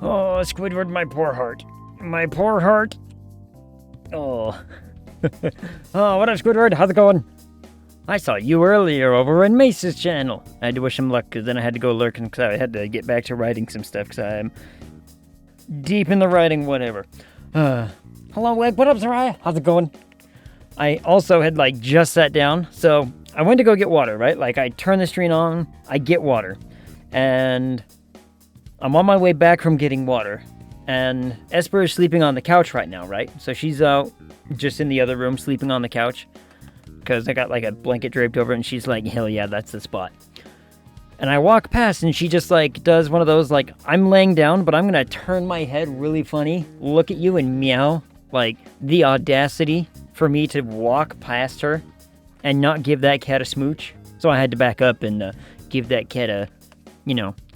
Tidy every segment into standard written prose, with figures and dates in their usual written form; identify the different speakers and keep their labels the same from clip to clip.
Speaker 1: Oh, Squidward, my poor heart. My poor heart. Oh. Oh, what up, Squidward? How's it going? I saw you earlier over in Mace's channel. I had to wish him luck, because then I had to go lurking, because I had to get back to writing some stuff, because I'm deep in the writing, whatever. Hello, Weg. What up, Zariah? How's it going? I also had, just sat down, so I went to go get water, right? I turn the stream on, I get water, and I'm on my way back from getting water, and Esper is sleeping on the couch right now, right? So she's out just in the other room sleeping on the couch, because I got, a blanket draped over it, and she's like, hell yeah, that's the spot. And I walk past, and she just, does one of those, I'm laying down, but I'm gonna turn my head really funny, look at you, and meow. The audacity for me to walk past her and not give that cat a smooch. So I had to back up and give that cat a,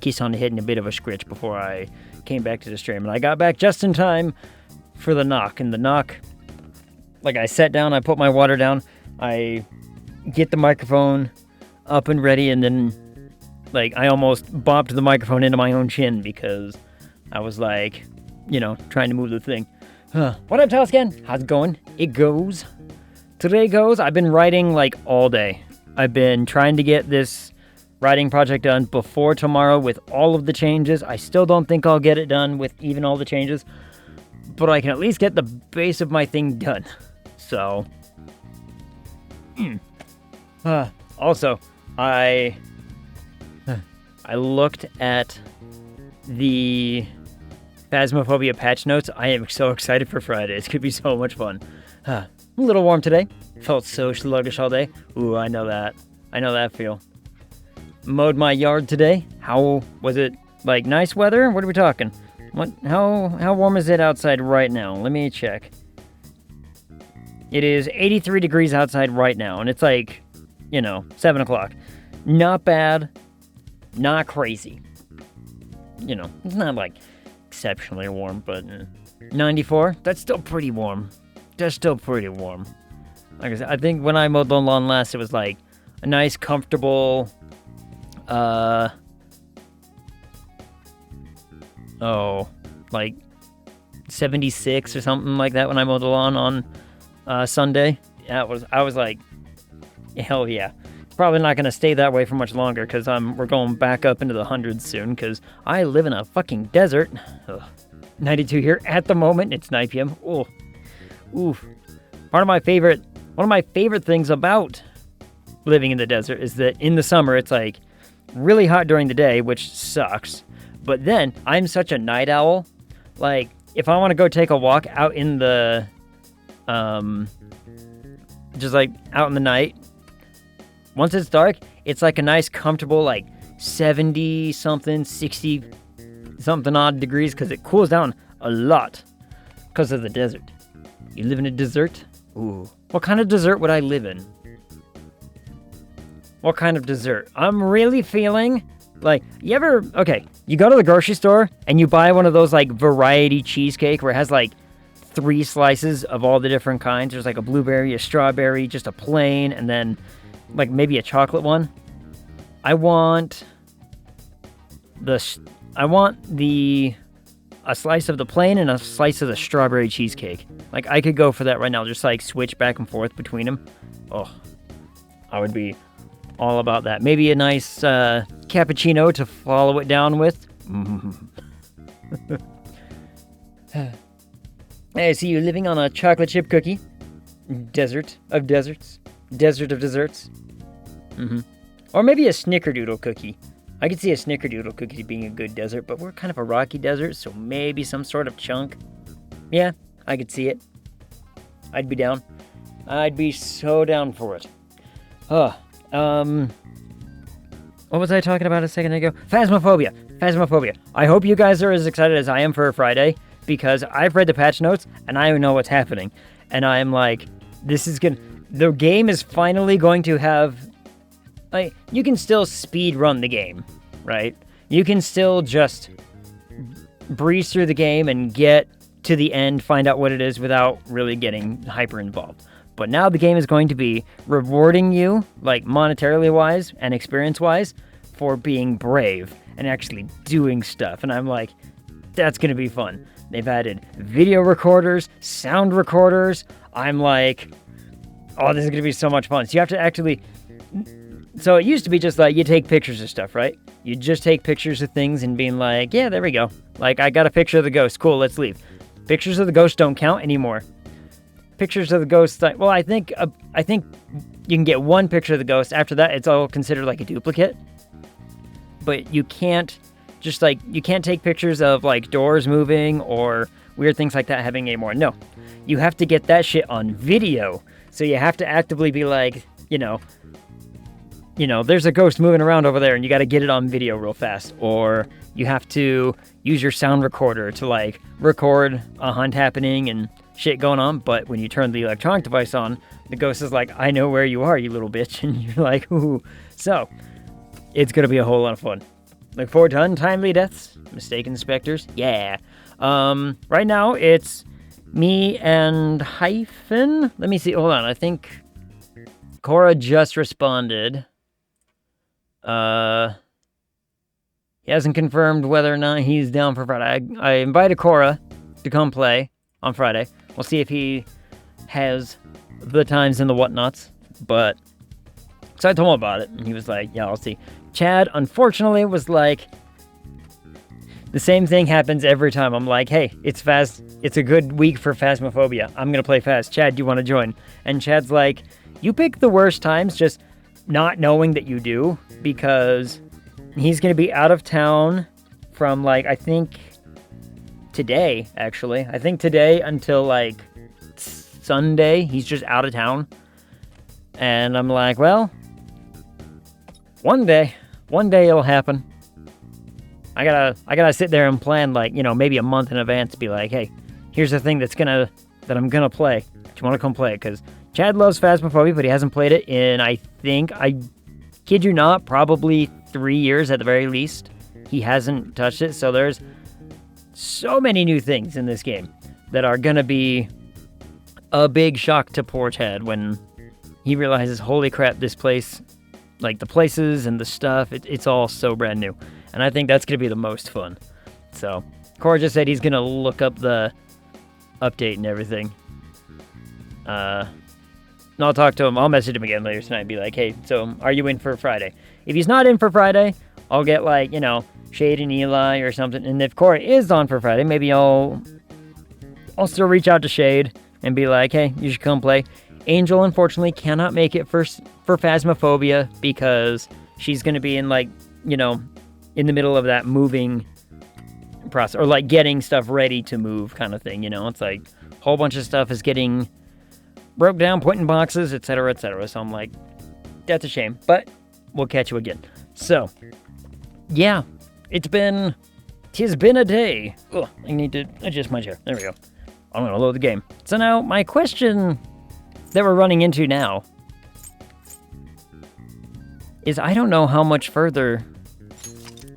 Speaker 1: kiss on the head and a bit of a scritch before I came back to the stream. And I got back just in time for the knock. And the knock, I sat down, I put my water down, I get the microphone up and ready, and then, I almost bopped the microphone into my own chin because I was, trying to move the thing. What up, Toscan? How's it going? It goes. Today goes. I've been writing, all day. I've been trying to get this writing project done before tomorrow with all of the changes. I still don't think I'll get it done with even all the changes, but I can at least get the base of my thing done. So, also, I looked at the Phasmophobia patch notes. I am so excited for Friday. It's gonna be so much fun. A little warm today. Felt so sluggish all day. Ooh, I know that. I know that feel. Mowed my yard today. How was it? Nice weather? What are we talking? How warm is it outside right now? Let me check. It is 83 degrees outside right now, and it's 7 o'clock. Not bad. Not crazy. It's not exceptionally warm, but 94, that's still pretty warm. That's still pretty warm. Like I said, I think when I mowed the lawn last, it was a nice, comfortable, 76 or something like that when I mowed the lawn on Sunday. Yeah, I was like, hell yeah. Probably not going to stay that way for much longer, because we're going back up into the hundreds soon, because I live in a fucking desert. Ugh. 92 here at the moment. It's 9 p.m. Oh, oof. One of my favorite things about living in the desert is that in the summer it's really hot during the day, which sucks. But then I'm such a night owl. If I want to go take a walk out in the, just out in the night, once it's dark, it's a nice, comfortable, 70-something, 60-something odd degrees, because it cools down a lot because of the desert. You live in a desert? Ooh. What kind of desert would I live in? What kind of dessert? I'm really feeling you go to the grocery store and you buy one of those variety cheesecake where it has 3 slices of all the different kinds. There's a blueberry, a strawberry, just a plain, and then maybe a chocolate one. I want a slice of the plain and a slice of the strawberry cheesecake. I could go for that right now, just switch back and forth between them. Oh, I would be all about that. Maybe a nice cappuccino to follow it down with. I see you living on a chocolate chip cookie. Desert of deserts. Desert of desserts. Or maybe a snickerdoodle cookie. I could see a snickerdoodle cookie being a good desert, but we're kind of a rocky desert, so maybe some sort of chunk. Yeah, I could see it. I'd be down. I'd be so down for it. What was I talking about a second ago? Phasmophobia. I hope you guys are as excited as I am for Friday, because I've read the patch notes, and I know what's happening. And I am the game is finally going to have, you can still speed run the game, right? You can still just breeze through the game and get to the end, find out what it is without really getting hyper involved. But now the game is going to be rewarding you, monetarily wise and experience wise, for being brave and actually doing stuff. And I'm That's going to be fun. They've added video recorders, sound recorders. I'm like, oh, this is going to be so much fun. So you have to actually... So it used to be just like, you take pictures of stuff, right? You just take pictures of things and being like, yeah, there we go. Like, I got a picture of the ghost. Cool, let's leave. Pictures of the ghost don't count anymore. Pictures of the ghost... Well, I think you can get one picture of the ghost. After that, it's all considered like a duplicate. But you can't just like... You can't take pictures of like doors moving or weird things like that having anymore. No. You have to get that shit on video. So you have to actively be like, there's a ghost moving around over there and you got to get it on video real fast. Or you have to use your sound recorder to like record a hunt happening and shit going on. But when you turn the electronic device on, the ghost is like, I know where you are, you little bitch. And you're like, ooh. So it's going to be a whole lot of fun. Look forward to untimely deaths, mistaken specters. Yeah. Right now it's me and Hyphen. Let me see. Hold on. I think Cora just responded. He hasn't confirmed whether or not he's down for Friday. I invited Cora to come play on Friday. We'll see if he has the times and the whatnots. But, so I told him about it, and he was like, yeah, I'll see. Chad, unfortunately, was like, the same thing happens every time. I'm like, hey, it's a good week for Phasmophobia. I'm going to play Phas. Chad, do you want to join? And Chad's like, you pick the worst times, just not knowing that you do, because he's going to be out of town from, like, I think today, actually. I think today until, like, Sunday. He's just out of town. And I'm like, well, one day it'll happen. I gotta sit there and plan, like, maybe a month in advance, be like, hey, here's the thing that I'm gonna play. Do you want to come play it? Because Chad loves Phasmophobi, but he hasn't played it in, I kid you not, probably 3 years at the very least. He hasn't touched it, so there's so many new things in this game that are gonna be a big shock to poor Chad when he realizes, holy crap, this place, like the places and the stuff, it's all so brand new. And I think that's going to be the most fun. So, Cora just said he's going to look up the update and everything. And I'll talk to him. I'll message him again later tonight and be like, hey, so are you in for Friday? If he's not in for Friday, I'll get like, Shade and Eli or something. And if Cora is on for Friday, maybe I'll still reach out to Shade and be like, hey, you should come play. Angel, unfortunately, cannot make it for Phasmophobia because she's going to be in, like, in the middle of that moving process, or like getting stuff ready to move kind of thing, It's like a whole bunch of stuff is getting broke down, put in boxes, etc., etc. So I'm like, that's a shame, but we'll catch you again. So, yeah, tis been a day. Ugh, I need to adjust my chair. There we go. I'm going to load the game. So now, my question that we're running into now is I don't know how much further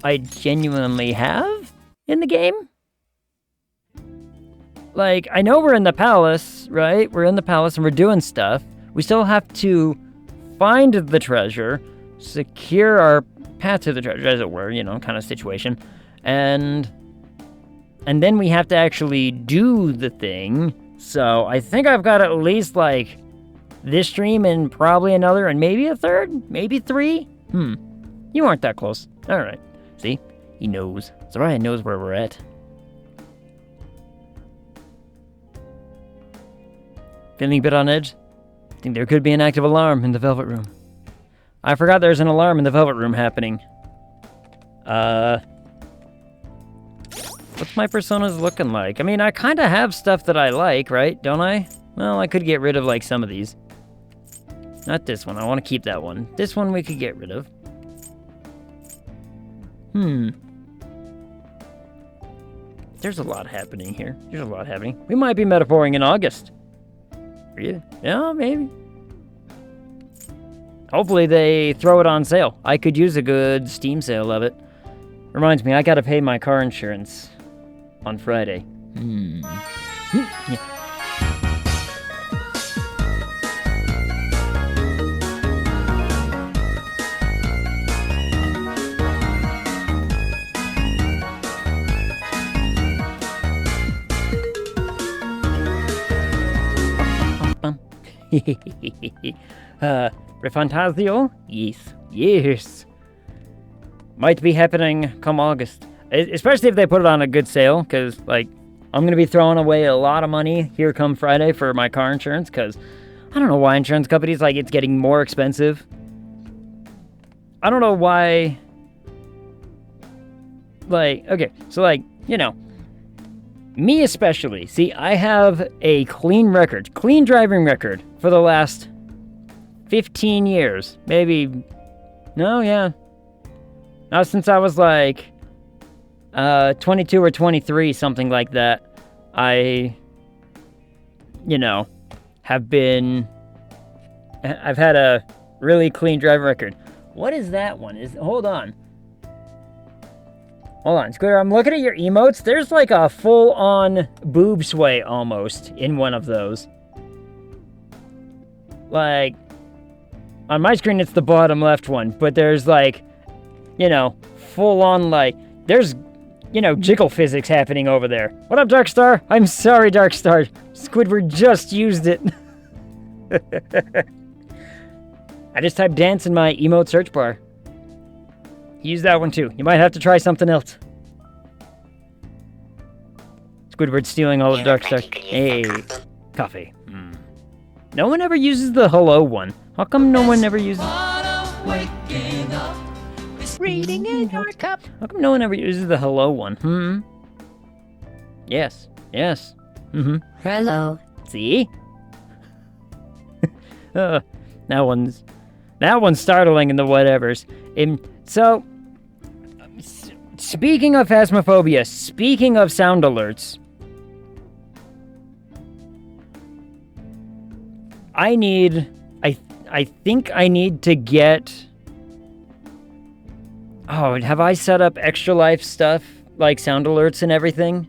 Speaker 1: I genuinely have in the game. Like, I know we're in the palace, right? We're in the palace and we're doing stuff. We still have to find the treasure, secure our path to the treasure, as it were, kind of situation. And then we have to actually do the thing. So I think I've got at least, like, this stream and probably another and maybe a third, maybe 3. You aren't that close. All right. See? He knows. It's alright, he knows where we're at. Feeling a bit on edge? I think there could be an active alarm in the Velvet Room. I forgot there's an alarm in the Velvet Room happening. What's my personas looking like? I mean, I kind of have stuff that I like, right? Don't I? Well, I could get rid of, like, some of these. Not this one. I want to keep that one. This one we could get rid of. There's a lot happening here. There's a lot happening. We might be metaphoring in August. Yeah, maybe. Hopefully they throw it on sale. I could use a good Steam sale of it. Reminds me, I gotta pay my car insurance on Friday. Yeah. Refantasio? Yes. Yes. Might be happening come August. Especially if they put it on a good sale, because, like, I'm going to be throwing away a lot of money here come Friday for my car insurance, because I don't know why insurance companies, like, it's getting more expensive. I don't know why. Like, okay, so, like, you know, me especially. See, I have a clean driving record for the last 15 years. Maybe, no, yeah. Now, since I was, like, 22 or 23, something like that, I, you know, I've had a really clean driving record. What is that one? Hold on, Scooter, I'm looking at your emotes. There's like a full-on boob sway almost in one of those. Like, on my screen it's the bottom left one, but there's like, you know, full-on like, there's, you know, jiggle physics happening over there. What up, Darkstar? I'm sorry, Darkstar. Squidward just used it. I just typed dance in my emote search bar. Use that one too. You might have to try something else. Squidward's stealing all of Darkstar. Hey, coffee. No one ever uses the hello one. How come no one ever uses... Reading in your cup. How come no one ever uses the hello one? Yes.
Speaker 2: Hello.
Speaker 1: See? That one's startling in the whatevers. So, speaking of Phasmophobia, speaking of sound alerts, I think I need to get... Oh, have I set up extra life stuff, like sound alerts and everything?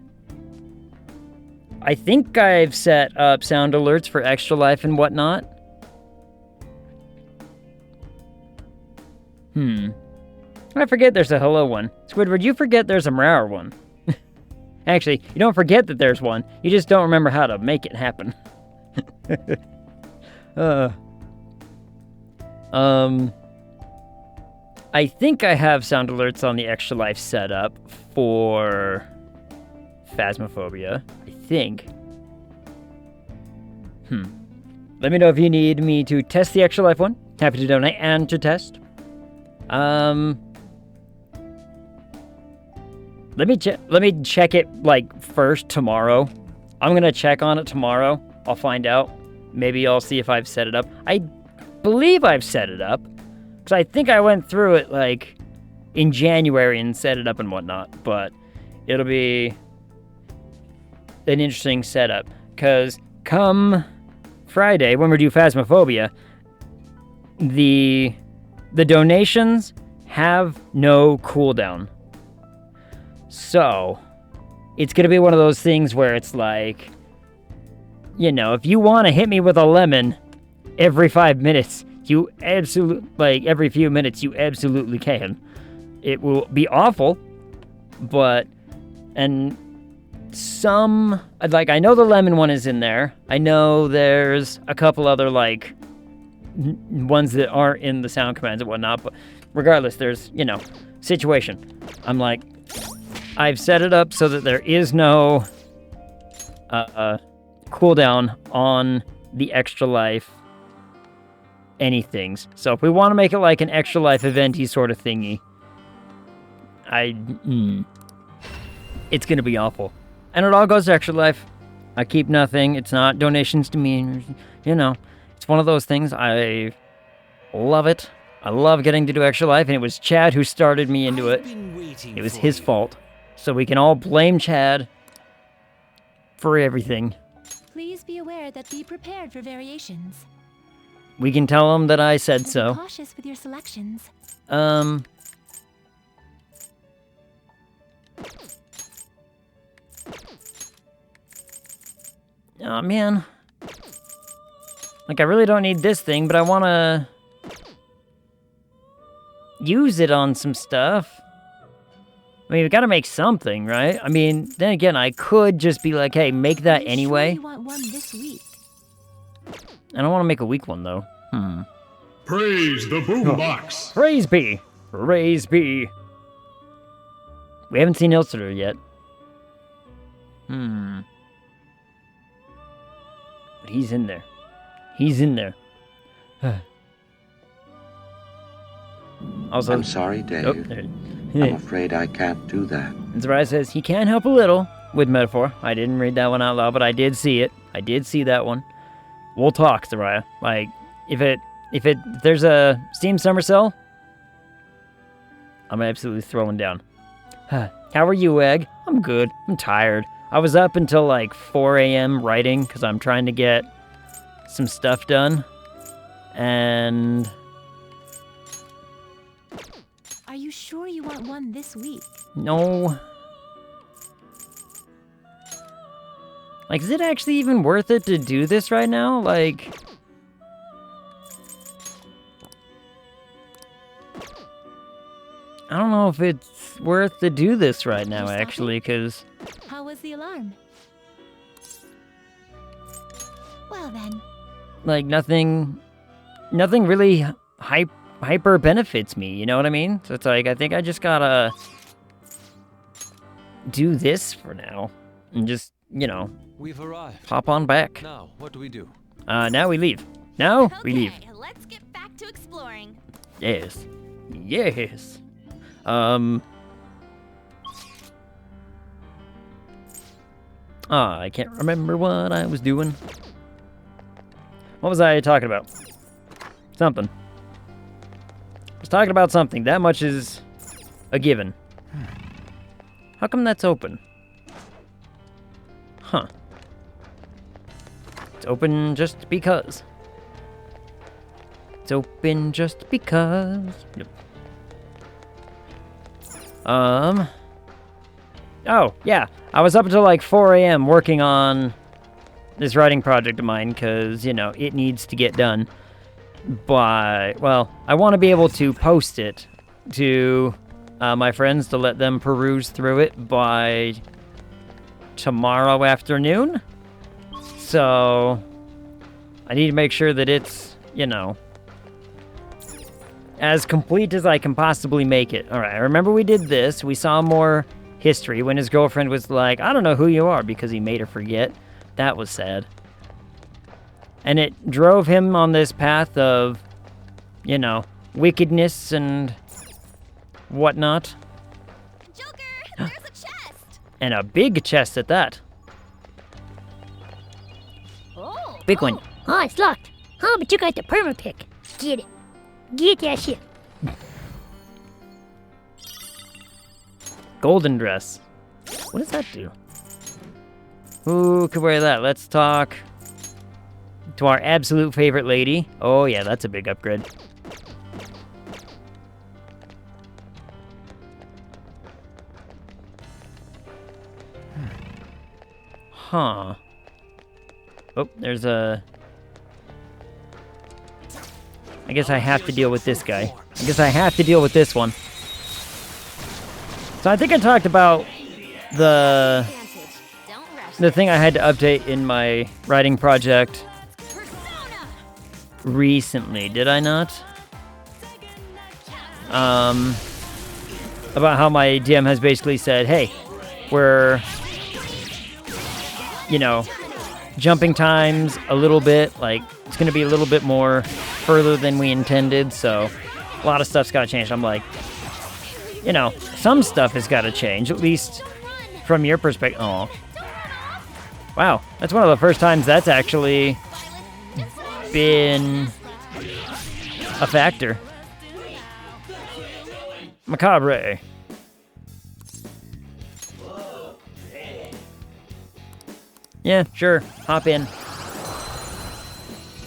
Speaker 1: I think I've set up sound alerts for extra life and whatnot. I forget there's a hello one. Squidward, you forget there's a Mrar one. Actually, you don't forget that there's one. You just don't remember how to make it happen. I think I have sound alerts on the extra life setup for Phasmophobia. I think. Let me know if you need me to test the extra life one. Happy to donate and to test. Let me check it, like, first tomorrow. I'm gonna check on it tomorrow. I'll find out. Maybe I'll see if I've set it up. I believe I've set it up, because I think I went through it, like, in January and set it up and whatnot, but it'll be an interesting setup, because come Friday, when we do Phasmophobia, the donations have no cooldown. So, it's going to be one of those things where it's like, you know, if you want to hit me with a lemon every 5 minutes, you absolutely, like, every few minutes, you absolutely can. It will be awful, but, and some, like, I know the lemon one is in there. I know there's a couple other, like, ones that aren't in the sound commands and whatnot, but regardless, there's, you know, situation. I'm like, I've set it up so that there is no cooldown on the extra life anythings. So if we want to make it like an extra life event-y sort of thingy, it's gonna be awful. And it all goes to extra life. I keep nothing. It's not donations to me. You know, it's one of those things. I love it. I love getting to do extra life, and it was Chad who started me into it. It was his fault. So we can all blame Chad for everything.
Speaker 2: Please be aware that be prepared for variations.
Speaker 1: We can tell him that I said so.
Speaker 2: Be cautious with your selections.
Speaker 1: Oh, man. Like, I really don't need this thing, but I want to use it on some stuff. I mean, we gotta make something, right? I mean, then again, I could just be like, hey, make that anyway.
Speaker 2: You want one this week.
Speaker 1: I don't want to make a weak one, though.
Speaker 3: Praise the boombox.
Speaker 1: Praise be! Praise be! We haven't seen Ilster yet. But he's in there. He's in there. Also,
Speaker 4: I'm sorry, Dave.
Speaker 1: oh,
Speaker 4: I'm afraid I can't do that.
Speaker 1: and Zariah says he can help a little with metaphor. I didn't read that one out loud, but I did see it. I did see that one. We'll talk, Zariah. Like, if there's a Steam Summer Sale, I'm absolutely throwing down. How are you, Egg? I'm good. I'm tired. I was up until like 4 a.m. writing because I'm trying to get some stuff done. And
Speaker 2: Are you sure you want one this week?
Speaker 1: no. Like, is it actually even worth it to do this right now? Like, I don't know if it's worth to do this right now, actually, because
Speaker 2: How was the alarm? Well then,
Speaker 1: like nothing really hyper benefits me. You know what I mean? So it's like I think I just gotta do this for now and just
Speaker 5: We've arrived.
Speaker 1: hop on back.
Speaker 5: Now, what do we do?
Speaker 1: Now we leave. Now we leave.
Speaker 2: okay, let's get back to exploring.
Speaker 1: Yes. Yes. I can't remember what I was doing. What was I talking about? Something. I was talking about something. That much is a given. How come that's open? Huh. It's open just because. It's open just because. Yep. Oh, yeah. I was up until like 4 a.m. working on this writing project of mine because, it needs to get done. But, well, I want to be able to post it to my friends to let them peruse through it by tomorrow afternoon. So, I need to make sure that it's, as complete as I can possibly make it. Alright, I remember we did this. We saw more history when his girlfriend was like, I don't know who you are, because he made her forget. That was sad. And it drove him on this path of, wickedness and whatnot.
Speaker 2: Joker, there's a chest.
Speaker 1: And a big chest at that.
Speaker 2: Oh,
Speaker 1: Big one.
Speaker 6: Oh, it's locked. Oh, but you got the perma pick. Get it. Get that shit.
Speaker 1: Golden dress. What does that do? Who could wear that? Let's talk to our absolute favorite lady. Oh yeah, that's a big upgrade. Huh. Oh, there's a... I guess I have to deal with this guy. I guess I have to deal with this one. So I think I talked about the thing I had to update in my writing project recently, did I not? About how my DM has basically said, hey, we're, jumping times a little bit, like, it's going to be a little bit more further than we intended, so a lot of stuff's got to change. I'm like, some stuff has got to change, at least from your perspective. Oh, wow, that's one of the first times that's actually been a factor. Macabre. Yeah, sure, hop in.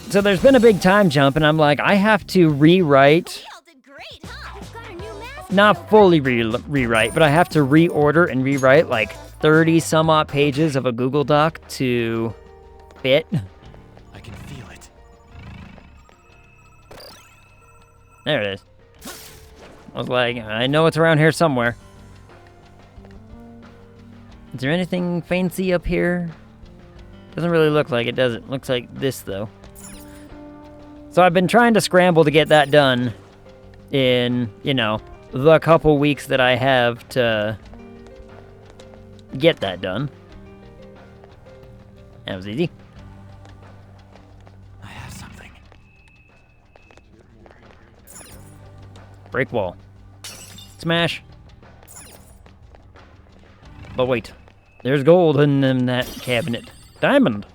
Speaker 1: So there's been a big time jump, and I'm like, I have to rewrite.
Speaker 2: y'all did great, huh? I've got a new mask.
Speaker 1: Not fully rewrite, but I have to reorder and rewrite like 30 some odd pages of a Google Doc to fit.
Speaker 5: I can feel it.
Speaker 1: There it is. I was like, I know it's around here somewhere. Is there anything fancy up here? Doesn't really look like it, does it? Looks like this, though. So I've been trying to scramble to get that done in, you know, the couple weeks that I have to get that done. That was easy.
Speaker 5: I have something.
Speaker 1: Break wall. Smash. But wait. There's gold in that cabinet. Diamond.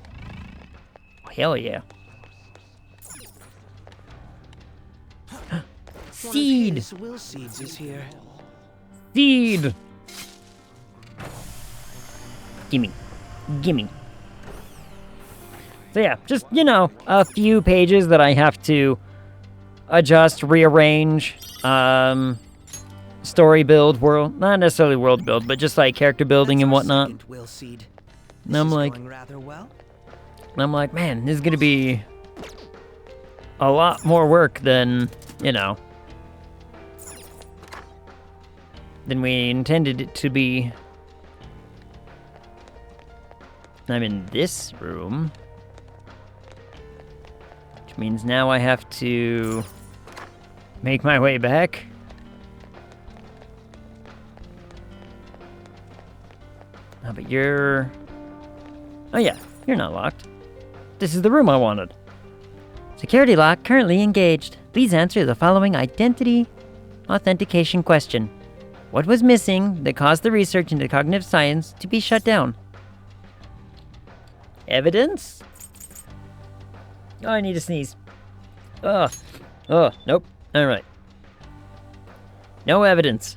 Speaker 1: Hell yeah. Seed.
Speaker 7: Will Seeds is here.
Speaker 1: Seed. Gimme. Gimme. So yeah, just, you know, a few pages that I have to adjust, rearrange, story build, world, not necessarily world build, but just like character building and whatnot. And I'm like, man, this is gonna be a lot more work than, you know, than we intended it to be. I'm in this room, which means now I have to make my way back. Oh, but you're... Oh yeah, you're not locked. This is the room I wanted.
Speaker 6: Security lock currently engaged. Please answer the following identity authentication question. What was missing that caused the research into cognitive science to be shut down?
Speaker 1: Evidence? Oh, I need to sneeze. Ugh. Oh, nope. Alright. No evidence.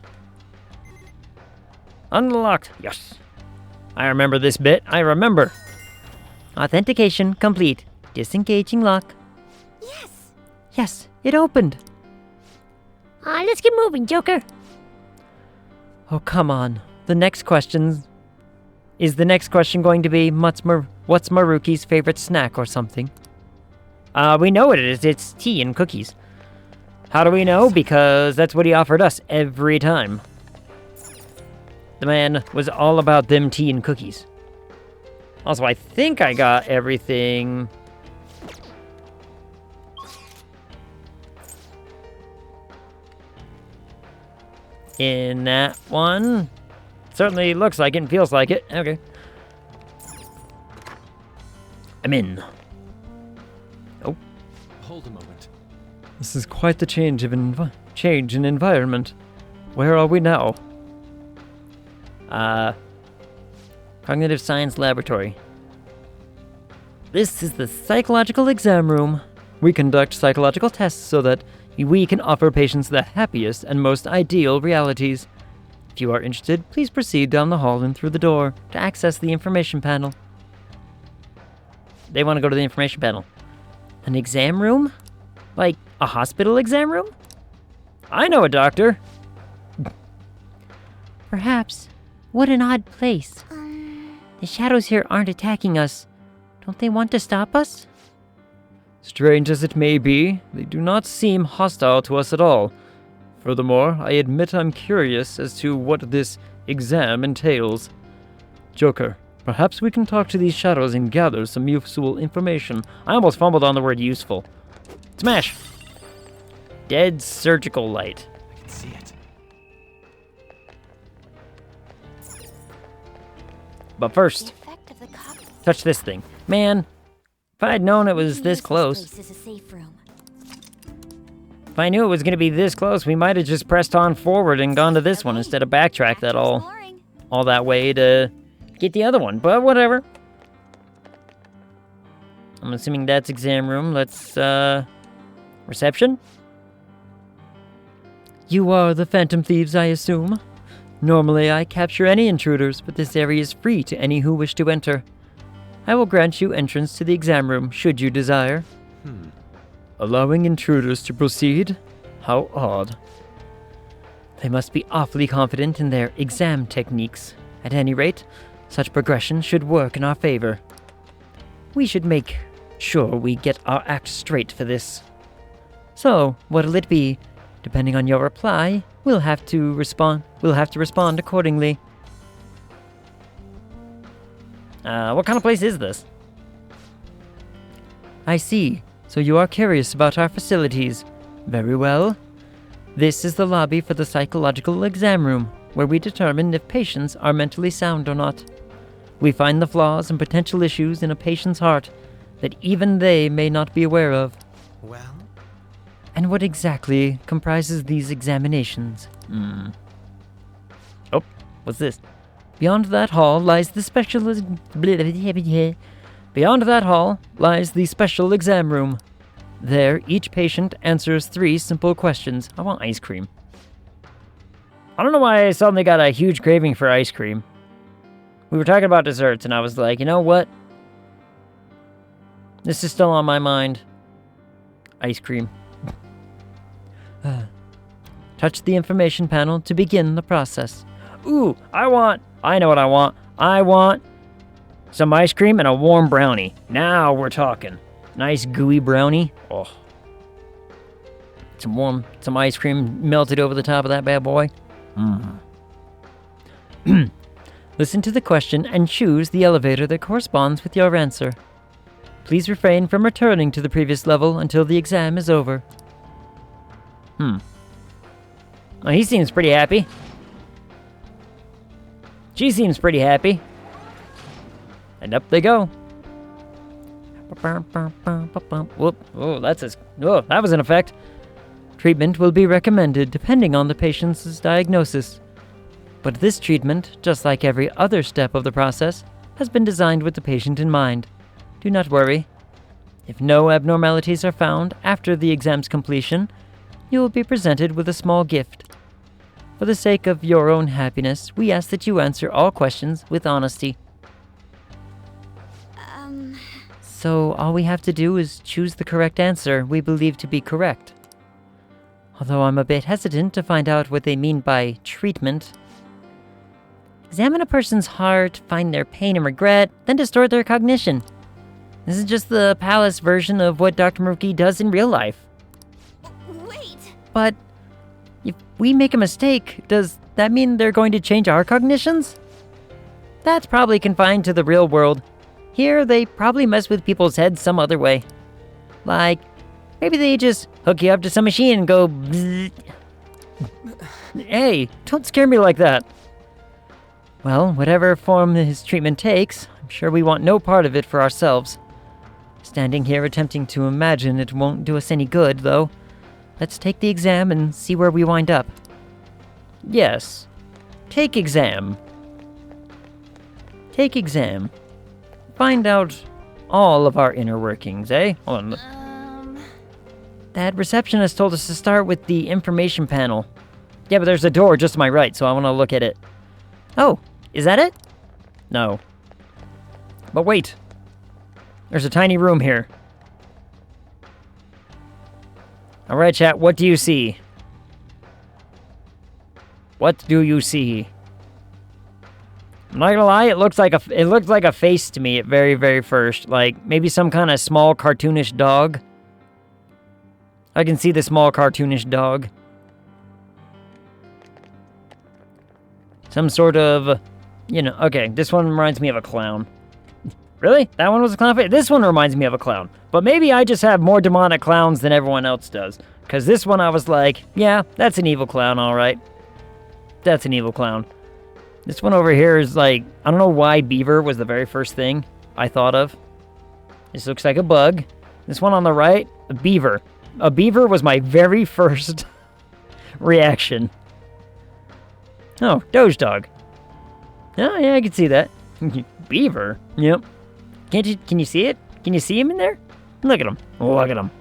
Speaker 1: Unlocked. Yes. I remember this bit. I remember.
Speaker 6: Authentication complete. Disengaging lock.
Speaker 2: Yes.
Speaker 6: Yes, it opened. Let's get moving, Joker.
Speaker 1: Oh, come on. The next question... Is the next question going to be, what's Maruki's favorite snack or something? We know what it is. It's tea and cookies. How do we know? Because that's what he offered us every time. The man was all about them tea and cookies. Also, I think I got everything... in that one. Certainly looks like it and feels like it. Okay. I'm in. Oh.
Speaker 5: Hold a moment.
Speaker 1: This is quite the change in environment. Where are we now? Cognitive Science Laboratory. This is the psychological exam room. We conduct psychological tests so that we can offer patients the happiest and most ideal realities. If you are interested, please proceed down the hall and through the door to access the information panel. They want to go to the information panel. An exam room? Like a hospital exam room? I know a doctor.
Speaker 6: Perhaps. What an odd place. The shadows here aren't attacking us. Don't they want to stop us?
Speaker 1: Strange as it may be, they do not seem hostile to us at all. Furthermore, I admit I'm curious as to what this exam entails. Joker, perhaps we can talk to these shadows and gather some useful information. I almost fumbled on the word useful. Smash! Dead surgical light.
Speaker 5: I can see it.
Speaker 1: But first,
Speaker 2: Effect of the
Speaker 1: touch this thing. Man, if I'd known it was this close,
Speaker 2: This is a safe room.
Speaker 1: if I knew it was going to be this close, we might have just pressed on forward and gone to this one instead of backtrack that all that way to get the other one. But whatever. I'm assuming that's exam room. Let's, reception? You are the Phantom Thieves, I assume? Normally, I capture any intruders, but this area is free to any who wish to enter. I will grant you entrance to the exam room, should you desire. Allowing intruders to proceed? How odd. They must be awfully confident in their exam techniques. At any rate, such progression should work in our favor. We should make sure we get our act straight for this. So, what'll it be? Depending on your reply, we'll have to respond accordingly. What kind of place is this? I see.
Speaker 6: So you are curious about our facilities. Very well. This is the lobby for the psychological exam room, where we determine if patients are mentally sound or not. We find the flaws and potential issues in a patient's heart that even they may not be aware of.
Speaker 5: Well?
Speaker 6: And what exactly comprises these examinations?
Speaker 1: Oh, what's this?
Speaker 6: Beyond that hall lies the Beyond that hall lies the special exam room. There, each patient answers 3 simple questions.
Speaker 1: I want ice cream. I don't know why I suddenly got a huge craving for ice cream. We were talking about desserts, and I was like, you know what? This is still on my mind. Ice cream.
Speaker 6: Touch the information panel to begin the process.
Speaker 1: Ooh, I know what I want. I want some ice cream and a warm brownie. Now we're talking. Nice gooey brownie. Oh. Some ice cream melted over the top of that bad boy.
Speaker 6: Listen to the question and choose the elevator that corresponds with your answer. Please refrain from returning to the previous level until the exam is over.
Speaker 1: Oh, he seems pretty happy. She seems pretty happy. And up they go. Whoop. Oh, that was an effect.
Speaker 6: Treatment will be recommended depending on the patient's diagnosis. But this treatment, just like every other step of the process, has been designed with the patient in mind. Do not worry. If no abnormalities are found after the exam's completion, you will be presented with a small gift. For the sake of your own happiness, we ask that you answer all questions with honesty. So all we have to do is choose the correct answer we believe to be correct. Although I'm a bit hesitant to find out what they mean by treatment. Examine a person's heart, find their pain and regret, then distort their cognition. This is just the palace version of what Dr. Maruki does in real life.
Speaker 2: Wait!
Speaker 6: But if we make a mistake, does that mean they're going to change our cognitions? That's probably confined to the real world. Here, they probably mess with people's heads some other way. Like, maybe they just hook you up to some machine and go bzzz. Hey, don't scare me like that. Well, whatever form his treatment takes, I'm sure we want no part of it for ourselves. Standing here attempting to imagine it won't do us any good, though. Let's take the exam and see where we wind up.
Speaker 1: Yes. Take exam.
Speaker 6: Take exam. Find out all of our inner workings, eh? Hold on. That receptionist told us to start with the information panel.
Speaker 1: Yeah, but there's a door just to my right, so I want to look at it.
Speaker 6: Oh, is that it?
Speaker 1: No. But wait. There's a tiny room here. Alright, chat, what do you see? What do you see? I'm not gonna lie, it looked like a face to me at very, very first. Like, maybe some kind of small cartoonish dog. I can see the small cartoonish dog. Some sort of, okay, this one reminds me of a clown. Really? That one was a clown face? This one reminds me of a clown. But maybe I just have more demonic clowns than everyone else does. Because this one I was like, yeah, that's an evil clown, alright. That's an evil clown. This one over here is like, I don't know why beaver was the very first thing I thought of. This looks like a bug. This one on the right, a beaver. A beaver was my very first reaction. Oh, Doge Dog. Oh, yeah, I can see that. Beaver? Yep. Can you see it? Can you see him in there? Look at him. Look at him.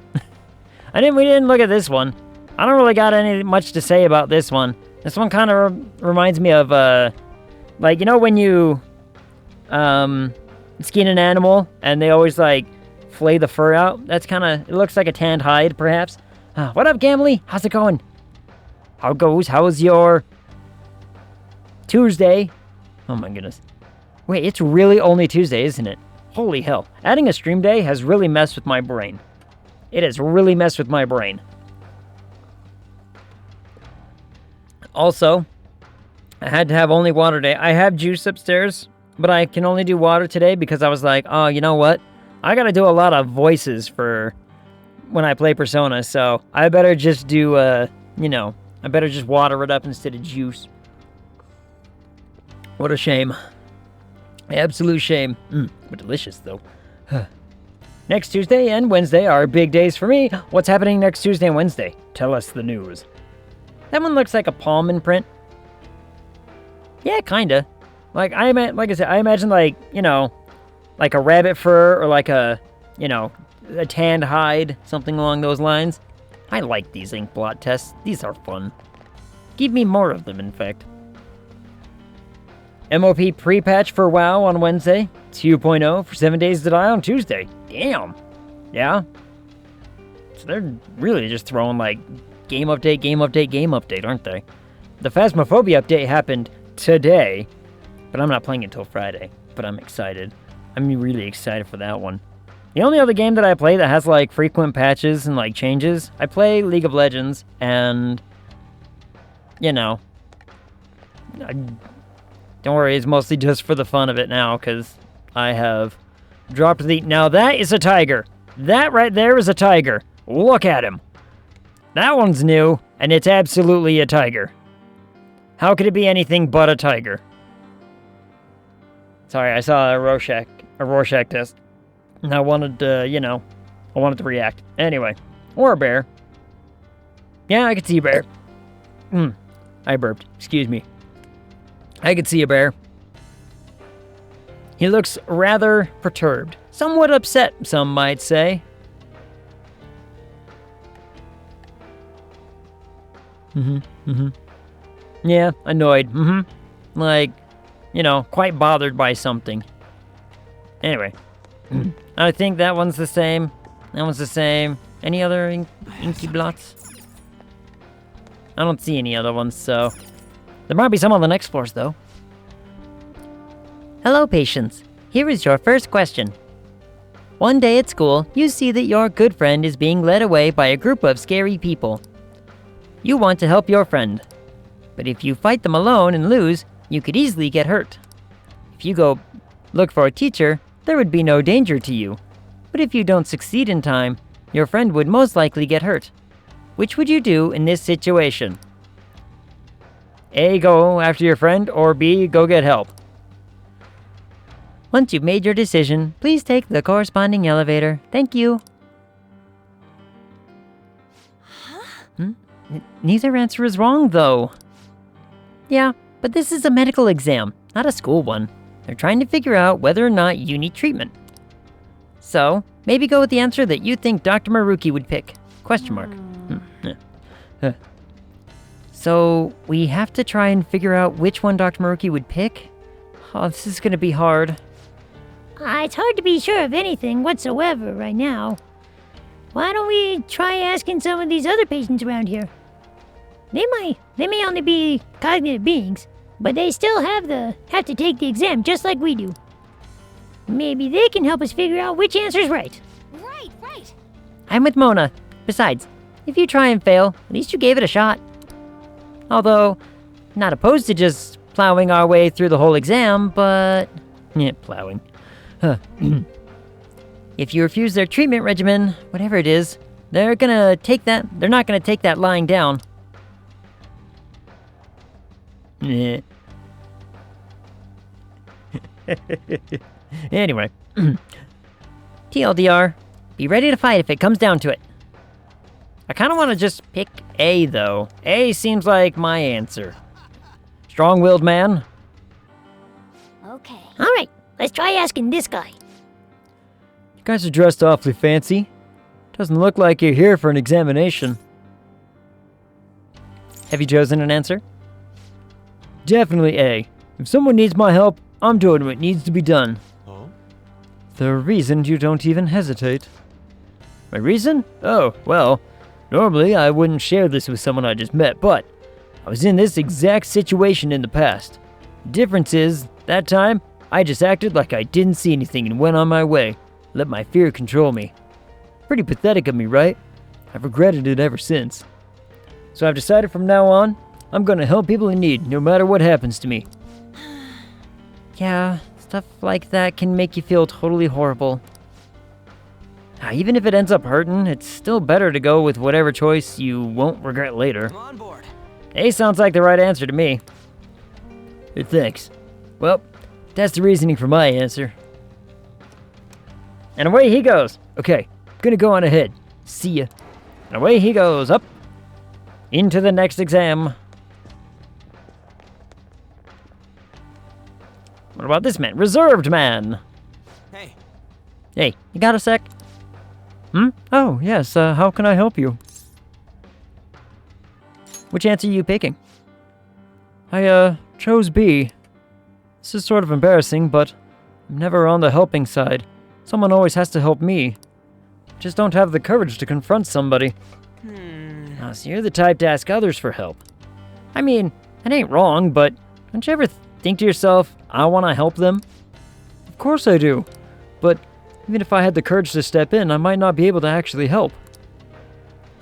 Speaker 1: We didn't look at this one. I don't really got much to say about this one. This one kind of reminds me of, like, when you, skin an animal and they always, like, flay the fur out? That's kind of, it looks like a tanned hide, perhaps. What up, Gamly? How's it going? How goes? How's your Tuesday? Oh my goodness. Wait, it's really only Tuesday, isn't it? Holy hell. Adding a stream day has really messed with my brain. It has really messed with my brain. Also, I had to have only water today. I have juice upstairs, but I can only do water today because I was like, oh, you know what? I gotta do a lot of voices for when I play Persona, so I better just do, I better just water it up instead of juice. What a shame. Absolute shame. But delicious, though. Next Tuesday and Wednesday are big days for me. What's happening next Tuesday and Wednesday? Tell us the news. That one looks like a palm imprint. Yeah, kinda. Like I said, I imagine like a rabbit fur or like a tanned hide, something along those lines. I like these ink blot tests. These are fun. Give me more of them, in fact. MOP pre-patch for WoW on Wednesday. 2.0 for 7 Days to Die on Tuesday. Damn. Yeah. So they're really just throwing like game update, aren't they? The Phasmophobi update happened today, but I'm not playing it till Friday. But I'm excited. I'm really excited for that one. The only other game that I play that has like frequent patches and like changes, I play League of Legends, and don't worry, it's mostly just for the fun of it now, because I have dropped the... Now that is a tiger. That right there is a tiger. Look at him. That one's new, and it's absolutely a tiger. How could it be anything but a tiger? Sorry, I saw a Rorschach test, and I wanted to, I wanted to react. Anyway, or a bear. Yeah, I could see a bear. I burped. Excuse me. I could see a bear. He looks rather perturbed. Somewhat upset, some might say. Yeah, annoyed. Like, quite bothered by something. Anyway. I think that one's the same. That one's the same. Any other inky blots? I don't see any other ones, so... There might be some on the next floors, though.
Speaker 6: Hello, patients. Here is your first question. One day at school, you see that your good friend is being led away by a group of scary people. You want to help your friend. But if you fight them alone and lose, you could easily get hurt. If you go look for a teacher, there would be no danger to you. But if you don't succeed in time, your friend would most likely get hurt. Which would you do in this situation? A, go after your friend, or B, go get help. Once you've made your decision, please take the corresponding elevator. Thank you. Neither answer is wrong, though. Yeah, but this is a medical exam, not a school one. They're trying to figure out whether or not you need treatment. So, maybe go with the answer that you think Dr. Maruki would pick. Question mark. So, we have to try and figure out which one Dr. Maruki would pick? Oh, this is gonna be hard.
Speaker 7: It's hard to be sure of anything whatsoever right now. Why don't we try asking some of these other patients around here? They may only be cognitive beings, but they still have to take the exam just like we do. Maybe they can help us figure out which answer's right.
Speaker 2: Right.
Speaker 6: I'm with Mona. Besides, if you try and fail, at least you gave it a shot. Although, not opposed to just plowing our way through the whole exam, but... Yeah, plowing. If you refuse their treatment regimen, whatever it is, they're not gonna take that lying down. Anyway. TLDR, be ready to fight if it comes down to it. I kind of want to just pick A, though. A seems like my answer. Strong-willed man.
Speaker 7: Okay. All right, let's try asking this guy.
Speaker 1: You guys are dressed awfully fancy. Doesn't look like you're here for an examination. Have you chosen an answer? Definitely A. If someone needs my help, I'm doing what needs to be done.
Speaker 5: Oh?
Speaker 1: The reason you don't even hesitate. My reason? Oh, well, normally I wouldn't share this with someone I just met, but I was in this exact situation in the past. The difference is, that time, I just acted like I didn't see anything and went on my way. Let my fear control me. Pretty pathetic of me, right? I've regretted it ever since. So I've decided from now on, I'm gonna help people in need, no matter what happens to me.
Speaker 6: Yeah, stuff like that can make you feel totally horrible. Even if it ends up hurting, it's still better to go with whatever choice you won't regret later.
Speaker 5: I'm on board.
Speaker 1: A sounds like the right answer to me. Thanks. Well, that's the reasoning for my answer. And away he goes. Okay, gonna go on ahead. See ya. And away he goes, up. Into the next exam. What about this man? Reserved man.
Speaker 5: Hey,
Speaker 6: Hey, you got a sec? Oh, yes, how can I help you? Which answer are you picking? I, chose B. This is sort of embarrassing, but I'm never on the helping side. Someone always has to help me. Just don't have the courage to confront somebody. Oh, so you're the type to ask others for help. I mean, that ain't wrong, but don't you ever think to yourself, I want to help them? Of course I do. But even if I had the courage to step in, I might not be able to actually help.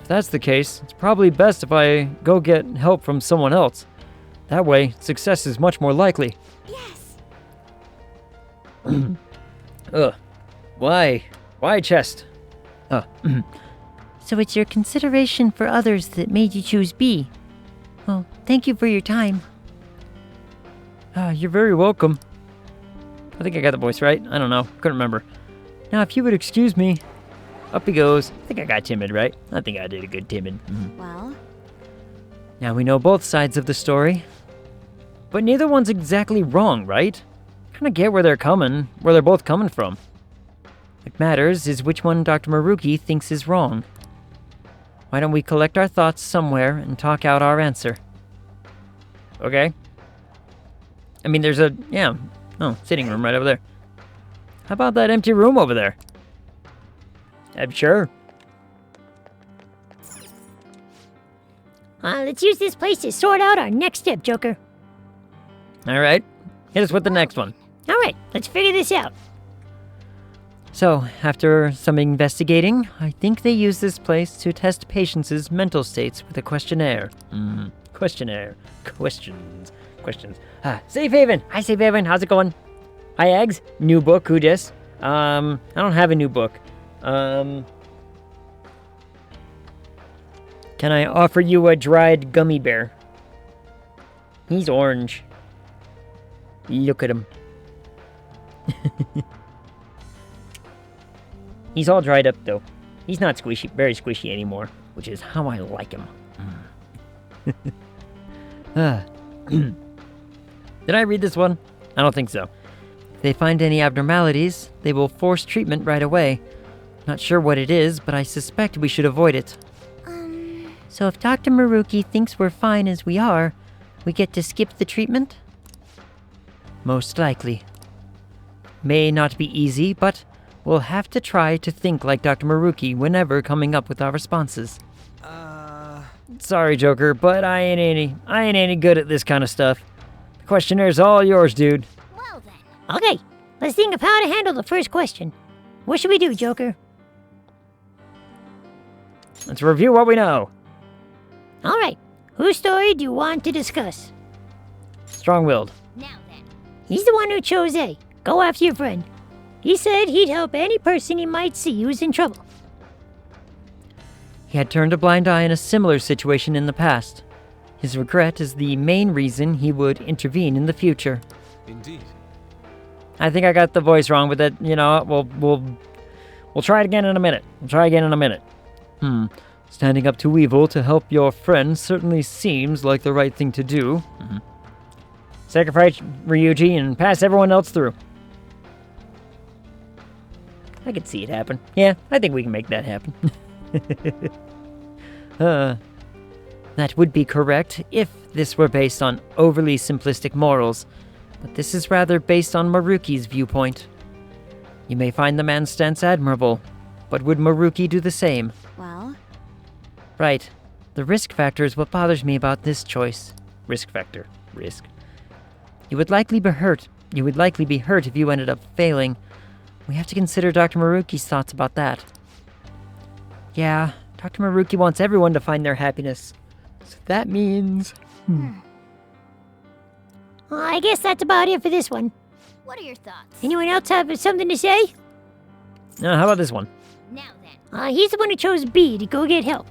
Speaker 6: If that's the case, it's probably best if I go get help from someone else. That way, success is much more likely.
Speaker 2: Yes.
Speaker 1: Ugh. Why? Why chest?
Speaker 7: So it's your consideration for others that made you choose B. Well, thank you for your time.
Speaker 6: You're very welcome. I think I got the voice right. I don't know. Couldn't remember. Now, if you would excuse me. Up he goes.
Speaker 1: I think I got timid, right? I think I did a good timid.
Speaker 2: Well,
Speaker 6: Now we know both sides of the story.
Speaker 1: But neither one's exactly wrong, right? Kinda get where they're both coming from.
Speaker 6: What matters is which one Dr. Maruki thinks is wrong. Why don't we collect our thoughts somewhere and talk out our answer?
Speaker 1: Okay? I mean, there's sitting room right over there. How about that empty room over there? I'm sure.
Speaker 7: Let's use this place to sort out our next step, Joker.
Speaker 1: All right. Hit us with the next one.
Speaker 7: All right, let's figure this out.
Speaker 6: So, after some investigating, I think they use this place to test patients' mental states with a questionnaire.
Speaker 1: Questionnaire. Questions. Safe Haven. Hi, Safe Haven. How's it going? Hi, Eggs. New book. Who dis? I don't have a new book. Can I offer you a dried gummy bear? He's orange. Look at him. He's all dried up, though. He's not squishy, very squishy anymore, which is how I like him. Did I read this one? I don't think so.
Speaker 6: If they find any abnormalities, they will force treatment right away. Not sure what it is, but I suspect we should avoid it. So if Dr. Maruki thinks we're fine as we are, we get to skip the treatment? Most likely. May not be easy, but we'll have to try to think like Dr. Maruki whenever coming up with our responses.
Speaker 1: Sorry, Joker, but I ain't any good at this kind of stuff. The questionnaires all yours, dude.
Speaker 2: well then.
Speaker 7: Okay, let's think of how to handle the first question. What should we do, Joker?
Speaker 1: Let's review what we know.
Speaker 7: All right, whose story do you want to discuss?
Speaker 1: Strong-willed.
Speaker 2: Now then.
Speaker 7: He's the one who chose A. Go after your friend. He said he'd help any person he might see who's in trouble.
Speaker 6: He had turned a blind eye in a similar situation in the past. His regret is the main reason he would intervene in the future.
Speaker 5: Indeed.
Speaker 1: I think I got the voice wrong, but that, we'll try it again in a minute.
Speaker 6: Standing up to evil to help your friend certainly seems like the right thing to do.
Speaker 1: Sacrifice Ryuji and pass everyone else through. I could see it happen. Yeah, I think we can make that happen.
Speaker 6: That would be correct if this were based on overly simplistic morals, but this is rather based on Maruki's viewpoint. You may find the man's stance admirable, but would Maruki do the same?
Speaker 2: Well,
Speaker 6: Right. The risk factor is what bothers me about this choice.
Speaker 1: Risk factor. Risk.
Speaker 6: You would likely be hurt. If you ended up failing. We have to consider Dr. Maruki's thoughts about that. Yeah, Dr. Maruki wants everyone to find their happiness. So that means...
Speaker 7: Well, I guess that's about it for this one.
Speaker 2: what are your thoughts?
Speaker 7: Anyone else have something to say?
Speaker 1: How about this one?
Speaker 2: Now then.
Speaker 7: He's the one who chose B to go get help.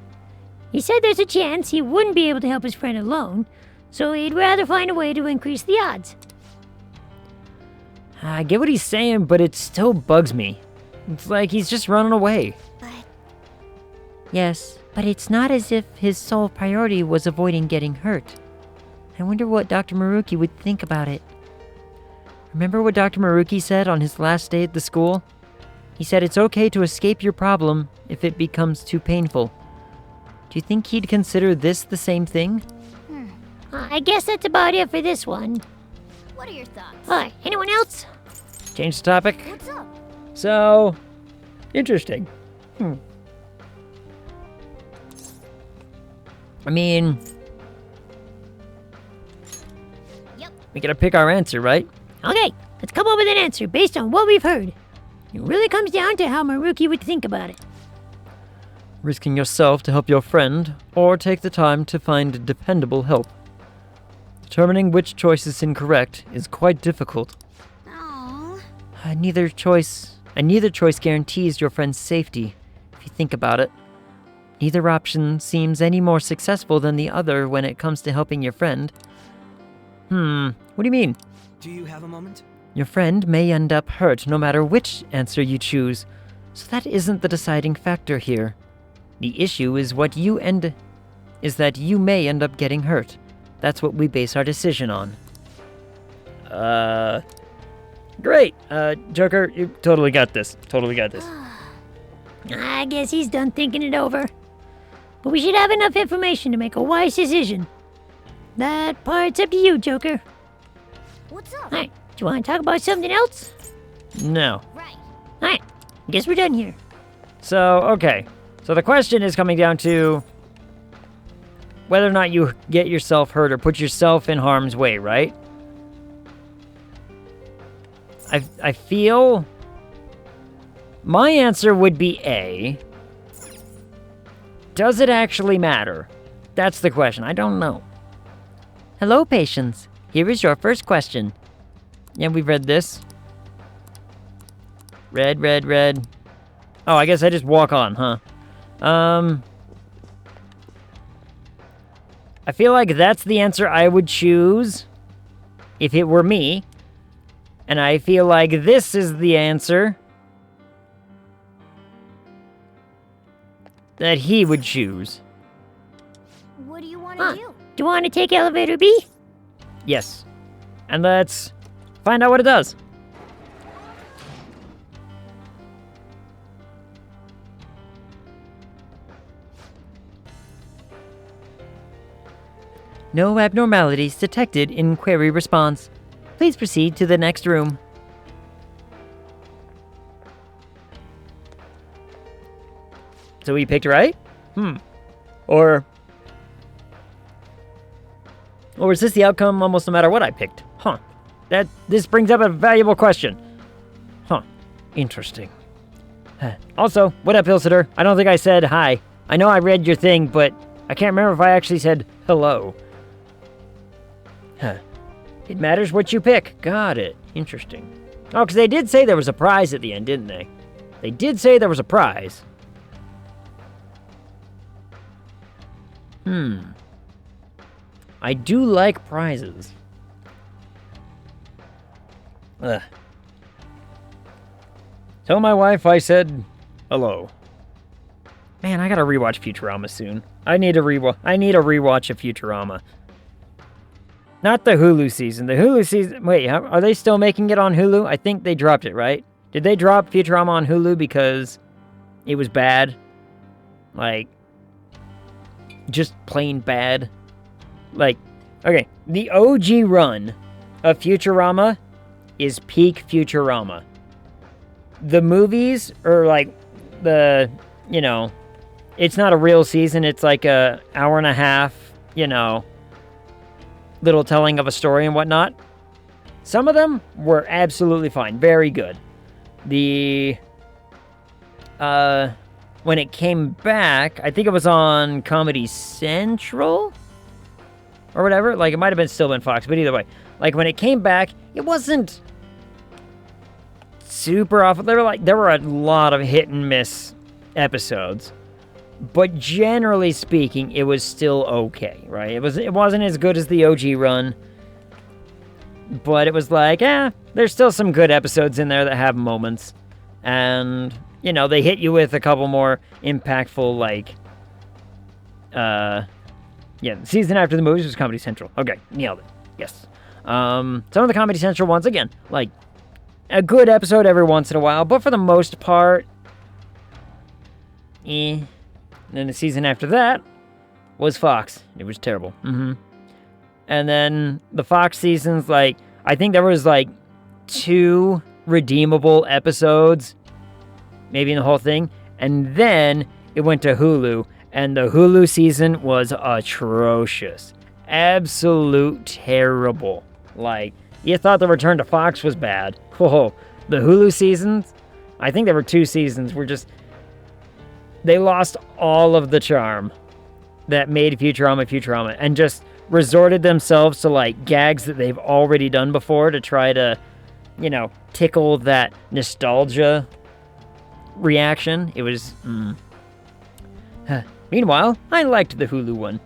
Speaker 7: He said there's a chance he wouldn't be able to help his friend alone, so he'd rather find a way to increase the odds.
Speaker 6: I get what he's saying, but it still bugs me. It's like he's just running away.
Speaker 2: But
Speaker 6: Yes, but it's not as if his sole priority was avoiding getting hurt. I wonder what Dr. Maruki would think about it. Remember what Dr. Maruki said on his last day at the school? He said it's okay to escape your problem if it becomes too painful. Do you think he'd consider this the same thing?
Speaker 7: I guess that's about it for this one.
Speaker 2: what are your thoughts?
Speaker 7: Alright, anyone else?
Speaker 1: Change the topic.
Speaker 2: What's up?
Speaker 1: So, interesting. I mean,
Speaker 2: Yep.
Speaker 1: we gotta pick our answer, right?
Speaker 7: Okay, let's come up with an answer based on what we've heard. It really comes down to how Maruki would think about it.
Speaker 6: Risking yourself to help your friend, or take the time to find dependable help. Determining which choice is incorrect is quite difficult.
Speaker 2: Aww.
Speaker 6: Neither choice guarantees your friend's safety, if you think about it. Neither option seems any more successful than the other when it comes to helping your friend. What do you mean?
Speaker 5: Do you have a moment?
Speaker 6: Your friend may end up hurt no matter which answer you choose, so that isn't the deciding factor here. The issue is that you may end up getting hurt. That's what we base our decision on.
Speaker 1: Great. Joker, you totally got this. Totally got this.
Speaker 7: I guess he's done thinking it over. But we should have enough information to make a wise decision. That part's up to you, Joker.
Speaker 2: What's up?
Speaker 7: Alright, do you want to talk about something else?
Speaker 1: No.
Speaker 2: Right.
Speaker 7: Alright, guess we're done here.
Speaker 1: So, okay. So the question is coming down to whether or not you get yourself hurt or put yourself in harm's way, right? I feel my answer would be A. Does it actually matter? That's the question. I don't know.
Speaker 6: Hello, patients. Here is your first question.
Speaker 1: Yeah, we've read this. Read. Oh, I guess I just walk on, huh? I feel like that's the answer I would choose if it were me. And I feel like this is the answer that he would choose.
Speaker 2: What do you want to
Speaker 7: Huh.
Speaker 2: do?
Speaker 7: Do you want to take elevator B?
Speaker 1: Yes. And let's find out what it does.
Speaker 6: No abnormalities detected in query response. Please proceed to the next room.
Speaker 1: So we picked right? Or is this the outcome almost no matter what I picked? Huh. This brings up a valuable question. Huh. Interesting. Also, what up, Hillsitter? I don't think I said hi. I know I read your thing, but I can't remember if I actually said hello. Huh. It matters what you pick. Got it. Interesting. Oh, because they did say there was a prize at the end, didn't they? They did say there was a prize. I do like prizes. Ugh. Tell my wife I said hello. Man, I gotta rewatch Futurama soon. I need a rewatch of Futurama. Not the Hulu season. The Hulu season... Wait, are they still making it on Hulu? I think they dropped it, right? Did they drop Futurama on Hulu because it was bad? Like, just plain bad? Like, okay, the OG run of Futurama is peak Futurama. The movies are like it's not a real season. It's like a hour and a half, little telling of a story and whatnot. Some of them were absolutely fine. Very good. When it came back, I think it was on Comedy Central or whatever. Like, it might have still been Fox, but either way. Like, when it came back, it wasn't super awful. There were a lot of hit and miss episodes. But generally speaking, it was still okay, right? It wasn't as good as the OG run. But it was like, there's still some good episodes in there that have moments. And, you know, they hit you with a couple more impactful, like, the season after the movies was Comedy Central. Okay, nailed it. Yes. Some of the Comedy Central ones, again, like, a good episode every once in a while, but for the most part, And then the season after that was Fox. It was terrible. And then the Fox seasons, like, I think there was, like, 2 redeemable episodes, maybe in the whole thing, and then it went to Hulu, and the Hulu season was atrocious. Absolute terrible. Like, you thought the return to Fox was bad. Whoa, the Hulu seasons, I think there were 2 seasons, were just, they lost all of the charm that made Futurama, and just resorted themselves to, like, gags that they've already done before to try to, you know, tickle that nostalgia reaction. It was, Meanwhile, I liked the Hulu one.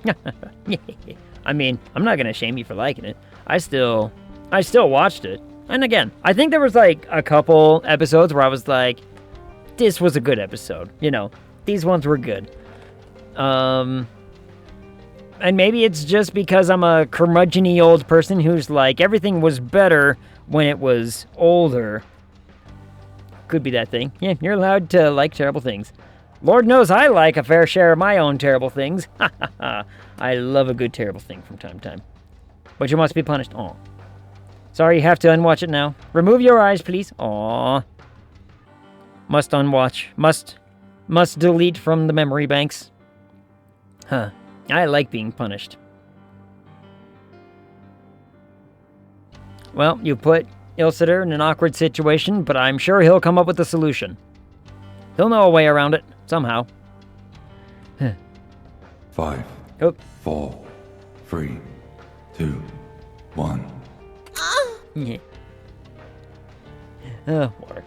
Speaker 1: I mean, I'm not gonna shame you for liking it. I still watched it. And again, I think there was, like, a couple episodes where I was like, this was a good episode. You know, these ones were good. And maybe it's just because I'm a curmudgeon-y old person who's like, everything was better when it was older. Could be that thing. Yeah, you're allowed to like terrible things. Lord knows I like a fair share of my own terrible things. I love a good terrible thing from time to time. But you must be punished. Aw. Sorry, you have to unwatch it now. Remove your eyes, please. Aw. Must unwatch. Must delete from the memory banks. Huh. I like being punished. Well, you put Ilsitor in an awkward situation, but I'm sure he'll come up with a solution. He'll know a way around it, somehow.
Speaker 8: 5,
Speaker 1: Oh.
Speaker 8: 4, 3, 2, 1.
Speaker 1: Yeah. Water.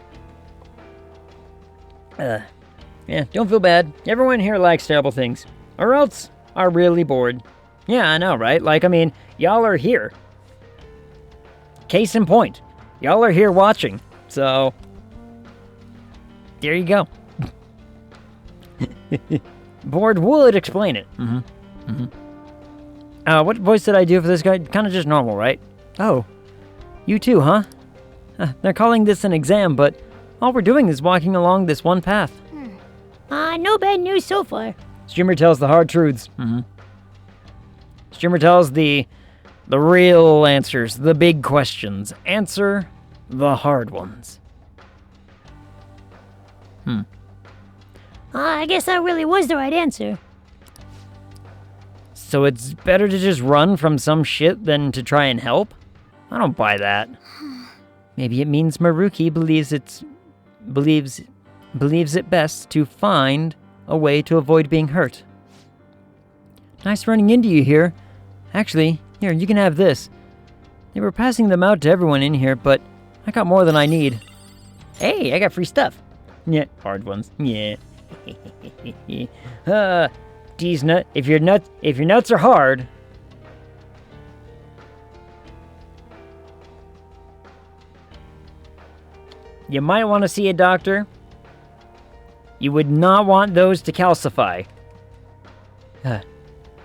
Speaker 1: Yeah, don't feel bad. Everyone here likes terrible things. Or else are really bored. Yeah, I know, right? Like, I mean, y'all are here. Case in point. Y'all are here watching. So, there you go. Bored would explain it. What voice did I do for this guy? Kind of just normal, right? Oh, you too, huh? They're calling this an exam, but all we're doing is walking along this one path.
Speaker 7: No bad news so far.
Speaker 1: Streamer tells the hard truths. Streamer tells the real answers, the big questions. Answer the hard ones.
Speaker 7: I guess that really was the right answer.
Speaker 1: So it's better to just run from some shit than to try and help? I don't buy that. Maybe it means Maruki believes it best to find a way to avoid being hurt. Nice running into you here. Actually, here, you can have this. They were passing them out to everyone in here, but I got more than I need. Hey, I got free stuff. Yeah, hard ones. Yeah. These nut. If your nuts are hard. You might want to see a doctor. You would not want those to calcify.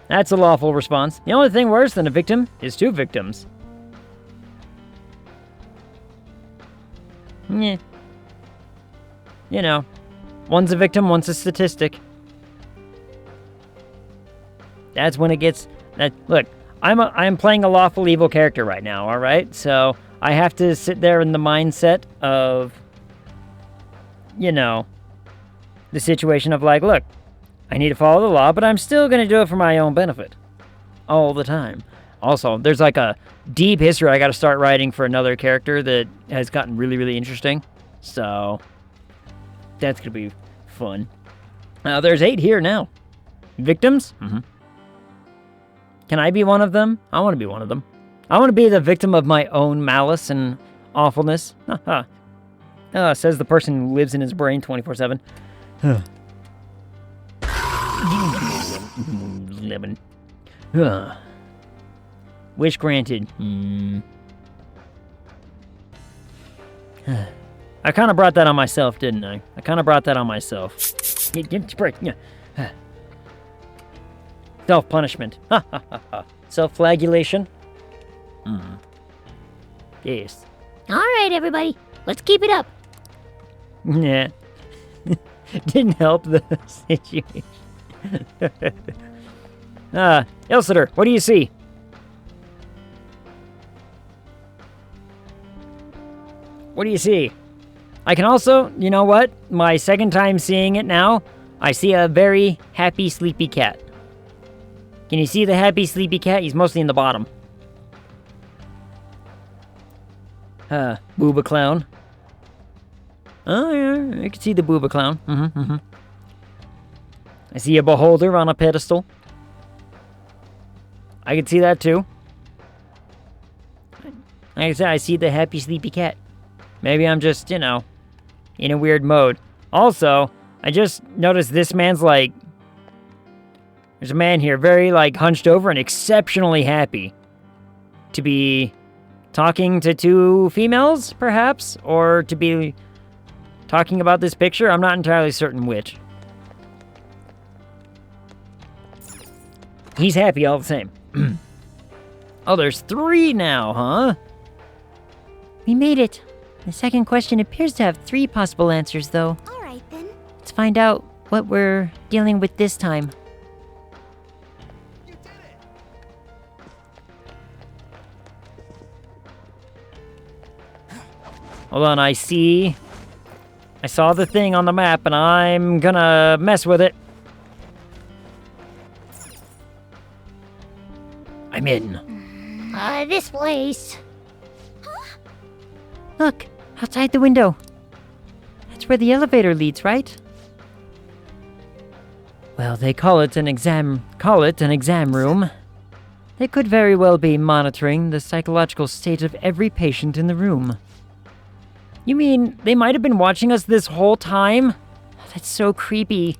Speaker 1: That's a lawful response. The only thing worse than a victim is 2 victims. Yeah. You know, one's a victim, one's a statistic. That's when it gets... Look, I'm playing a lawful evil character right now, alright? So, I have to sit there in the mindset of, you know, the situation of like, look, I need to follow the law, but I'm still going to do it for my own benefit. All the time. Also, there's like a deep history I got to start writing for another character that has gotten really, really interesting. So, that's going to be fun. There's 8 here now. Victims? Can I be one of them? I want to be one of them. I want to be the victim of my own malice and awfulness. Says the person who lives in his brain 24/7. Lemon. Wish granted. I kind of brought that on myself, didn't I? I kind of brought that on myself. Self-punishment. Self-flagellation. Yes.
Speaker 7: All right, everybody. Let's keep it up.
Speaker 1: Yeah. Didn't help the situation. Ilsitor, what do you see? What do you see? I can also, you know what? My second time seeing it now, I see a very happy, sleepy cat. Can you see the happy, sleepy cat? He's mostly in the bottom. Booba clown. Oh, yeah, I can see the booba clown. I see a beholder on a pedestal. I can see that too. Like I said, I see the happy, sleepy cat. Maybe I'm just, in a weird mode. Also, I just noticed this man's like... There's a man here, very, hunched over and exceptionally happy to be talking to two females, perhaps? Or to be talking about this picture? I'm not entirely certain which. He's happy all the same. Oh, there's 3 now, huh?
Speaker 6: We made it. The second question appears to have 3 possible answers, though.
Speaker 2: All right, then.
Speaker 6: Let's find out what we're dealing with this time.
Speaker 1: Hold on, I saw the thing on the map, and I'm gonna mess with it. I'm in.
Speaker 7: This place.
Speaker 6: Look, outside the window. That's where the elevator leads, right? Well, they call it an exam room. They could very well be monitoring the psychological state of every patient in the room.
Speaker 1: You mean they might have been watching us this whole time?
Speaker 6: That's so creepy.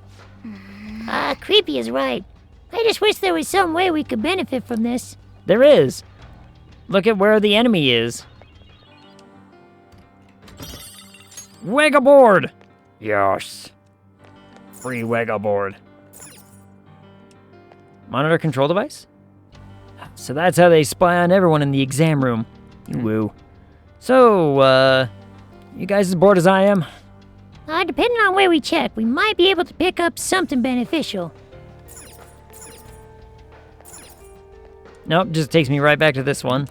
Speaker 7: Creepy is right. I just wish there was some way we could benefit from this.
Speaker 1: There is. Look at where the enemy is. Wega board! Yes. Free Wega board. Monitor control device? So that's how they spy on everyone in the exam room. Woo. So, you guys as bored as I am?
Speaker 7: Depending on where we check, we might be able to pick up something beneficial.
Speaker 1: Nope, just takes me right back to this one.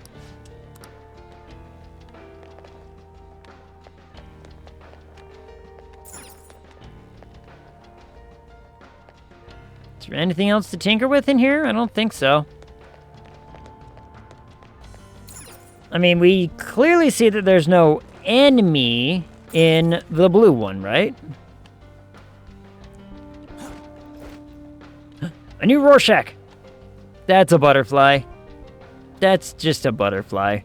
Speaker 1: Is there anything else to tinker with in here? I don't think so. I mean, we clearly see that there's no enemy in the blue one, right? A new Rorschach! That's a butterfly. That's just a butterfly.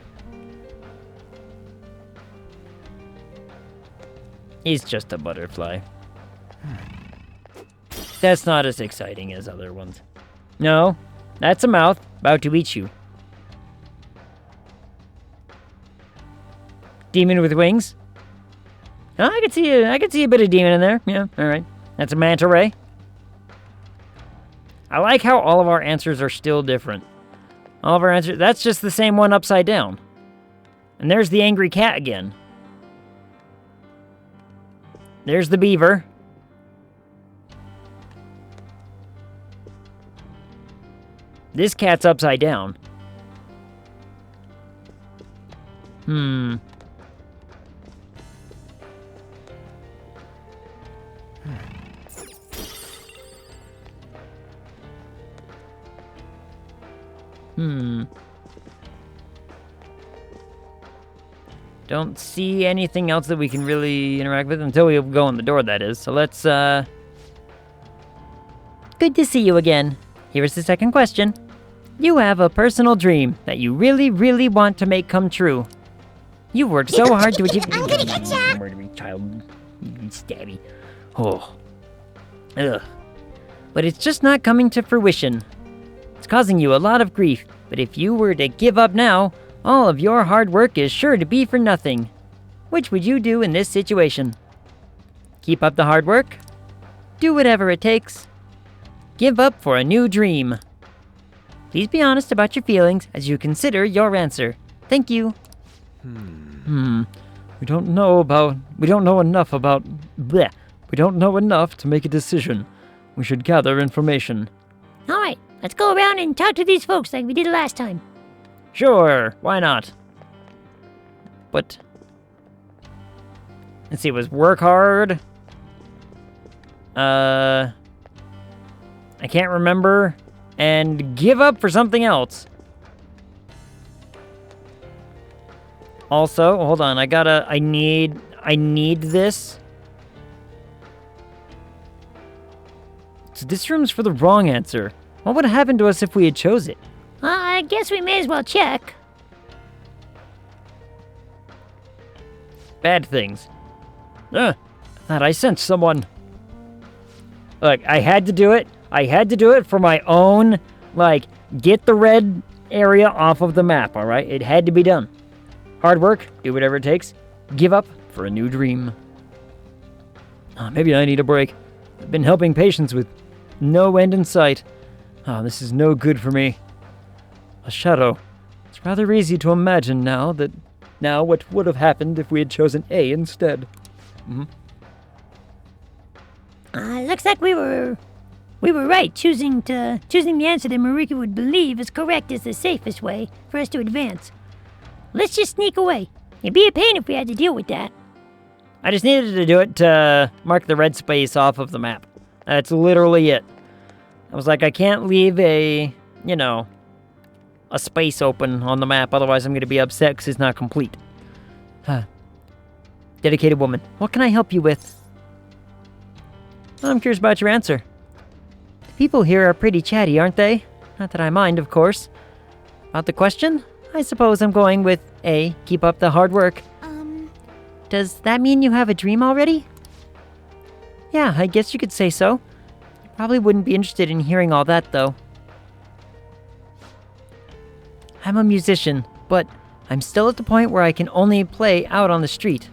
Speaker 1: He's just a butterfly. That's not as exciting as other ones. No, that's a mouth about to eat you. Demon with wings? Oh, I could see a bit of demon in there. Yeah, all right. That's a manta ray. I like how all of our answers are still different. All of our answers, that's just the same one upside down. And there's the angry cat again. There's the beaver. This cat's upside down. Don't see anything else that we can really interact with until we go in the door, that is. So let's,
Speaker 6: Good to see you again. Here's the second question. You have a personal dream that you really, really want to make come true. You worked so hard to achieve...
Speaker 7: I'm gonna get ya!
Speaker 1: Child, stabby. Oh. Ugh.
Speaker 6: but it's just not coming to fruition. It's causing you a lot of grief, but if you were to give up now, all of your hard work is sure to be for nothing. Which would you do in this situation? Keep up the hard work? Do whatever it takes? Give up for a new dream? Please be honest about your feelings as you consider your answer. Thank you.
Speaker 1: We don't know enough about... Bleh. We don't know enough to make a decision. We should gather information.
Speaker 7: All right, let's go around and talk to these folks like we did last time.
Speaker 1: Sure, why not? But... Let's see, it was work hard. I can't remember. And give up for something else. Also, hold on, I need this. So this room's for the wrong answer. What would have happened to us if we had chose it?
Speaker 7: I guess we may as well check.
Speaker 1: Bad things. I thought I sensed someone. Look, I had to do it. I had to do it for my own, get the red area off of the map, alright? It had to be done. Hard work, do whatever it takes. Give up for a new dream. Maybe I need a break. I've been helping patients with no end in sight. This is no good for me. A shadow. It's rather easy to imagine now what would have happened if we had chosen A instead.
Speaker 7: Looks like we were right. Choosing the answer that Marika would believe is correct is the safest way for us to advance. Let's just sneak away. It'd be a pain if we had to deal with that.
Speaker 1: I just needed to do it to mark the red space off of the map. That's literally it. I was like, I can't leave a space open on the map, otherwise I'm going to be upset because it's not complete. Dedicated woman, what can I help you with? I'm curious about your answer.
Speaker 6: The people here are pretty chatty, aren't they? Not that I mind, of course. About the question? I suppose I'm going with A, keep up the hard work. Does that mean you have a dream already? Yeah, I guess you could say so. You probably wouldn't be interested in hearing all that, though. I'm a musician, but I'm still at the point where I can only play out on the street.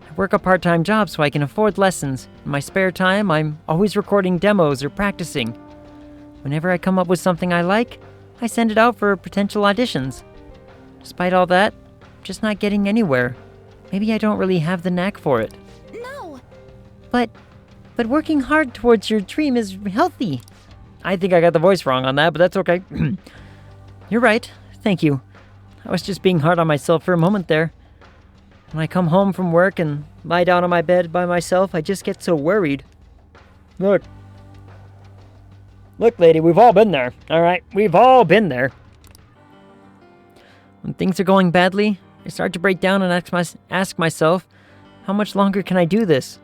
Speaker 6: I work a part-time job so I can afford lessons. In my spare time, I'm always recording demos or practicing. Whenever I come up with something I like, I send it out for potential auditions. Despite all that, I'm just not getting anywhere. Maybe I don't really have the knack for it.
Speaker 2: No!
Speaker 6: But working hard towards your dream is healthy.
Speaker 1: I think I got the voice wrong on that, but that's okay.
Speaker 6: You're right. Thank you. I was just being hard on myself for a moment there. When I come home from work and lie down on my bed by myself, I just get so worried.
Speaker 1: Look, lady, we've all been there, alright? We've all been there.
Speaker 6: When things are going badly, I start to break down and ask myself, how much longer can I do this?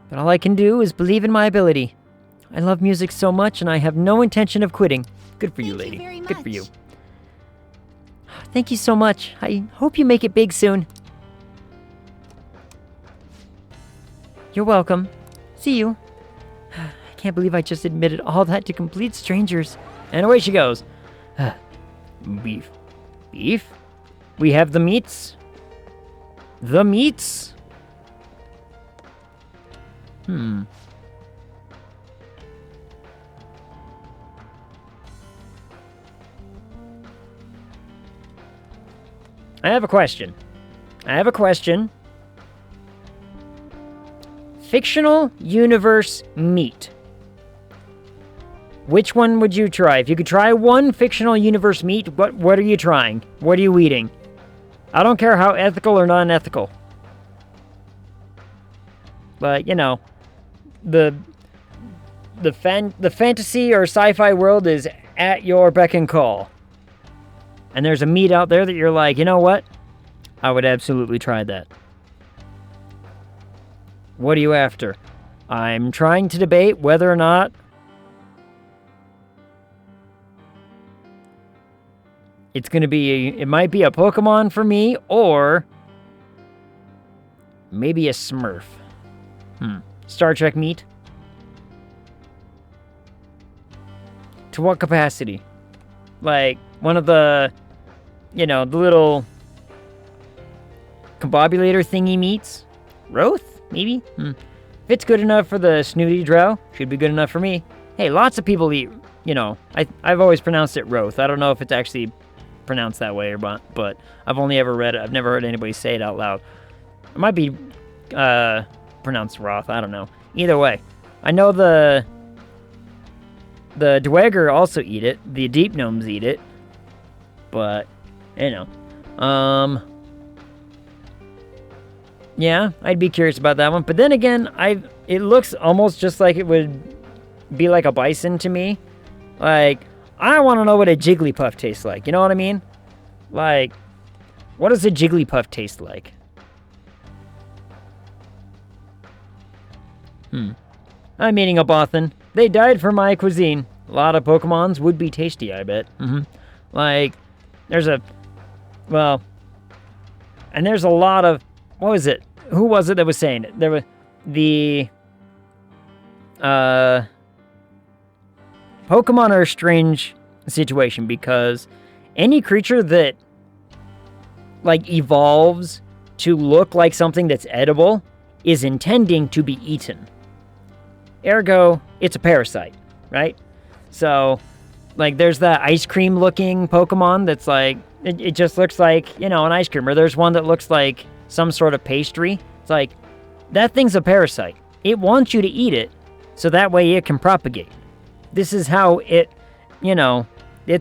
Speaker 6: But all I can do is believe in my ability. I love music so much and I have no intention of quitting.
Speaker 1: Good for you,
Speaker 2: Thank
Speaker 1: lady.
Speaker 2: you very
Speaker 1: Good for you.
Speaker 2: much.
Speaker 6: Thank you so much. I hope you make it big soon. You're welcome. See you. I can't believe I just admitted all that to complete strangers.
Speaker 1: And away she goes. Beef. Beef? We have the meats? The meats? I have a question. Fictional universe meat. Which one would you try? If you could try one fictional universe meat, what are you trying? What are you eating? I don't care how ethical or non-ethical. But, the fantasy or sci-fi world is at your beck and call. And there's a meat out there that you're like, you know what? I would absolutely try that. What are you after? I'm trying to debate whether or not it's going to be, it might be a Pokemon for me, or maybe a Smurf. Star Trek meat. To what capacity? Like, one of the, the little combobulator thingy meats? Roth? Maybe? If it's good enough for the snooty drow, should be good enough for me. Hey, lots of people eat, I've always pronounced it Roth. I don't know if it's actually pronounced that way or not, but I've only ever read it. I've never heard anybody say it out loud. It might be pronounced Roth. I don't know. Either way, I know the Dweger also eat it. The deep gnomes eat it. But, yeah, I'd be curious about that one. But then again, it looks almost just like it would be like a bison to me. Like, I want to know what a Jigglypuff tastes like. You know what I mean? Like, what does a Jigglypuff taste like? I'm eating a Bothan. They died for my cuisine. A lot of Pokemons would be tasty, I bet. Like, there's a lot of, what was it? Who was it that was saying it? There was the, Pokemon are a strange situation because any creature that, like, evolves to look like something that's edible is intending to be eaten. Ergo, it's a parasite, right? So, like, there's that ice cream looking Pokemon that's like, it just looks like, an ice cream. Or there's one that looks like some sort of pastry. It's like, that thing's a parasite. It wants you to eat it, so that way it can propagate. This is how it,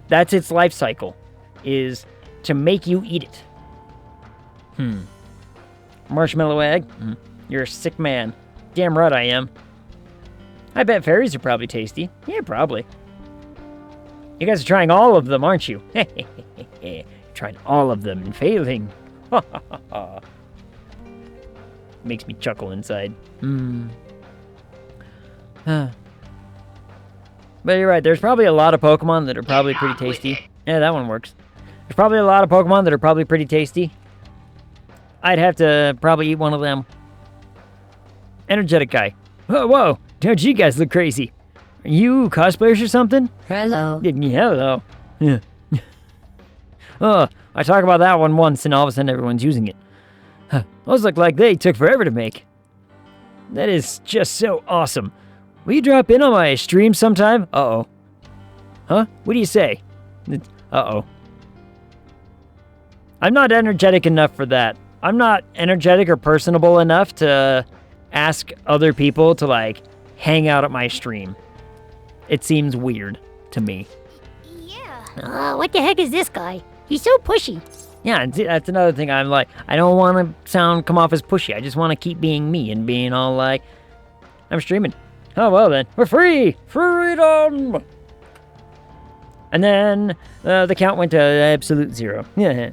Speaker 1: that's its life cycle, is to make you eat it. Marshmallow egg? You're a sick man. Damn right I am. I bet fairies are probably tasty. Yeah, probably. You guys are trying all of them, aren't you? Trying all of them and failing. Makes me chuckle inside. But you're right, there's probably a lot of Pokemon that are probably pretty tasty. Yeah, that one works. There's probably a lot of Pokemon that are probably pretty tasty. I'd have to probably eat one of them. Energetic guy. Whoa, don't you guys look crazy? Are you cosplayers or something?
Speaker 7: Hello.
Speaker 1: Hello. Yeah. Oh, I talk about that one once and all of a sudden everyone's using it. Those look like they took forever to make. That is just so awesome. Will you drop in on my stream sometime? Uh-oh. Huh? What do you say? Uh-oh. I'm not energetic enough for that. I'm not energetic or personable enough to ask other people to, like, hang out at my stream. It seems weird to me.
Speaker 7: Yeah. What the heck is this guy? He's so pushy.
Speaker 1: Yeah, that's another thing. I'm like, I don't want to come off as pushy. I just want to keep being me and being all like, I'm streaming. Oh, well then. We're free! Freedom! And then the count went to absolute 0. Yeah.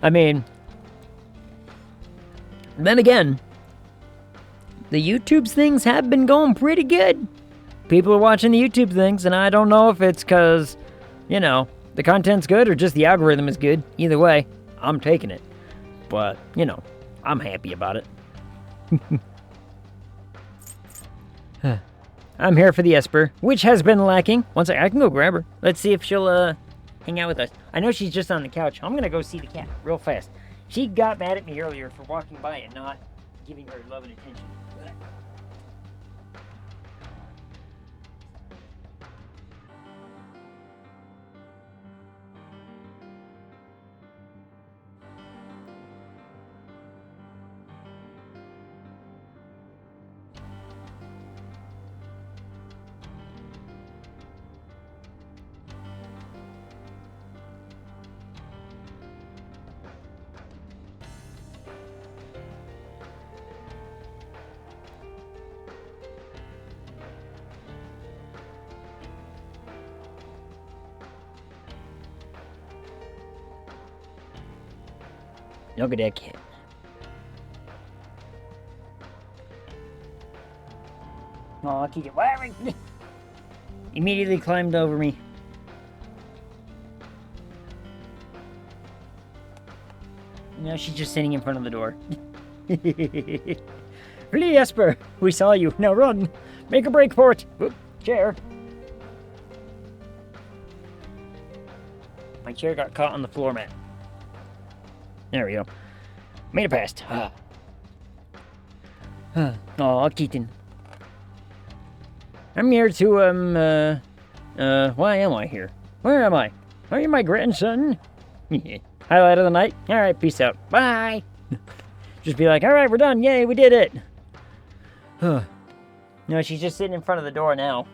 Speaker 1: I mean, then again, the YouTube's things have been going pretty good. People are watching the YouTube things, and I don't know if it's because, the content's good or just the algorithm is good. Either way, I'm taking it. But, I'm happy about it. I'm here for the Esper, which has been lacking. One second, I can go grab her. Let's see if she'll hang out with us. I know she's just on the couch. I'm gonna go see the cat real fast. She got mad at me earlier for walking by and not giving her love and attention. Look at that cat. Oh, Kiki, why? Immediately climbed over me. Now she's just sitting in front of the door. Flee, Esper! We saw you. Now run! Make a break for it! Oop, chair. chair got caught on the floor mat. There we go. Made it past. Oh, Keaton. I'm here to, why am I here? Where am I? Are you my grandson? Highlight of the night? Alright, peace out. Bye! Just be like, alright, we're done. Yay, we did it! No, she's just sitting in front of the door now.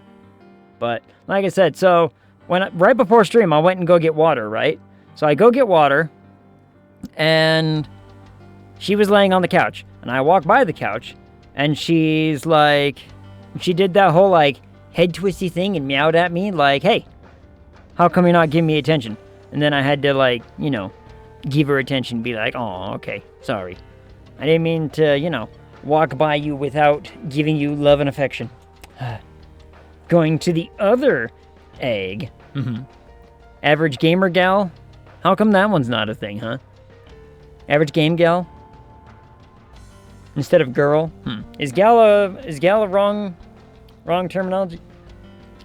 Speaker 1: But, like I said, so, right before stream, I went and go get water, right? So I go get water, and she was laying on the couch. And I walk by the couch, and she's like, she did that whole, like, head twisty thing and meowed at me, like, hey, how come you're not giving me attention? And then I had to, like, you know, give her attention, be like, oh, okay, sorry. I didn't mean to, walk by you without giving you love and affection. Going to the other egg. Average gamer gal? How come that one's not a thing, huh? Average game gal? Instead of girl? Is gal a wrong terminology?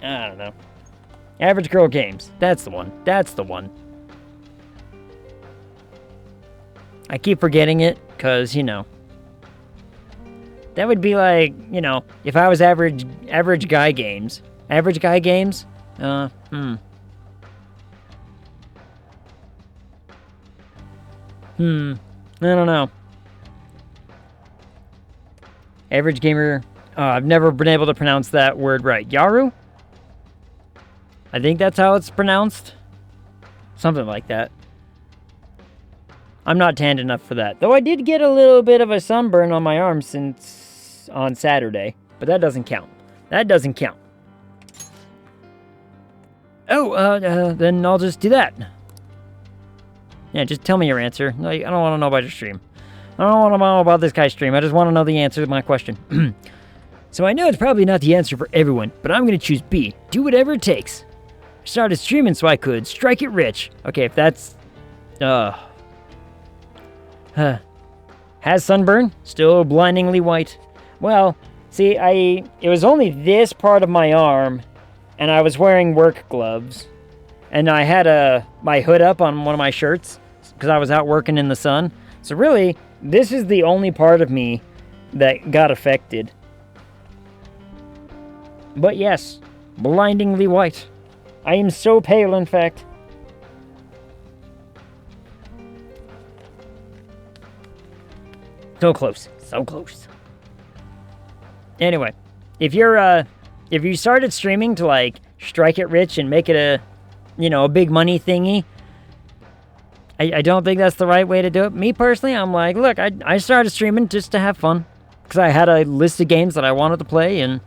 Speaker 1: I don't know. Average girl games. That's the one. That's the one. I keep forgetting it, because, that would be like, if I was average guy games. Average guy games? I don't know. Average gamer. I've never been able to pronounce that word right. Yaru? I think that's how it's pronounced. Something like that. I'm not tanned enough for that. Though I did get a little bit of a sunburn on my arm since on Saturday. But that doesn't count. That doesn't count. Oh, then I'll just do that. Yeah, just tell me your answer. Like, I don't want to know about your stream. I don't want to know about this guy's stream. I just want to know the answer to my question. So I know it's probably not the answer for everyone, but I'm going to choose B. Do whatever it takes. I started streaming so I could strike it rich. Okay, if that's... Has sunburn? Still blindingly white. Well, see, it was only this part of my arm, and I was wearing work gloves. And I had my hood up on one of my shirts, because I was out working in the sun. So really, this is the only part of me that got affected. But yes, blindingly white. I am so pale, in fact. So close. So close. Anyway, if you started streaming to, like, strike it rich and make it a big money thingy, I don't think that's the right way to do it. Me, personally, I'm like, look, I started streaming just to have fun. Because I had a list of games that I wanted to play, and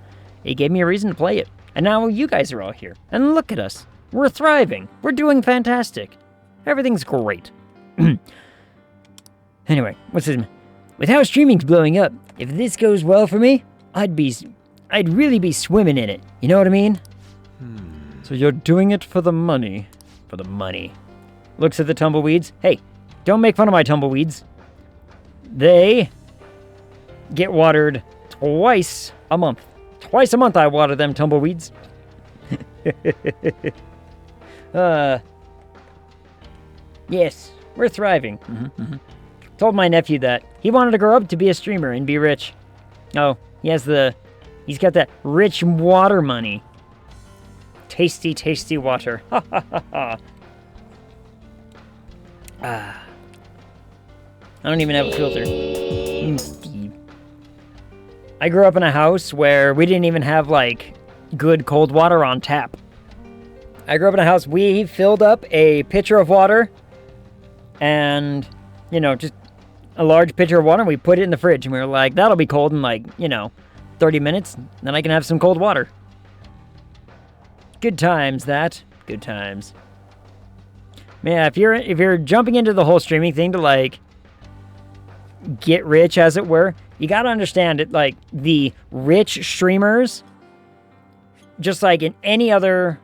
Speaker 1: it gave me a reason to play it. And now you guys are all here. And look at us. We're thriving. We're doing fantastic. Everything's great. Anyway, what's this? With how streaming's blowing up, if this goes well for me, I'd really be swimming in it. You know what I mean? So you're doing it for the money. For the money. Looks at the tumbleweeds. Hey, don't make fun of my tumbleweeds. They get watered twice a month. Twice a month I water them tumbleweeds. Yes, we're thriving. Told my nephew that. He wanted to grow up to be a streamer and be rich. Oh, he's got that rich water money. Tasty, tasty water. Ha ha ha ha. I don't even have a filter. I grew up in a house where we didn't even have, like, good cold water on tap. I grew up in a house, we filled up a pitcher of water and, just a large pitcher of water, and we put it in the fridge, and we were like, that'll be cold in, like, 30 minutes, then I can have some cold water. Good times, that. Good times. Yeah, if you're jumping into the whole streaming thing to, like, get rich, as it were, you gotta understand it, like, the rich streamers, just like in any other,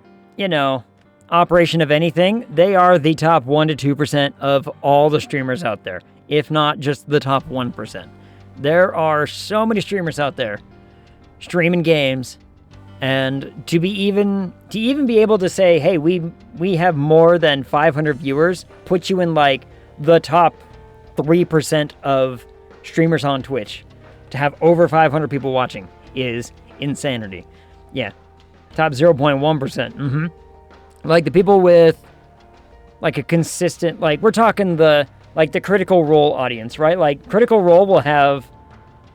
Speaker 1: operation of anything, they are the top 1 to 2% of all the streamers out there, if not just the top 1%. There are so many streamers out there streaming games And to even be able to say, hey, we have more than 500 viewers, puts you in like the top 3% of streamers on Twitch. To have over 500 people watching is insanity. Yeah. Top 0.1%. Like the people with like a consistent, like we're talking the Critical Role audience, right? Like Critical Role will have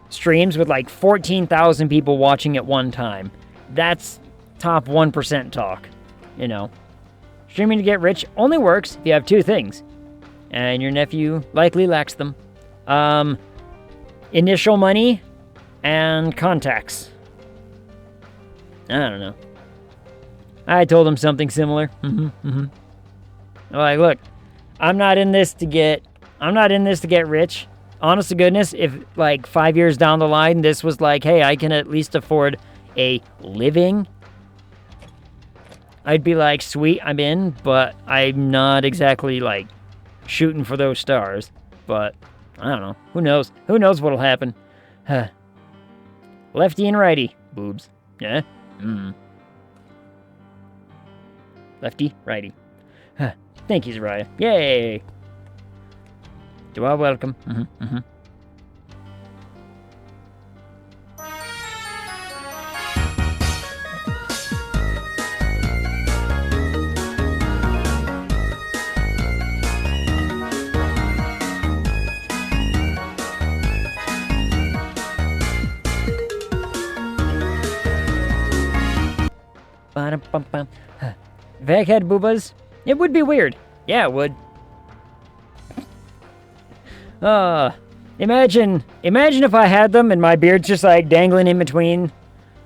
Speaker 1: streams with like 14,000 people watching at one time. That's top 1% talk, you know. Streaming to get rich only works if you have two things. And your nephew likely lacks them. Initial money and contacts. I don't know. I told him something similar. Like, look, I'm not in this to get rich. Honest to goodness, if like 5 years down the line, this was like, hey, I can at least afford a living, I'd be like, sweet, I'm in, but I'm not exactly like shooting for those stars. But I don't know. Who knows? Who knows what'll happen? Lefty and righty, boobs. Yeah? Lefty, righty. Thank you, Zariah. Yay! Do I welcome? Vaghead boobas? It would be weird. Yeah, it would. Imagine if I had them and my beard's just like dangling in between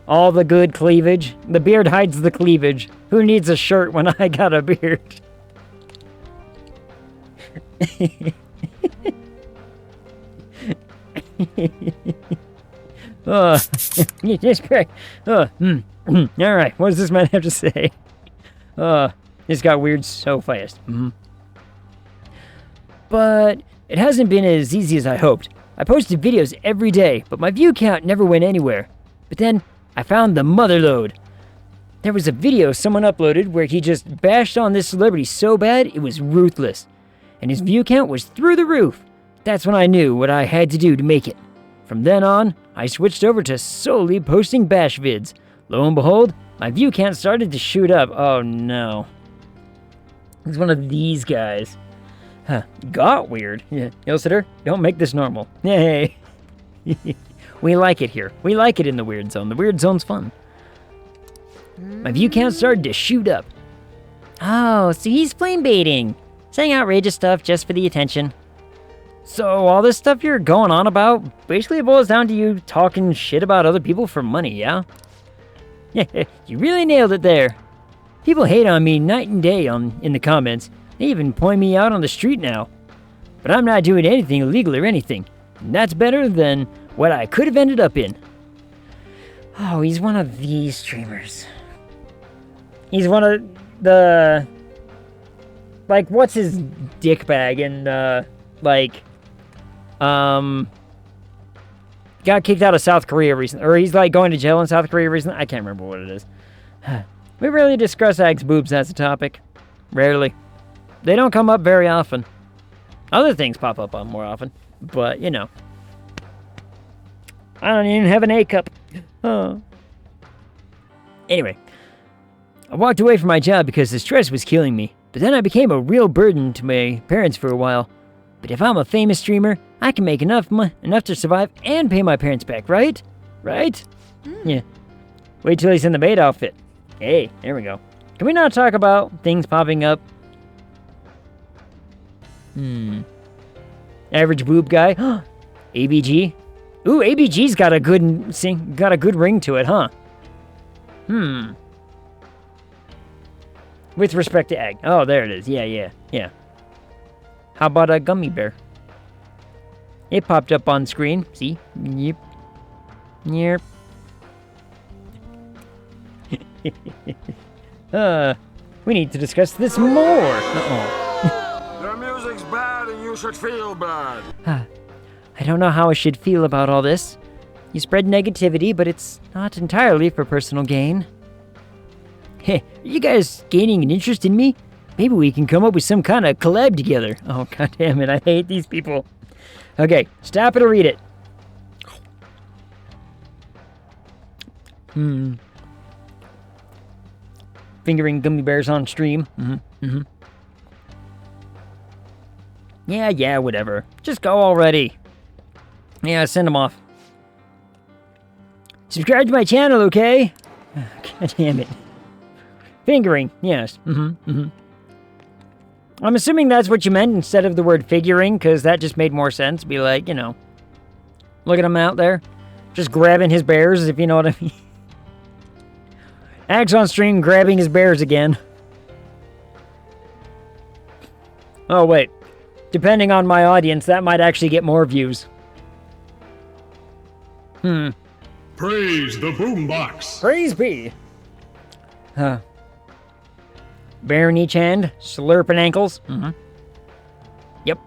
Speaker 1: all the good cleavage. The beard hides the cleavage. Who needs a shirt when I got a beard? Just correct. Alright, what does this man have to say? This got weird so fast. But it hasn't been as easy as I hoped. I posted videos every day, but my view count never went anywhere. But then, I found the mother lode. There was a video someone uploaded where he just bashed on this celebrity so bad it was ruthless. And his view count was through the roof. That's when I knew what I had to do to make it. From then on, I switched over to solely posting bash vids. Lo and behold, my view count started to shoot up. Oh no. He's one of these guys. Got weird. Yeah, Ilsitter, don't make this normal. Yay. We like it here. We like it in the weird zone. The weird zone's fun. My view count started to shoot up. Oh, so he's flame baiting. Saying outrageous stuff just for the attention. So all this stuff you're going on about basically boils down to you talking shit about other people for money, yeah? Yeah, you really nailed it there. People hate on me night and day in the comments. They even point me out on the street now. But I'm not doing anything illegal or anything. And that's better than what I could have ended up in. Oh, he's one of these streamers. He's one of the... Like, what's his dick bag and, got kicked out of South Korea recently. Or he's, like, going to jail in South Korea recently. I can't remember what it is. We rarely discuss Ag's boobs as a topic. Rarely. They don't come up very often. Other things pop up on more often. But, you know. I don't even have an A cup. Oh. Anyway. I walked away from my job because the stress was killing me. But then I became a real burden to my parents for a while. But if I'm a famous streamer, I can make enough to survive and pay my parents back, right? Right? Yeah. Wait till he's in the maid outfit. Hey, there we go. Can we not talk about things popping up? Average boob guy. ABG. Ooh, ABG's got a good ring to it, huh? With respect to Ag. Oh, there it is. Yeah. How about a gummy bear? It popped up on screen. See? Yep. We need to discuss this more.
Speaker 9: Your music's bad and you should feel bad.
Speaker 6: I don't know how I should feel about all this. You spread negativity, but it's not entirely for personal gain. Hey, are you guys gaining an interest in me? Maybe we can come up with some kind of collab together. Oh, god damn it, I hate these people. Okay, stop it or read it. Fingering gummy bears on stream. Yeah, whatever. Just go already. Yeah, send them off. Subscribe to my channel, okay? God damn it. Fingering, yes. I'm assuming that's what you meant instead of the word figuring, because that just made more sense. Be like, you know, look at him out there. Just grabbing his bears, if you know what I mean. Axe on stream grabbing his bears again. Oh, wait. Depending on my audience, that might actually get more views.
Speaker 3: Praise the boombox.
Speaker 1: Praise be. Bear in each hand, slurping ankles. Yep.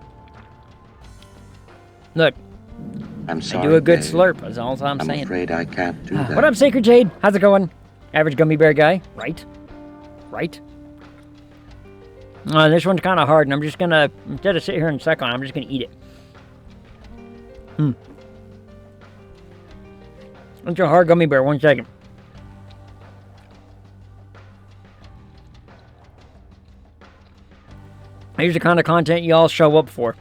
Speaker 1: Look,
Speaker 4: I'm
Speaker 1: I
Speaker 4: sorry,
Speaker 1: do a good
Speaker 4: Dave.
Speaker 1: slurp, that's all I'm
Speaker 4: I'm
Speaker 1: saying.
Speaker 4: afraid I can't do that.
Speaker 1: What up, Sacred Jade? How's it going? Average gummy bear guy, right? This one's kind of hard, and I'm just gonna, instead of sit here and suck on it, I'm just gonna eat it. It's a hard gummy bear, 1 second. Here's the kind of content you all show up for.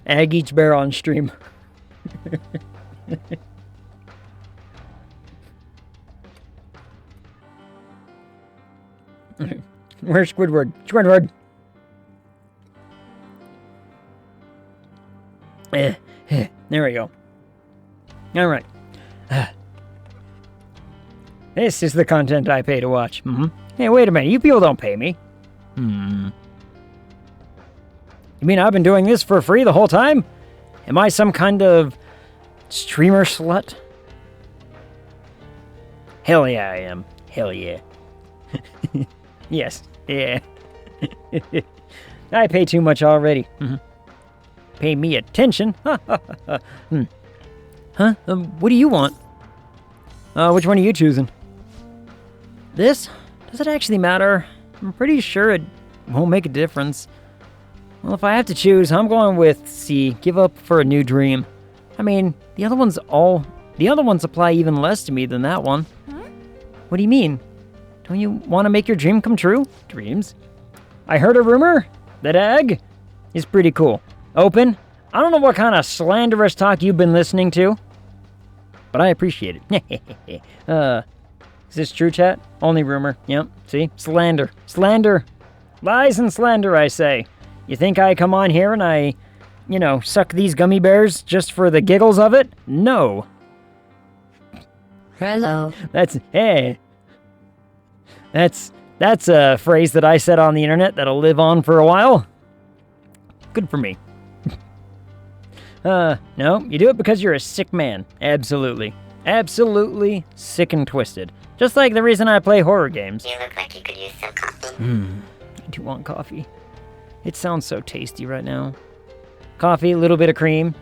Speaker 1: Ag eats bear on stream. Where's Squidward? Squidward! There we go. Alright. This is the content I pay to watch. Hey, wait a minute. You people don't pay me. You mean I've been doing this for free the whole time? Am I some kind of streamer slut? Hell yeah, I am. Hell yeah. Yes. Yeah. I pay too much already. Pay me attention. What do you want? Which one are you choosing? This? Does it actually matter? I'm pretty sure it won't make a difference. Well, if I have to choose, I'm going with C. Give up for a new dream. I mean, the other ones apply even less to me than that one. What do you mean? Don't you want to make your dream come true? Dreams? I heard a rumor that egg is pretty cool. Open? I don't know what kind of slanderous talk you've been listening to, but I appreciate it. Is this true, chat? Only rumor. Yep, see? Slander. Slander. Lies and slander, I say. You think I come on here and I, suck these gummy bears just for the giggles of it? No.
Speaker 7: Hello.
Speaker 1: That's a phrase that I said on the internet that'll live on for a while. Good for me. No, you do it because you're a sick man. Absolutely. Absolutely sick and twisted. Just like the reason I play horror games.
Speaker 10: You look like you could use some coffee.
Speaker 1: I do want coffee. It sounds so tasty right now. Coffee, a little bit of cream,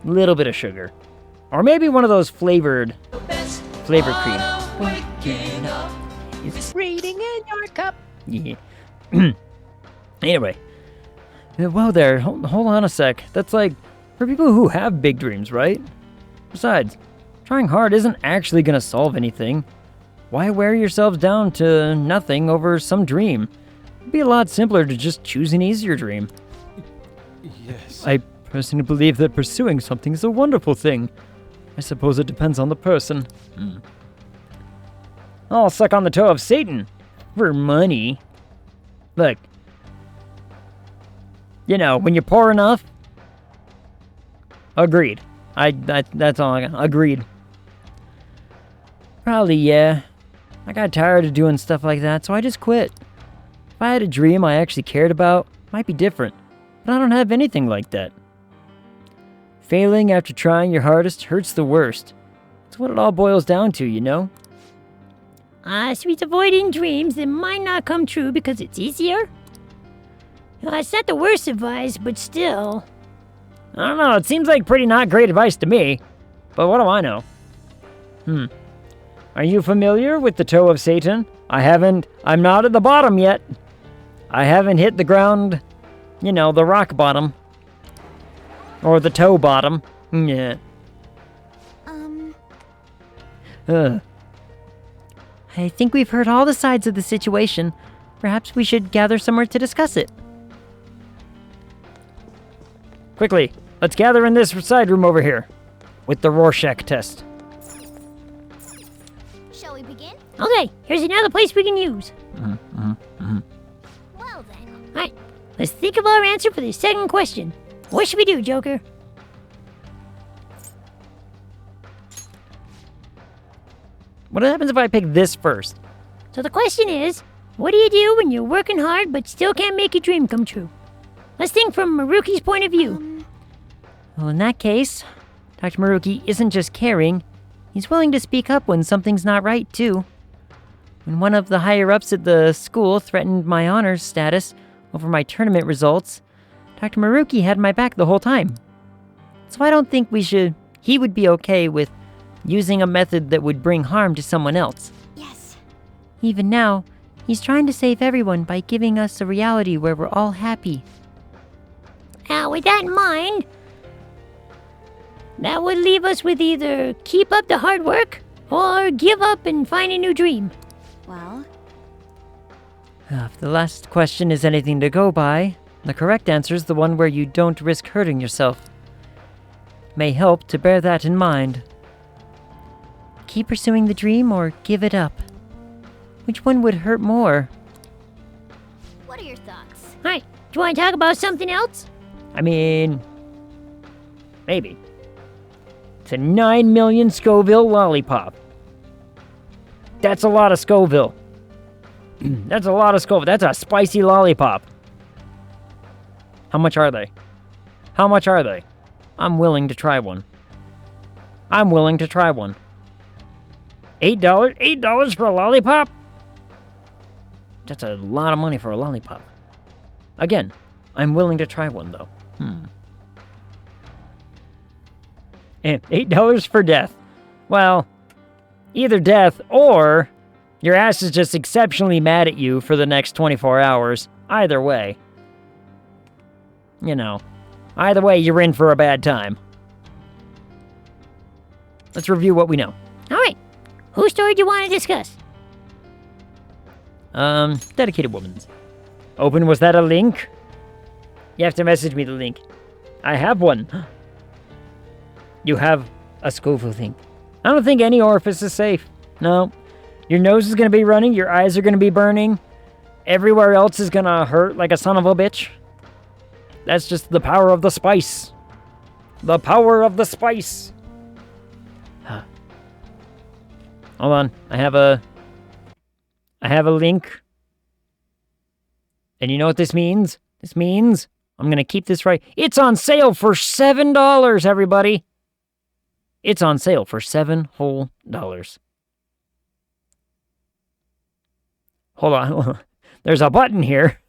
Speaker 1: little bit of sugar. Or maybe one of those flavored cream.
Speaker 10: Reading in your cup.
Speaker 1: Yeah. Anyway. Whoa there, hold on a sec. That's like, for people who have big dreams, right? Besides, trying hard isn't actually gonna solve anything. Why wear yourselves down to nothing over some dream? It'd be a lot simpler to just choose an easier dream.
Speaker 5: Yes.
Speaker 1: I personally believe that pursuing something is a wonderful thing. I suppose it depends on the person. I'll suck on the toe of Satan. For money. Look. When you're poor enough. Agreed. That's all I got. Agreed. Probably, yeah. I got tired of doing stuff like that, so I just quit. If I had a dream I actually cared about, it might be different. But I don't have anything like that. Failing after trying your hardest hurts the worst. That's what it all boils down to, you know?
Speaker 7: So he's avoiding dreams that might not come true because it's easier? It's not the worst advice, but still.
Speaker 1: I don't know, it seems like pretty not great advice to me. But what do I know? Are you familiar with the toe of Satan? I'm not at the bottom yet. I haven't hit the ground, the rock bottom. Or the toe bottom. Yeah.
Speaker 6: I think we've heard all the sides of the situation. Perhaps we should gather somewhere to discuss it.
Speaker 1: Quickly, let's gather in this side room over here. With the Rorschach test.
Speaker 2: Shall we begin?
Speaker 7: Okay, here's another place we can use.
Speaker 2: Well then.
Speaker 7: Alright, let's think of our answer for the second question. What should we do, Joker?
Speaker 1: What happens if I pick this first?
Speaker 7: So the question is, what do you do when you're working hard but still can't make your dream come true? Let's think from Maruki's point of view.
Speaker 6: Well, in that case, Dr. Maruki isn't just caring, he's willing to speak up when something's not right, too. When one of the higher-ups at the school threatened my honors status over my tournament results, Dr. Maruki had my back the whole time. So I don't think he would be okay with using a method that would bring harm to someone else.
Speaker 2: Yes.
Speaker 6: Even now, he's trying to save everyone by giving us a reality where we're all happy.
Speaker 7: Now, with that in mind, that would leave us with either keep up the hard work or give up and find a new dream.
Speaker 2: Well,
Speaker 6: If the last question is anything to go by, the correct answer is the one where you don't risk hurting yourself. It may help to bear that in mind. Keep pursuing the dream or give it up? Which one would hurt more?
Speaker 2: what are your thoughts?
Speaker 7: Alright, do you want to talk about something else?
Speaker 1: I mean, maybe. It's a 9 million Scoville lollipop. That's a lot of Scoville. That's a lot of Scoville. That's a spicy lollipop. How much are they? How much are they? I'm willing to try one. I'm willing to try one. $8? $8 for a lollipop? That's a lot of money for a lollipop. Again, I'm willing to try one, though. And $8 for death. Well, either death or your ass is just exceptionally mad at you for the next 24 hours. Either way. Either way, you're in for a bad time. Let's review what we know.
Speaker 7: Alright, whose story do you want to discuss?
Speaker 1: Dedicated Woman's. Open, was that a link? You have to message me the link. I have one. You have a Scoville link. I don't think any orifice is safe. No. Your nose is going to be running, your eyes are going to be burning. Everywhere else is going to hurt like a son of a bitch. That's just the power of the spice. The power of the spice. Hold on. I have a link. And you know what this means? This means I'm going to keep this right. It's on sale for $7, everybody. It's on sale for $7 whole. Hold on. There's a button here.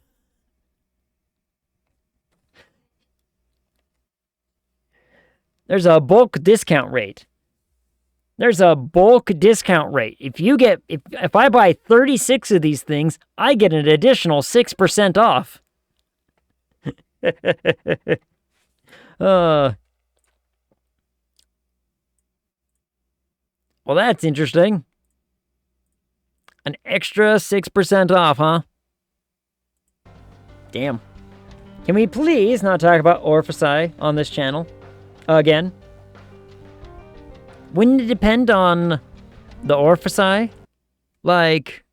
Speaker 1: There's a bulk discount rate. There's a bulk discount rate. If I buy 36 of these things, I get an additional 6% off. Well, that's interesting. An extra 6% off, huh? Damn. Can we please not talk about orifici on this channel? Again? Wouldn't it depend on the orifici? Like,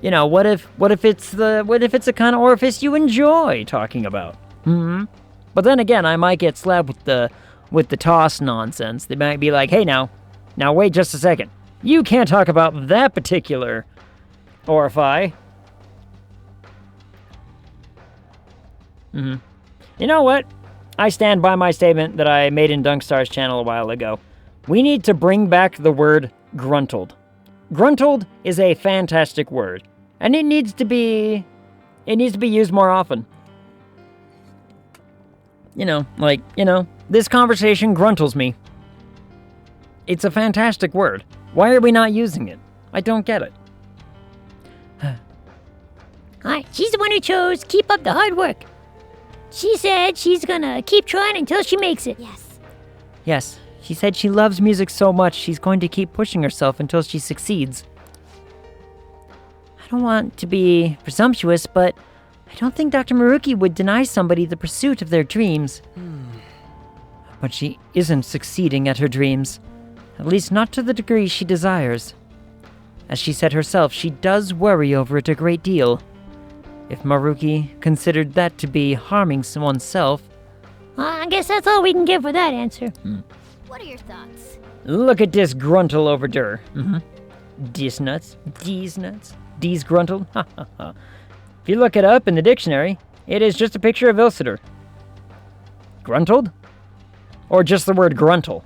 Speaker 1: what if it's a kind of orifice you enjoy talking about? But then again, I might get slapped with the toss nonsense. They might be like, hey now wait just a second. You can't talk about that particular orifice. You know what? I stand by my statement that I made in Dunkstar's channel a while ago. We need to bring back the word gruntled. Gruntled is a fantastic word, and it needs to be used more often. This conversation gruntles me. It's a fantastic word. Why are we not using it? I don't get it.
Speaker 7: Alright, she's the one who chose keep up the hard work. She said she's gonna keep trying until she makes it.
Speaker 2: Yes.
Speaker 6: Yes, she said she loves music so much she's going to keep pushing herself until she succeeds. I don't want to be presumptuous, but I don't think Dr. Maruki would deny somebody the pursuit of their dreams. But she isn't succeeding at her dreams, at least not to the degree she desires. As she said herself, she does worry over it a great deal. If Maruki considered that to be harming oneself...
Speaker 7: I guess that's all we can give for that answer.
Speaker 2: What are your thoughts?
Speaker 1: Look at this gruntle over there. Dis nuts, these nuts, these gruntled. Ha ha ha. If you look it up in the dictionary, it is just a picture of Ilsitor. Gruntled? Or just the word gruntle?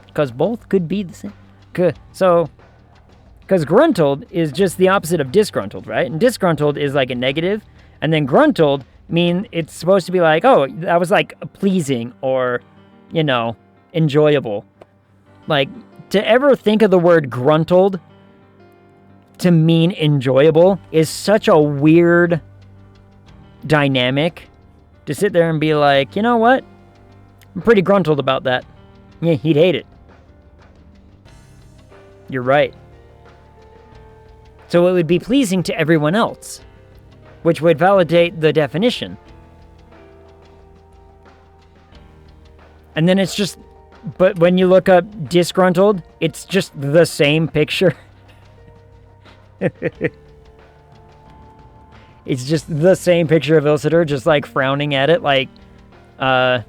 Speaker 1: Because both could be the same. Because gruntled is just the opposite of disgruntled, right? And disgruntled is like a negative, and then gruntled mean it's supposed to be like, oh, that was like pleasing or, enjoyable. Like, to ever think of the word gruntled to mean enjoyable is such a weird dynamic to sit there and be like, you know what? I'm pretty gruntled about that. Yeah, he'd hate it. You're right. So it would be pleasing to everyone else, which would validate the definition. And then it's just, but when you look up disgruntled, it's just the same picture. It's just the same picture of Ilsitor, just like frowning at it, like the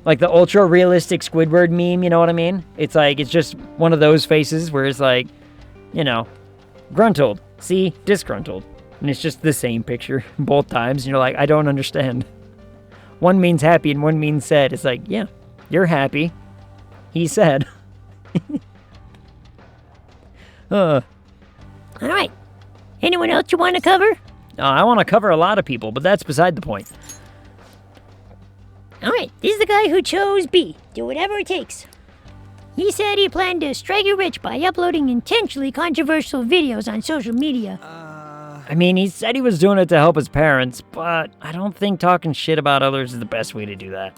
Speaker 1: ultra realistic Squidward meme, you know what I mean? It's like, it's just one of those faces where it's like, gruntled, see, disgruntled. And it's just the same picture both times. And you're like, I don't understand. One means happy and one means sad. It's like, yeah, you're happy. He said.
Speaker 7: Alright. Anyone else you want to cover?
Speaker 1: I want to cover a lot of people, but that's beside the point.
Speaker 7: Alright, this is the guy who chose B. Do whatever it takes. He said he planned to strike it rich by uploading intentionally controversial videos on social media.
Speaker 1: I mean, he said he was doing it to help his parents, but I don't think talking shit about others is the best way to do that.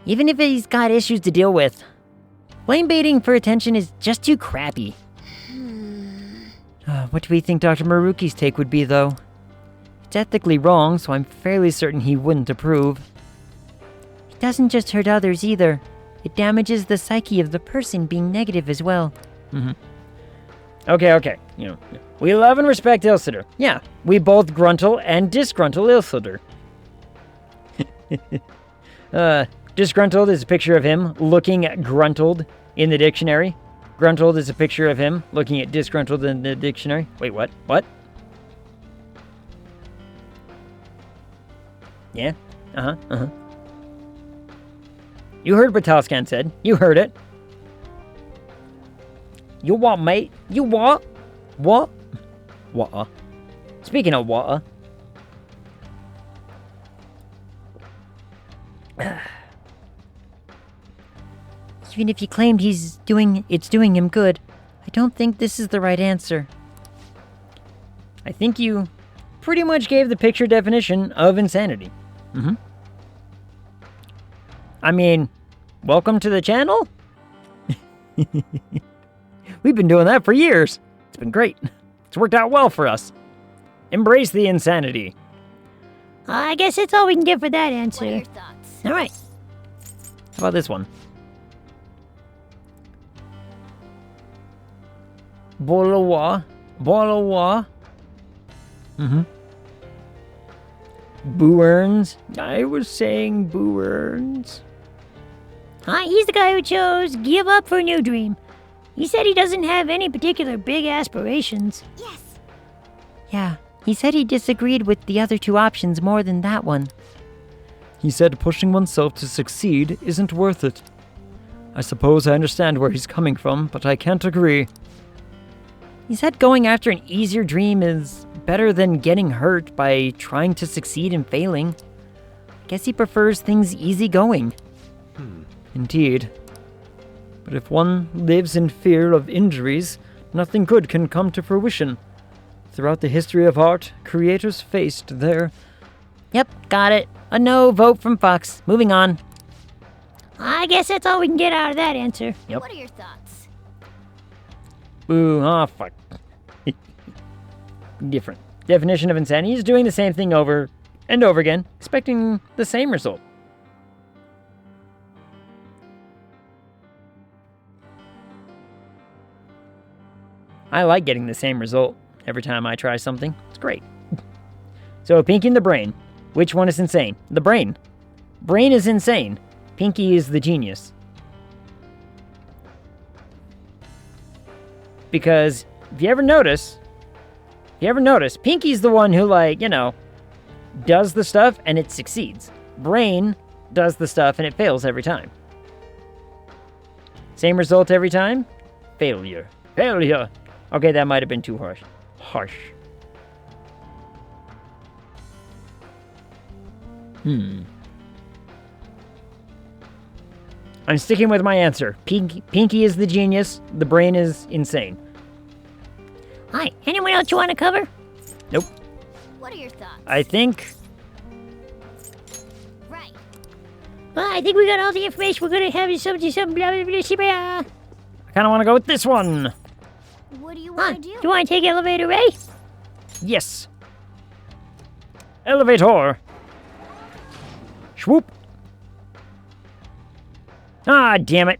Speaker 6: Even if he's got issues to deal with, blame baiting for attention is just too crappy. What do we think Dr. Maruki's take would be, though? It's ethically wrong, so I'm fairly certain he wouldn't approve. It doesn't just hurt others either. It damages the psyche of the person being negative as well.
Speaker 1: Okay. We love and respect Ilsitor. Yeah, we both gruntle and disgruntle Ilsitor. Disgruntled is a picture of him looking at gruntled in the dictionary. Gruntled is a picture of him looking at disgruntled in the dictionary. Wait, what? What? Yeah? You heard what Talscan said. You heard it. You what, mate? You what? What? What? Speaking of what?
Speaker 6: Even if he claimed it's doing him good, I don't think this is the right answer.
Speaker 1: I think you pretty much gave the picture definition of insanity. I mean, welcome to the channel? We've been doing that for years. It's been great. It's worked out well for us. Embrace the insanity.
Speaker 7: I guess that's all we can give for that answer.
Speaker 2: What are your thoughts?
Speaker 7: Alright.
Speaker 1: How about this one? Bolawa. Boo Earns. I was saying Boo Earns.
Speaker 7: He's the guy who chose give up for a new dream. He said he doesn't have any particular big aspirations.
Speaker 2: Yes.
Speaker 6: Yeah, he said he disagreed with the other two options more than that one.
Speaker 1: He said pushing oneself to succeed isn't worth it. I suppose I understand where he's coming from, but I can't agree.
Speaker 6: He said going after an easier dream is better than getting hurt by trying to succeed and failing. Guess he prefers things easygoing. Indeed. But if one lives in fear of injuries, nothing good can come to fruition. Throughout the history of art, creators faced their...
Speaker 7: Yep, got it.
Speaker 6: A no vote from Fox. Moving on.
Speaker 7: I guess that's all we can get out of that answer.
Speaker 6: Yep.
Speaker 2: What are your thoughts?
Speaker 1: Ooh, oh fuck. Different. Definition of insanity is doing the same thing over and over again, expecting the same result. I like getting the same result every time I try something. It's great. So, Pinky and the Brain. Which one is insane? The Brain. Brain is insane. Pinky is the genius. Because if you ever notice, Pinky's the one who, like, you know, does the stuff and it succeeds. Brain does the stuff and it fails every time. Same result every time? Failure. Failure. Okay, that might have been too harsh. I'm sticking with my answer. Pinky is the genius. The Brain is insane.
Speaker 7: Hi, anyone else you want to cover?
Speaker 1: Nope.
Speaker 2: What are your thoughts?
Speaker 1: I think...
Speaker 2: Right.
Speaker 7: Well, I think we got all the information. We're gonna have something, blah, blah, blah, blah.
Speaker 1: I kind of want to go with this one.
Speaker 2: What do you
Speaker 7: Huh,
Speaker 2: want to do?
Speaker 7: do you want to take Elevator Ray?
Speaker 1: Yes. Elevator. Swoop. Ah, damn it.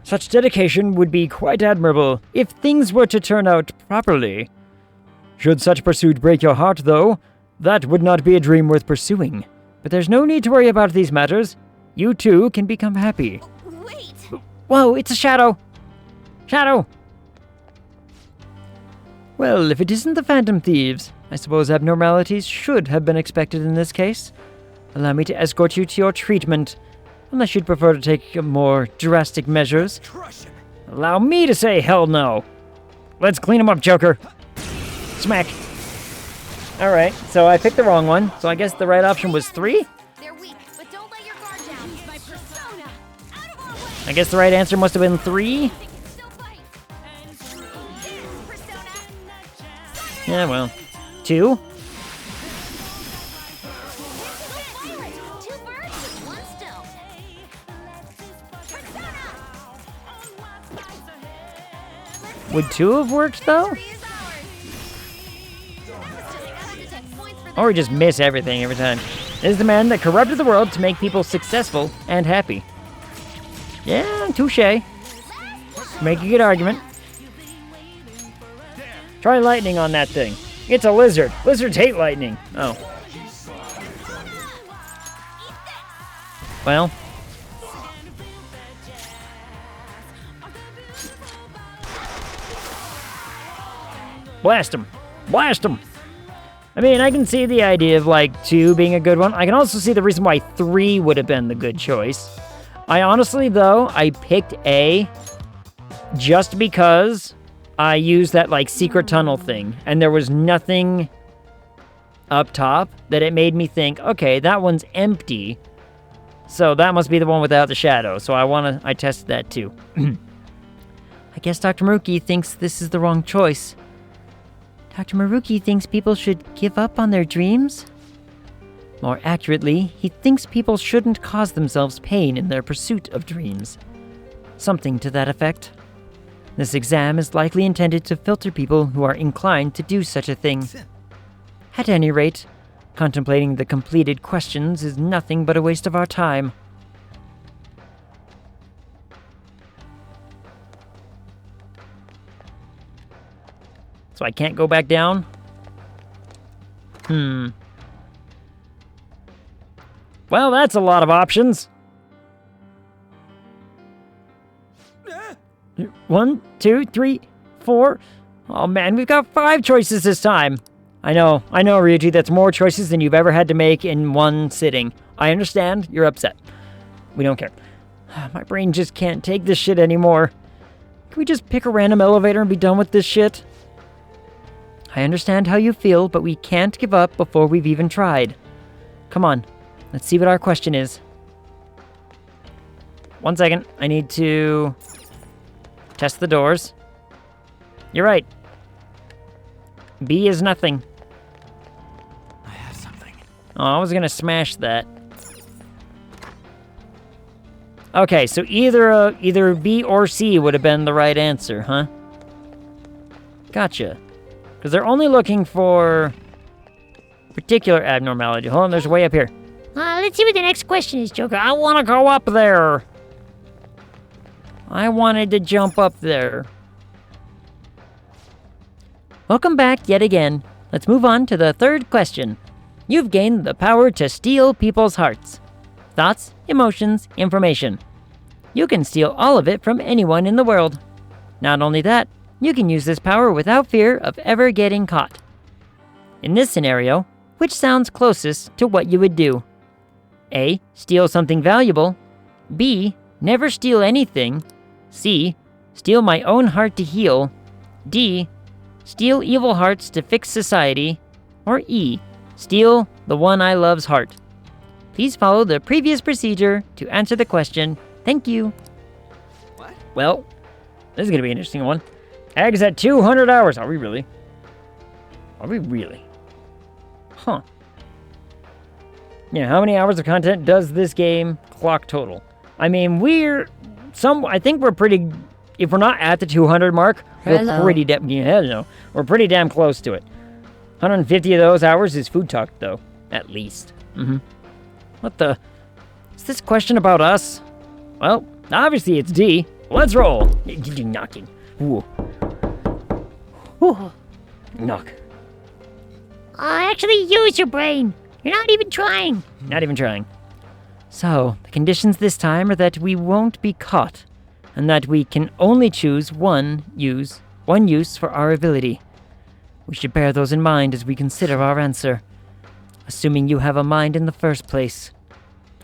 Speaker 1: Such dedication would be quite admirable if things were to turn out properly. Should such pursuit break your heart, though, that would not be a dream worth pursuing. But there's no need to worry about these matters. You too can become happy.
Speaker 2: Wait!
Speaker 1: Whoa, it's a shadow! Shadow! Well, if it isn't the Phantom Thieves, I suppose abnormalities should have been expected in this case. Allow me to escort you to your treatment, unless you'd prefer to take more drastic measures. Allow me to say hell no. Let's clean him up, Joker. Smack. Alright, so I picked the wrong one, so I guess the right option was 3?
Speaker 2: They're weak, but don't let your guard down. Use my persona. Out of our way.
Speaker 1: I guess the right answer must have been 3?
Speaker 2: They can still fight. Persona.
Speaker 1: Yeah, well. 2?
Speaker 2: Two birds with one stone. Persona.
Speaker 1: Would 2 have worked, though?
Speaker 2: Victory is ours. That was just fun to take points for
Speaker 1: Or we just miss everything every time. This is the man that corrupted the world to make people successful and happy. Yeah, touche. Make a good argument. Try lightning on that thing. It's a lizard. Lizards hate lightning. Oh. Well. Blast him. Blast him. I mean, I can see the idea of, like, 2 being a good one. I can also see the reason why 3 would have been the good choice. I honestly, though, I picked A just because I used that, like, secret tunnel thing, and there was nothing up top that it made me think, okay, that one's empty, so that must be the one without the shadow, so I tested that too.
Speaker 6: I guess Dr. Maruki thinks this is the wrong choice. Dr. Maruki thinks people should give up on their dreams? More accurately, he thinks people shouldn't cause themselves pain in their pursuit of dreams. Something to that effect. This exam is likely intended to filter people who are inclined to do such a thing. At any rate, contemplating the completed questions is nothing but a waste of our time.
Speaker 1: So I can't go back down? Well, that's a lot of options. 1, 2, 3, 4. Oh man, we've got 5 choices this time. I know, Ryuji, that's more choices than you've ever had to make in one sitting. I understand, you're upset. We don't care. My brain just can't take this shit anymore.
Speaker 6: Can we just pick a random elevator and be done with this shit? I understand how you feel, but we can't give up before we've even tried. Come on, let's see what our question is. 1 second, I need to test the doors. You're right. B is nothing.
Speaker 5: I have something.
Speaker 6: Oh, I was gonna smash that. Okay, so either B or C would have been the right answer, huh? Gotcha. Because they're only looking for particular abnormality. Hold on, there's a way up here.
Speaker 7: Let's see what the next question is, Joker.
Speaker 6: I want to go up there. I wanted to jump up there. Welcome back yet again. Let's move on to the third question. You've gained the power to steal people's hearts. Thoughts, emotions, information. You can steal all of it from anyone in the world. Not only that, you can use this power without fear of ever getting caught. In this scenario, which sounds closest to what you would do? A. Steal something valuable. B. Never steal anything. C. Steal my own heart to heal. D. Steal evil hearts to fix society. Or E. Steal the one I love's heart. Please follow the previous procedure to answer the question. Thank you.
Speaker 5: What?
Speaker 6: Well, this is going to be an interesting one. Eggs at 200 hours. Are we really? Are we really? Huh. Yeah, how many hours of content does this game clock total? I mean, I think we're pretty, if we're not at the 200 mark, we're pretty we're pretty damn close to it. 150 of those hours is food talk, though, at least. What the? Is this question about us? Well, obviously it's D. Let's roll. Knocking. Ooh. Ooh. Knock.
Speaker 7: Actually use your brain. You're not even trying.
Speaker 6: Not even trying. So, the conditions this time are that we won't be caught, and that we can only choose one use for our ability. We should bear those in mind as we consider our answer. Assuming you have a mind in the first place.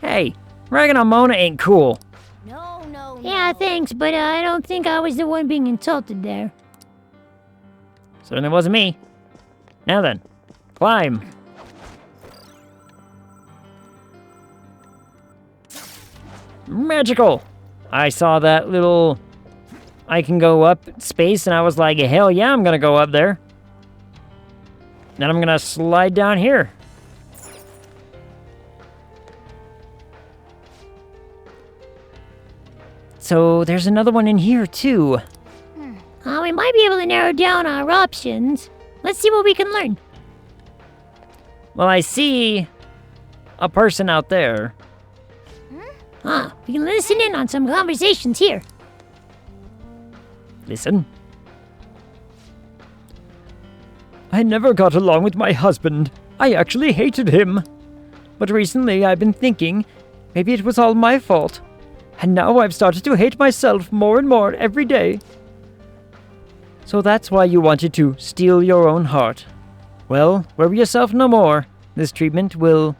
Speaker 6: Hey, ragging on Mona ain't cool.
Speaker 2: No.
Speaker 7: Yeah, thanks, but I don't think I was the one being insulted there.
Speaker 6: Certainly wasn't me. Now then, climb. Magical! I saw that little I can go up space and I was like, hell yeah, I'm gonna go up there. Then I'm gonna slide down here. So there's another one in here too.
Speaker 7: We might be able to narrow down our options. Let's see what we can learn.
Speaker 6: Well, I see a person out there.
Speaker 7: We can listen in on some conversations here.
Speaker 6: Listen. I never got along with my husband. I actually hated him. But recently I've been thinking maybe it was all my fault. And now I've started to hate myself more and more every day. So that's why you wanted to steal your own heart. Well, worry yourself no more. This treatment will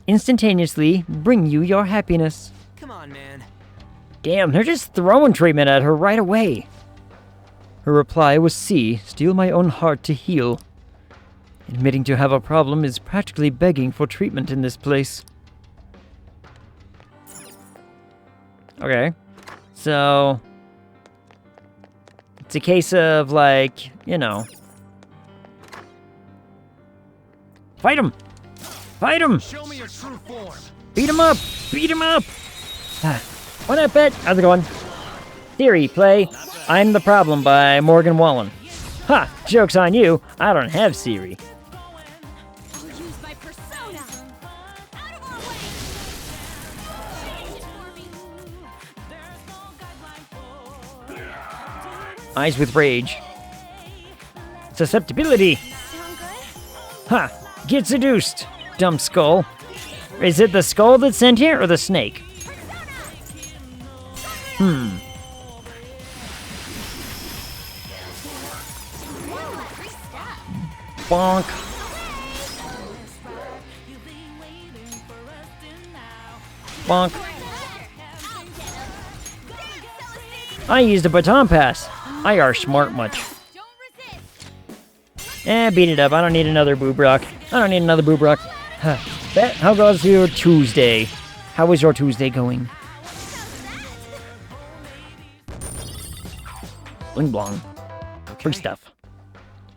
Speaker 6: instantaneously bring you your happiness.
Speaker 5: Come on, man.
Speaker 6: Damn, they're just throwing treatment at her right away. Her reply was C, steal my own heart to heal. Admitting to have a problem is practically begging for treatment in this place. Okay, so it's a case of, like, you know, fight him! Fight him!
Speaker 9: Show me your true form.
Speaker 6: Beat him up! Beat him up! What up, bet? How's it going? Theory, play I'm the Problem by Morgan Wallen. Ha! Joke's on you, I don't have Siri.
Speaker 2: I'll use my persona. Out of our way. Change it for me.
Speaker 6: Eyes with rage. Susceptibility!
Speaker 2: Sound good?
Speaker 6: Ha! Get seduced, dumb skull. Is it the skull that's sent here, or the snake? Bonk. Bonk.
Speaker 1: I used a baton pass. I are smart much.
Speaker 2: Don't resist.
Speaker 1: Beat it up. I don't need another boob rock. I don't need another boob rock. Huh. How goes your Tuesday? How is your Tuesday going? Bling blong. Free stuff.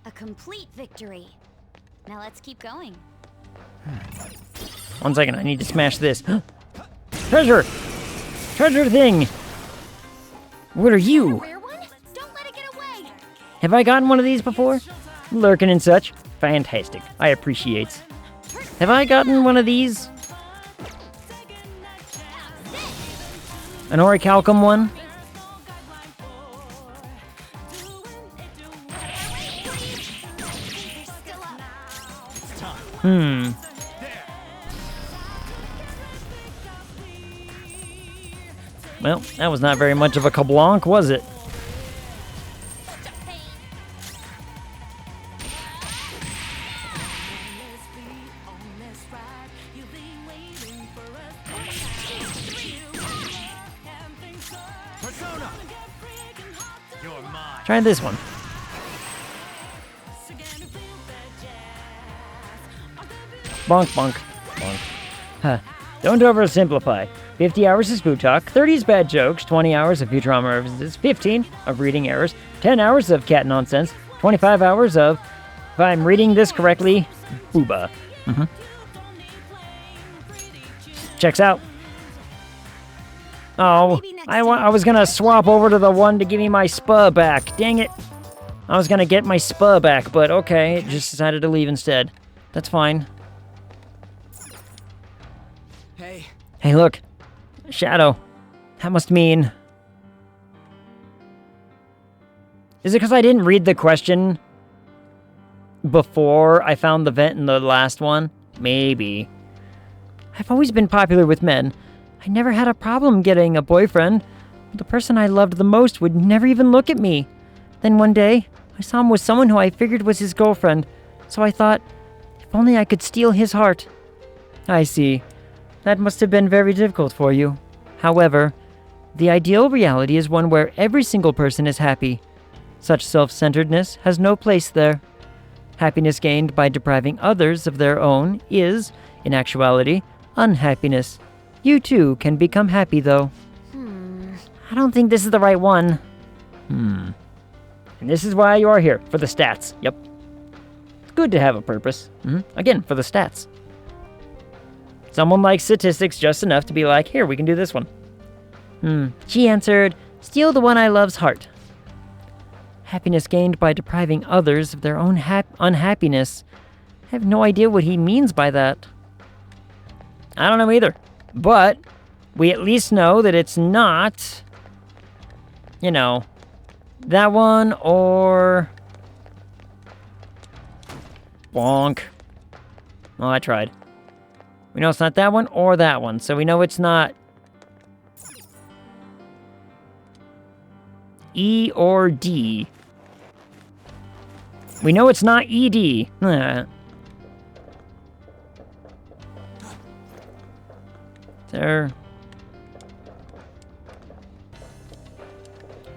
Speaker 2: A complete victory. Now let's keep going.
Speaker 1: 1 second, I need to smash this. Treasure! Treasure thing! What are you?
Speaker 2: Rare one? Don't let it get away.
Speaker 1: Have I gotten one of these before? Lurking and such. Fantastic. I appreciate. Have I gotten one of these? An orichalcum one? Well, that was not very much of a kablanc, was it?
Speaker 5: Persona! You're mine.
Speaker 1: Try this one. Bonk, bonk, bonk. Huh. Don't oversimplify. 50 hours of spook talk, 30 is bad jokes, 20 hours of Futurama references, 15 of reading errors, 10 hours of cat nonsense, 25 hours of, if I'm reading this correctly, booba. Checks out. Oh, I was gonna swap over to the one to give me my spa back. Dang it. I was gonna get my spa back, but okay, just decided to leave instead. That's fine.
Speaker 5: Hey.
Speaker 1: Hey, look. Shadow. That must mean... Is it because I didn't read the question before I found the vent in the last one? Maybe. I've always been popular with men. I never had a problem getting a boyfriend. The person I loved the most would never even look at me. Then one day, I saw him with someone who I figured was his girlfriend. So I thought, if only I could steal his heart. I see. That must have been very difficult for you. However, the ideal reality is one where every single person is happy. Such self-centeredness has no place there. Happiness gained by depriving others of their own is, in actuality, unhappiness. You too can become happy, though. I don't think this is the right one. And this is why you are here, for the stats. Yep. It's good to have a purpose. Again, for the stats. Someone likes statistics just enough to be like, here, we can do this one. She answered, steal the one I love's heart. Happiness gained by depriving others of their own unhappiness. I have no idea what he means by that. I don't know either. But we at least know that it's not, you know, that one or... Bonk. Well, I tried. We know it's not that one or that one, so we know it's not E or D. We know it's not ED. There.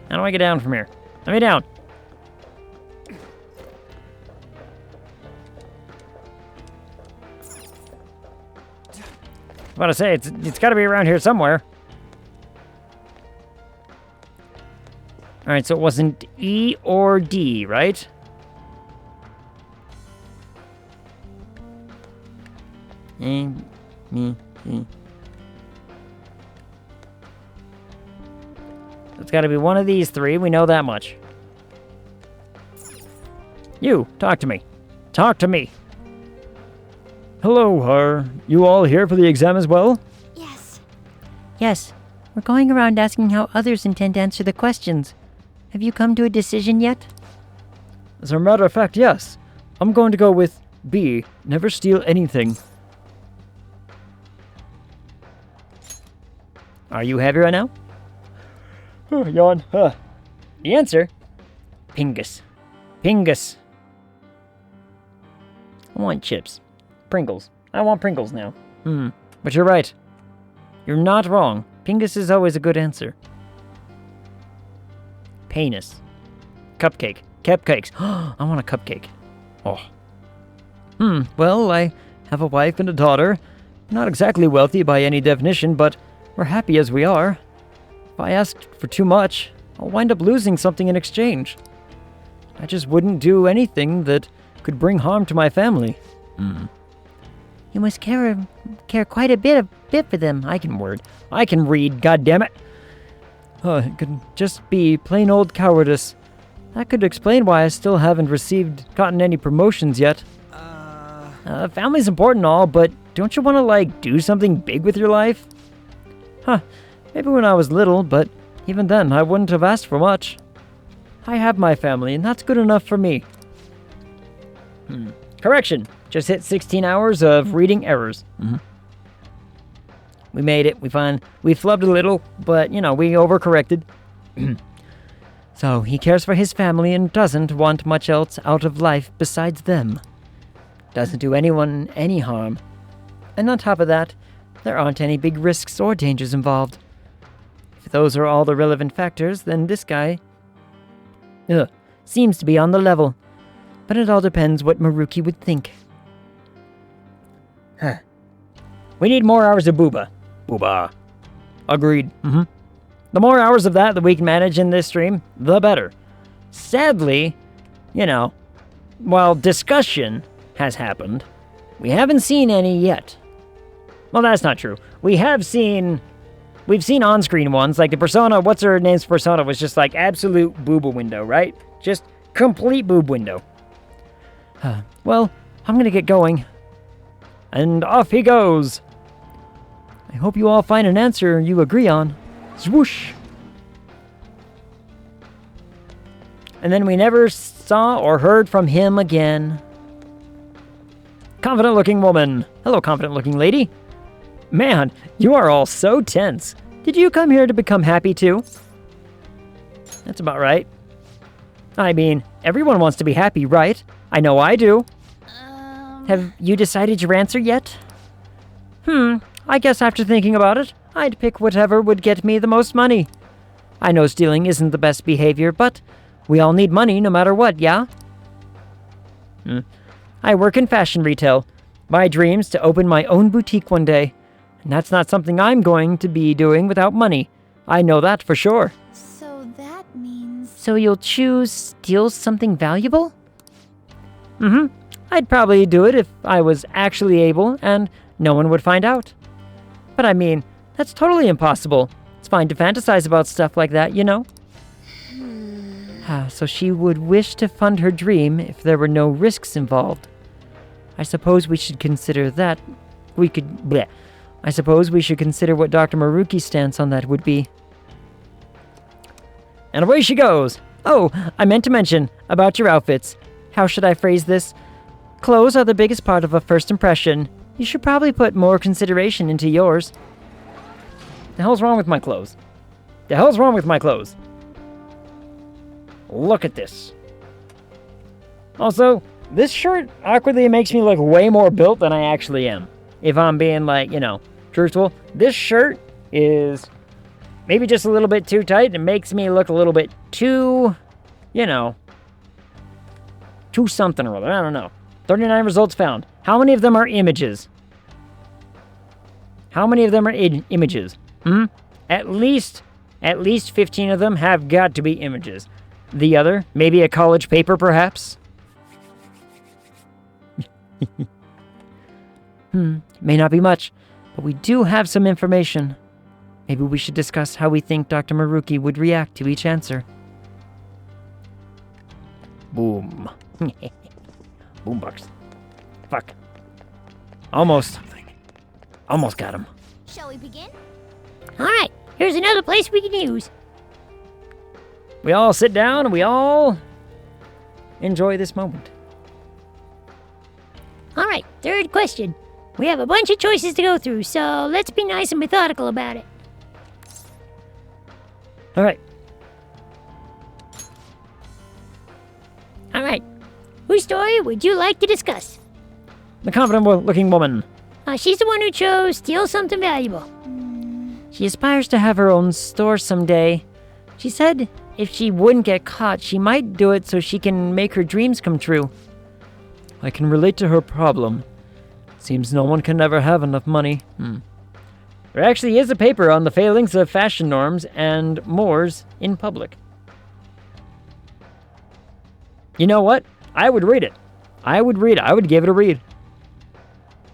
Speaker 1: How do I get down from here? Let me down. I was about to say, it's got to be around here somewhere. Alright, so it wasn't E or D, right? It's got to be one of these three. We know that much. You, talk to me. Talk to me. Hello, are you all here for the exam as well?
Speaker 2: Yes.
Speaker 7: Yes. We're going around asking how others intend to answer the questions. Have you come to a decision yet?
Speaker 1: As a matter of fact, yes. I'm going to go with B. Never steal anything. Are you happy right now? Yawn. The answer? Pingus. Pingus. I want chips. Pringles. I want Pringles now. But you're right. You're not wrong. Pingus is always a good answer. Penis. Cupcake. Cupcakes. I want a cupcake. Oh. Well, I have a wife and a daughter. Not exactly wealthy by any definition, but we're happy as we are. If I asked for too much, I'll wind up losing something in exchange. I just wouldn't do anything that could bring harm to my family.
Speaker 7: You must care quite a bit for them.
Speaker 1: I can read, goddammit. It could just be plain old cowardice. That could explain why I still haven't gotten any promotions yet. Family's important and all, but don't you want to, do something big with your life? Maybe when I was little, but even then, I wouldn't have asked for much. I have my family, and that's good enough for me. Correction. Just hit 16 hours of reading errors. We made it. We flubbed a little, but, we overcorrected. So, he cares for his family and doesn't want much else out of life besides them. Doesn't do anyone any harm. And on top of that, there aren't any big risks or dangers involved. If those are all the relevant factors, then this guy seems to be on the level. But it all depends what Maruki would think. We need more hours of booba. Booba. Agreed. The more hours of that we can manage in this stream, the better. Sadly, while discussion has happened, we haven't seen any yet. Well, that's not true. We've seen on-screen ones, like the Persona, what's her name's Persona, was just absolute booba window, right? Just complete boob window. Well, I'm gonna get going. And off he goes. I hope you all find an answer you agree on. Swoosh. And then we never saw or heard from him again. Confident-looking woman. Hello, confident-looking lady. Man, you are all so tense. Did you come here to become happy too? That's about right. I mean, everyone wants to be happy, right? I know I do. Have you decided your answer yet? I guess after thinking about it, I'd pick whatever would get me the most money. I know stealing isn't the best behavior, but we all need money no matter what, yeah? I work in fashion retail. My dream's to open my own boutique one day. And that's not something I'm going to be doing without money. I know that for sure.
Speaker 2: So that means...
Speaker 7: So you'll steal something valuable?
Speaker 1: I'd probably do it if I was actually able and no one would find out. But I mean, that's totally impossible. It's fine to fantasize about stuff like that, So she would wish to fund her dream if there were no risks involved. I suppose we should consider that. I suppose we should consider what Dr. Maruki's stance on that would be. And away she goes. Oh, I meant to mention about your outfits. How should I phrase this? Clothes are the biggest part of a first impression. You should probably put more consideration into yours. The hell's wrong with my clothes? Look at this. Also, this shirt awkwardly makes me look way more built than I actually am. If I'm being truthful. This shirt is maybe just a little bit too tight. It makes me look a little bit too, too something or other. I don't know. 39 results found. How many of them are images? Images? At least 15 of them have got to be images. The other, maybe a college paper, perhaps? May not be much, but we do have some information. Maybe we should discuss how we think Dr. Maruki would react to each answer. Boom. Boombox. Fuck. Almost got him.
Speaker 2: Shall we begin?
Speaker 7: All right, here's another place we can use.
Speaker 1: We all sit down and we all enjoy this moment.
Speaker 7: All right, third question. We have a bunch of choices to go through, so let's be nice and methodical about it.
Speaker 1: All right.
Speaker 7: All right. Whose story would you like to discuss?
Speaker 1: The confident-looking woman.
Speaker 7: She's the one who chose steal something valuable.
Speaker 1: She aspires to have her own store someday. She said
Speaker 6: if she wouldn't get caught, she might do it so she can make her dreams come true. I can relate to her problem. Seems no one can ever have enough money.
Speaker 1: There actually is a paper on the failings of fashion norms and mores in public. You know what? I would read it. I would give it a read.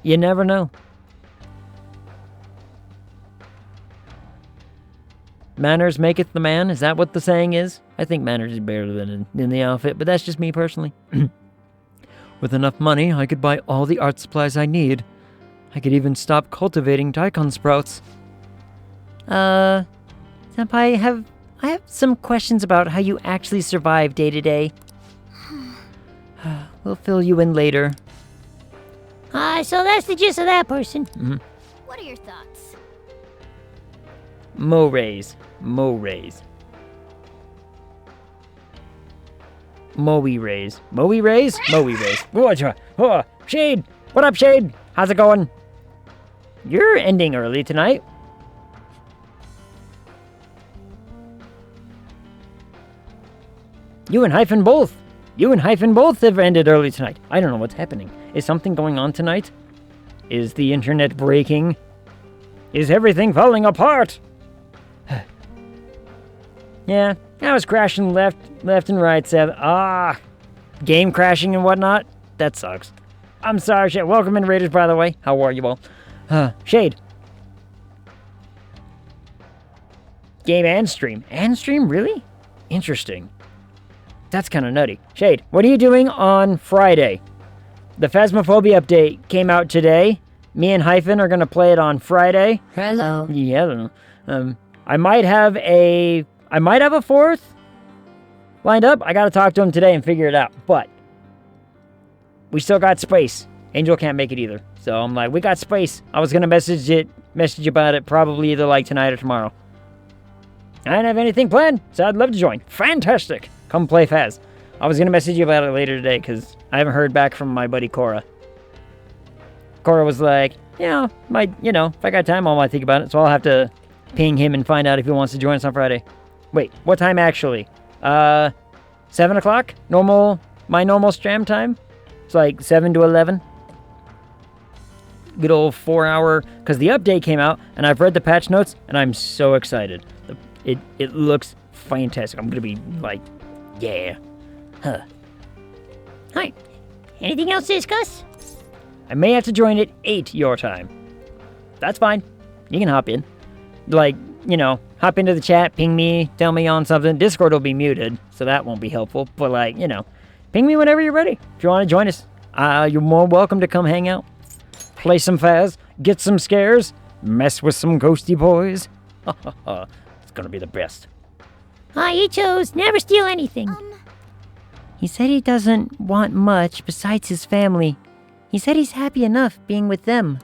Speaker 1: You never know. Manners maketh the man. Is that what the saying is? I think manners is better than in the outfit, but that's just me personally.
Speaker 6: With enough money, I could buy all the art supplies I need. I could even stop cultivating daikon sprouts. Senpai, I have some questions about how you actually survive day to day. We'll fill you in later.
Speaker 7: So that's the gist of that person.
Speaker 2: What are your thoughts?
Speaker 1: Mo rays. Moe rays. Oh, Shade! What up, Shade? How's it going? You're ending early tonight. You and Hyphen both have ended early tonight. I don't know what's happening. Is something going on tonight? Is the internet breaking? Is everything falling apart? Yeah, I was crashing left and right, Seth. Game crashing and whatnot. That sucks. I'm sorry, Shade. Welcome in, Raiders, by the way. How are you all? Shade. Game and stream. And stream? Really? Interesting. That's kind of nutty. Shade, what are you doing on Friday? The Phasmophobi update came out today. Me and Hyphen are going to play it on Friday.
Speaker 7: Hello.
Speaker 1: Yeah, I don't know. I might have a fourth lined up. I got to talk to him today and figure it out. But we still got space. Angel can't make it either. So I'm like, we got space. I was going to message about it probably either like tonight or tomorrow. I don't have anything planned, so I'd love to join. Fantastic. Come play Phaz. I was going to message you about it later today because I haven't heard back from my buddy Cora. Cora was like, if I got time, I might think about it. So I'll have to ping him and find out if he wants to join us on Friday. Wait, what time actually? 7 o'clock? My normal stream time? It's like 7 to 11. Good old 4 hour, because the update came out and I've read the patch notes and I'm so excited. It looks fantastic. I'm going to be like, yeah.
Speaker 7: Alright. Anything else to discuss?
Speaker 1: I may have to join at 8 your time. That's fine. You can hop in. Hop into the chat, ping me, tell me on something. Discord will be muted, so that won't be helpful. But, ping me whenever you're ready. If you want to join us, you're more welcome to come hang out. Play some Phaz, get some scares, mess with some ghosty boys. It's gonna be the best.
Speaker 7: He chose never steal anything.
Speaker 6: He said he doesn't want much besides his family. He said he's happy enough being with them.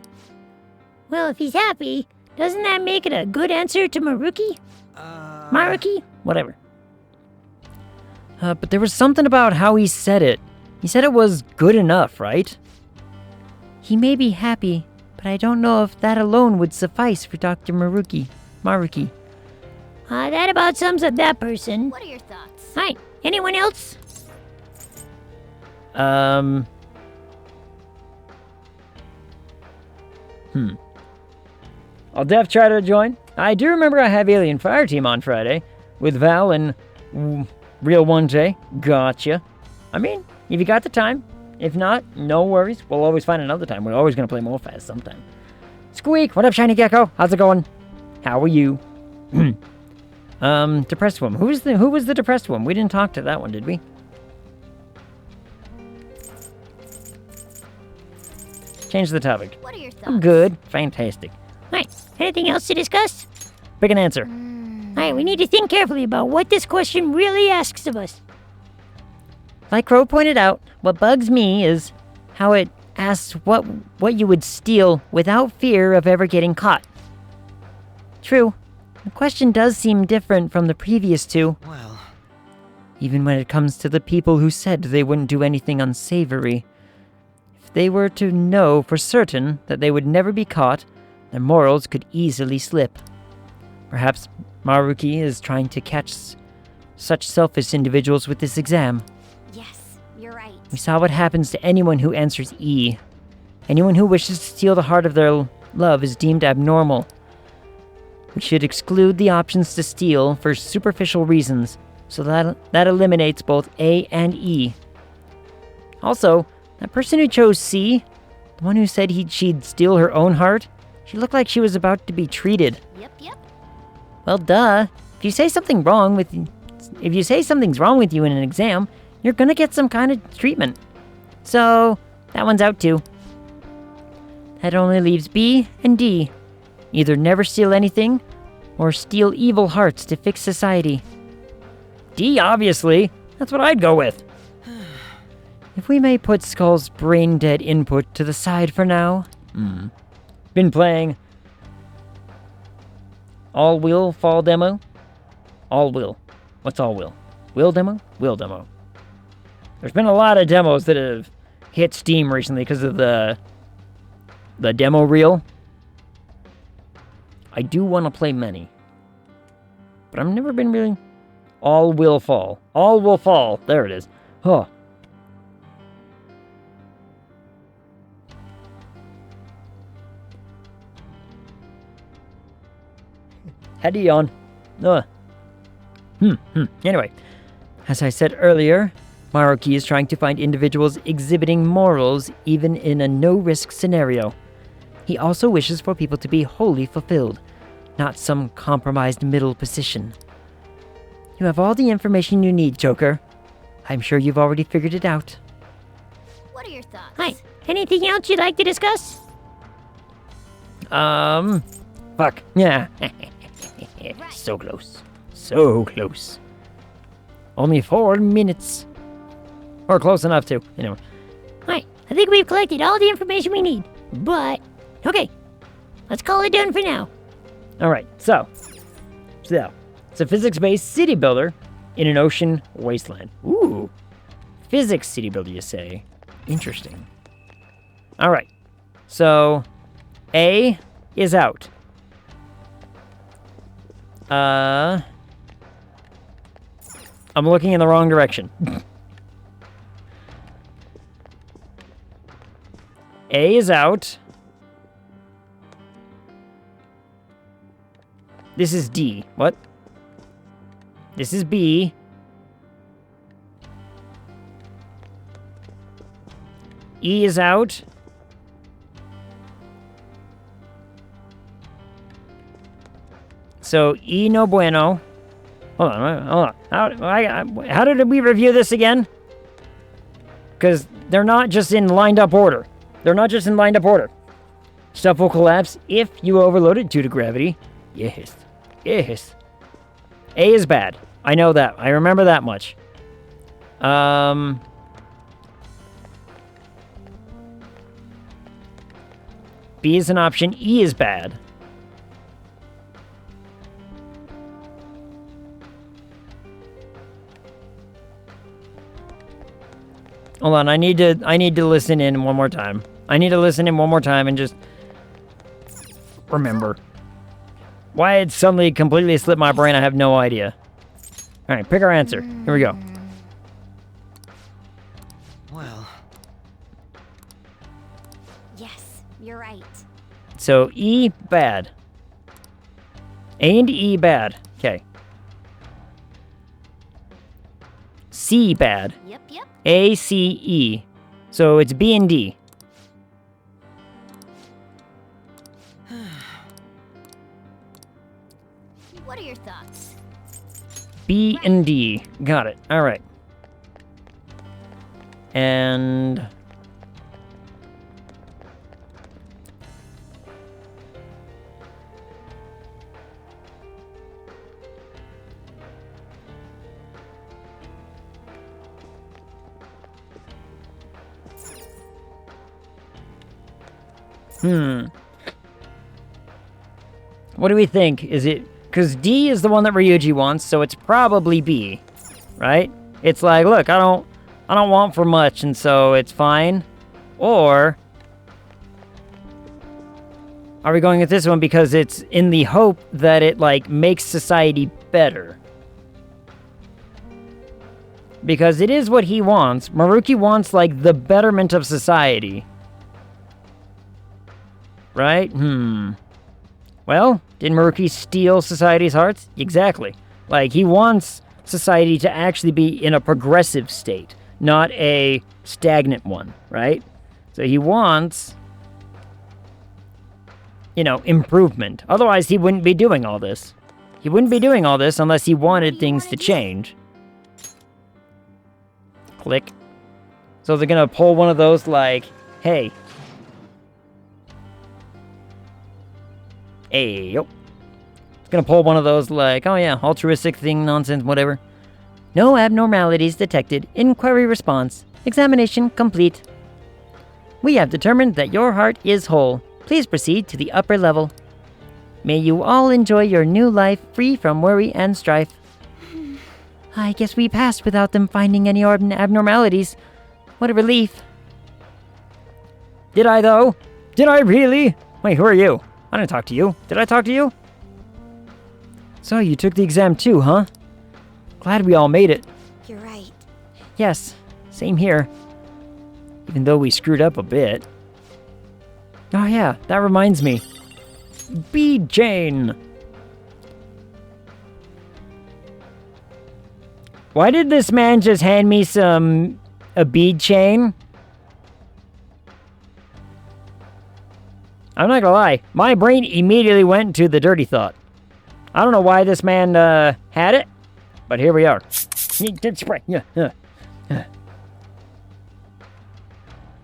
Speaker 7: Well, if he's happy, doesn't that make it a good answer to Maruki? Maruki?
Speaker 6: Whatever. But there was something about how he said it. He said it was good enough, right? He may be happy, but I don't know if that alone would suffice for Dr. Maruki.
Speaker 7: That about sums up that person.
Speaker 2: What are your thoughts?
Speaker 7: Alright, anyone else?
Speaker 1: I'll def try to join. I do remember I have Alien Fireteam on Friday with Val and Real 1J. Gotcha. I mean, if you got the time. If not, no worries. We'll always find another time. We're always going to play more Phaz sometime. Squeak, what up, Shiny Gecko? How's it going? How are you? Depressed one. Who was the depressed one? We didn't talk to that one, did we? Change the topic.
Speaker 2: What are your thoughts?
Speaker 1: I'm good. Fantastic.
Speaker 7: Alright, anything else to discuss?
Speaker 1: Pick an answer.
Speaker 7: Alright, we need to think carefully about what this question really asks of us.
Speaker 6: Like Crow pointed out, what bugs me is how it asks what you would steal without fear of ever getting caught. True, the question does seem different from the previous two.
Speaker 5: Well,
Speaker 6: Even when it comes to the people who said they wouldn't do anything unsavory. If they were to know for certain that they would never be caught, their morals could easily slip. Perhaps Maruki is trying to catch such selfish individuals with this exam.
Speaker 2: Yes, you're right.
Speaker 6: We saw what happens to anyone who answers E. Anyone who wishes to steal the heart of their love is deemed abnormal. We should exclude the options to steal for superficial reasons, so that eliminates both A and E. Also, that person who chose C, the one who said she'd steal her own heart, she looked like she was about to be treated.
Speaker 2: Yep.
Speaker 6: Well, duh. If you say something's wrong with you in an exam, you're gonna get some kind of treatment. So, that one's out too. That only leaves B and D. Either never steal anything, or steal evil hearts to fix society.
Speaker 1: D, obviously. That's what I'd go with.
Speaker 6: If we may put Skull's brain-dead input to the side for now.
Speaker 1: Been playing All Will Fall demo? All Will. What's All Will? Will demo? Will demo. There's been a lot of demos that have hit Steam recently because of the demo reel. I do want to play many. But I've never been really... All Will Fall. All Will Fall. There it is. Huh. Had to yawn. Anyway,
Speaker 6: As I said earlier, Maruki is trying to find individuals exhibiting morals even in a no-risk scenario. He also wishes for people to be wholly fulfilled, not some compromised middle position. You have all the information you need, Joker. I'm sure you've already figured it out.
Speaker 2: What are your thoughts?
Speaker 7: Hi. Anything else you'd like to discuss?
Speaker 1: fuck. Yeah. So close. So close. Only 4 minutes. Or close enough to, anyway.
Speaker 7: Alright, I think we've collected all the information we need. But, okay. Let's call it done for now.
Speaker 1: Alright, so. It's a physics-based city builder in an ocean wasteland. Ooh. Physics city builder, you say? Interesting. Alright. So, A is out. I'm looking in the wrong direction. A is out. This is D. What? This is B. E is out. So, E no bueno. Hold on. How did we review this again? Because they're not just in lined up order. Stuff will collapse if you overload it due to gravity. Yes. A is bad. I know that. I remember that much. B is an option. E is bad. Hold on, I need to listen in one more time. And just remember. Why it suddenly completely slipped my brain, I have no idea. Alright, pick our answer. Here we go.
Speaker 5: Well.
Speaker 2: Yes, you're right.
Speaker 1: So, E, bad. A and E, bad. Okay. C, bad.
Speaker 2: Yep.
Speaker 1: A, C, E. So it's B and D.
Speaker 2: What are your thoughts?
Speaker 1: B and D. Got it. Alright. And... What do we think? Is it... Because D is the one that Ryuji wants, so it's probably B. Right? It's like, look, I don't want for much, and so it's fine. Or... Are we going with this one because it's in the hope that it, like, makes society better? Because it is what he wants. Maruki wants, like, the betterment of society. Right? Well, did Maruki steal society's hearts? Exactly. Like, he wants society to actually be in a progressive state, not a stagnant one, right? So he wants, you know, improvement. Otherwise, he wouldn't be doing all this. He wouldn't be doing all this unless he wanted things to change. Click. So they're gonna pull one of those like, hey. Hey, yo. It's gonna pull one of those like, oh yeah, altruistic thing, nonsense, whatever. No abnormalities detected. Inquiry response. Examination complete. We have determined that your heart is whole. Please proceed to the upper level. May you all enjoy your new life free from worry and strife. I guess we passed without them finding any abnormalities. What a relief. Did I, though? Did I really? Wait, who are you? I didn't talk to you. Did I talk to you? So, you took the exam too, huh? Glad we all made it.
Speaker 10: You're right.
Speaker 1: Yes, same here. Even though we screwed up a bit. Oh yeah, that reminds me. Bead chain! Why did this man just hand me a bead chain? I'm not gonna lie, my brain immediately went to the dirty thought. I don't know why this man had it, but here we are. Spray.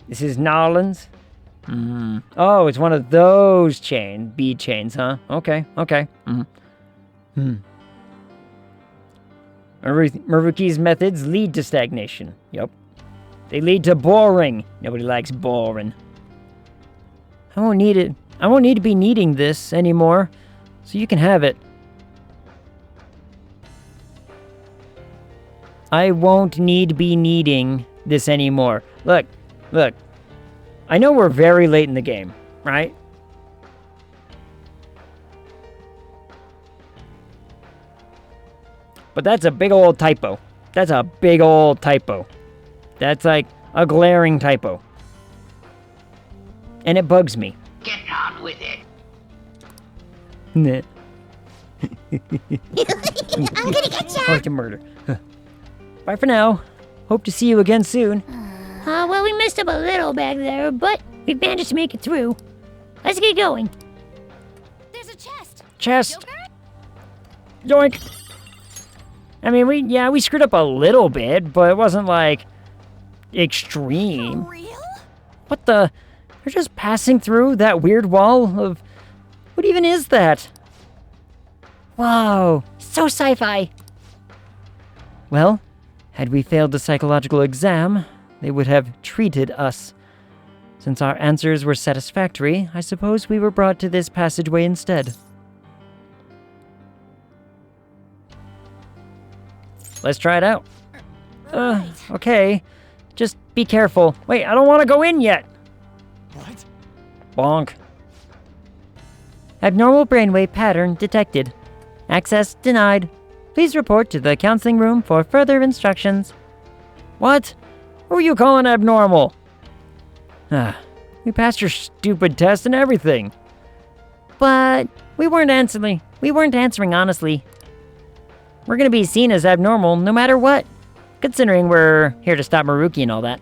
Speaker 1: This is Nolan's. Oh, it's one of those bead chains, huh? Okay. Maruki's methods lead to stagnation. Yep. They lead to boring. Nobody likes boring. I won't need it. I won't need to be needing this anymore, so you can have it. I won't need to be needing this anymore. Look. I know we're very late in the game, right? But that's a big old typo. That's a big old typo. That's like a glaring typo. And it bugs me.
Speaker 10: Get on with it.
Speaker 1: Nah.
Speaker 10: I'm gonna get ya.
Speaker 1: Like a murder. Bye for now. Hope to see you again soon.
Speaker 7: Well, we messed up a little back there, but we managed to make it through. Let's get going.
Speaker 2: There's a chest.
Speaker 1: Chest.
Speaker 2: Joker?
Speaker 1: Yoink. I mean, we screwed up a little bit, but it wasn't like extreme.
Speaker 2: For real?
Speaker 1: What the? You're just passing through that weird wall of... What even is that? Whoa, so sci-fi. Well, had we failed the psychological exam, they would have treated us. Since our answers were satisfactory, I suppose we were brought to this passageway instead. Let's try it out.
Speaker 2: Right.
Speaker 1: Okay. Just be careful. Wait, I don't want to go in yet.
Speaker 5: What?
Speaker 1: Bonk.
Speaker 6: Abnormal brainwave pattern detected. Access denied. Please report to the counseling room for further instructions.
Speaker 1: What? Who are you calling abnormal? We passed your stupid test and everything.
Speaker 6: But we weren't answering honestly.
Speaker 1: We're gonna be seen as abnormal no matter what. Considering we're here to stop Maruki and all that.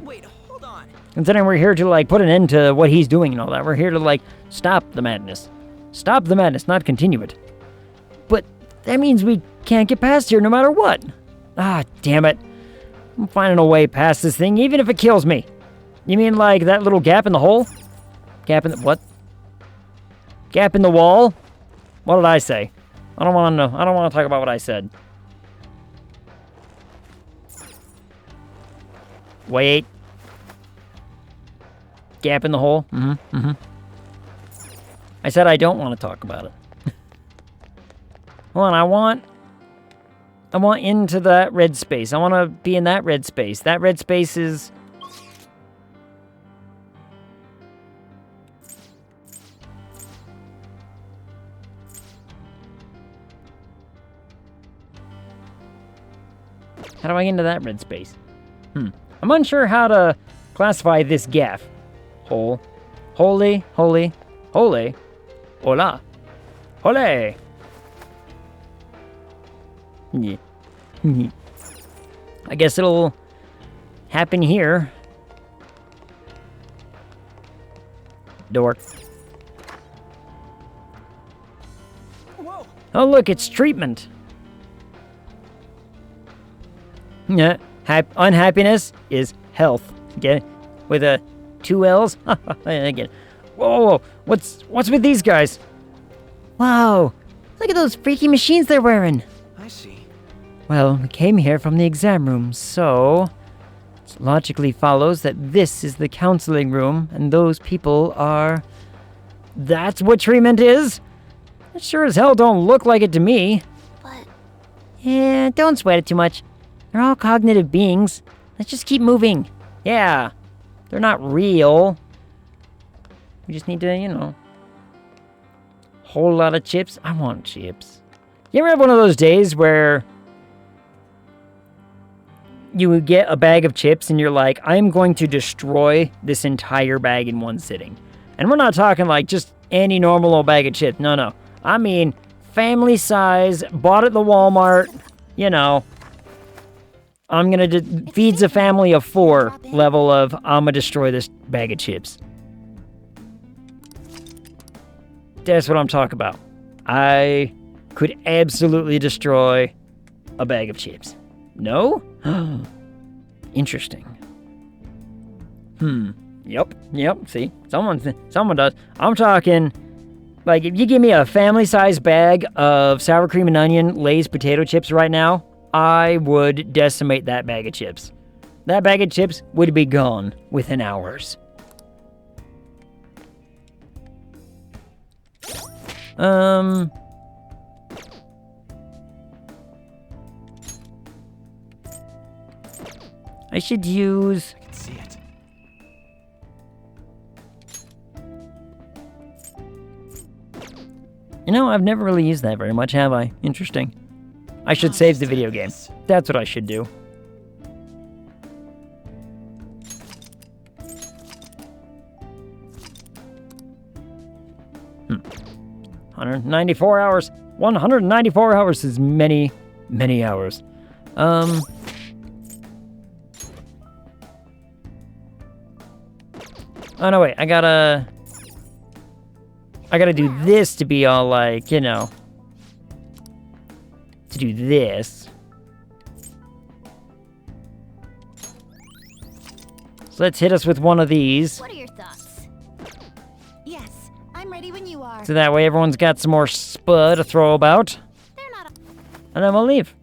Speaker 5: Wait, hold on.
Speaker 1: Considering we're here to, like, put an end to what he's doing and all that. We're here to, like, stop the madness. Stop the madness, not continue it. But that means we can't get past here no matter what. Ah, damn it. I'm finding a way past this thing, even if it kills me. You mean like that little gap in the hole? Gap in the... what? Gap in the wall? What did I say? I don't want to know. I don't want to talk about what I said. Wait. Gap in the hole? I said I don't want to talk about it. Hold on, I want into that red space. I want to be in that red space. That red space is... How do I get into that red space? I'm unsure how to classify this gaff. Holy, holy, hola, hole. Yeah. I guess it'll happen here. Door.
Speaker 5: Whoa.
Speaker 1: Oh, look, it's treatment. Yeah, unhappiness is health. Okay, with a 2 L's. Again. Whoa, what's with these guys?
Speaker 6: Wow, look at those freaky machines they're wearing.
Speaker 5: I see.
Speaker 6: Well, we came here from the exam room, so it logically follows that this is the counseling room, and those people are...
Speaker 1: That's what treatment is? It sure as hell don't look like it to me.
Speaker 10: But
Speaker 6: Yeah, don't sweat it too much. They're all cognitive beings. Let's just keep moving.
Speaker 1: Yeah, they're not real. We just need to, you know, whole lot of chips. I want chips. You ever have one of those days where you would get a bag of chips and you're like, I'm going to destroy this entire bag in one sitting? And we're not talking like just any normal old bag of chips. No. I mean, family size, bought at the Walmart, you know. I'm going to feeds a family of 4 level of I'm going to destroy this bag of chips. That's what I'm talking about. I could absolutely destroy a bag of chips. No? Interesting. Yep. See, someone does. I'm talking, like, if you give me a family-sized bag of sour cream and onion Lay's potato chips right now, I would decimate that bag of chips. That bag of chips would be gone within hours. I should use...
Speaker 5: I can see it.
Speaker 1: You know, I've never really used that very much, have I? Interesting. I should save the video game. That's what I should do. Hmm. 194 hours. 194 hours is many, many hours. Oh no, wait, I gotta do this to be all like, you know, to do this. So let's hit us with one of these.
Speaker 2: What are your thoughts? Yes, I'm ready when you are.
Speaker 1: So that way everyone's got some more spud to throw about.
Speaker 2: They're not.
Speaker 1: And then we'll leave.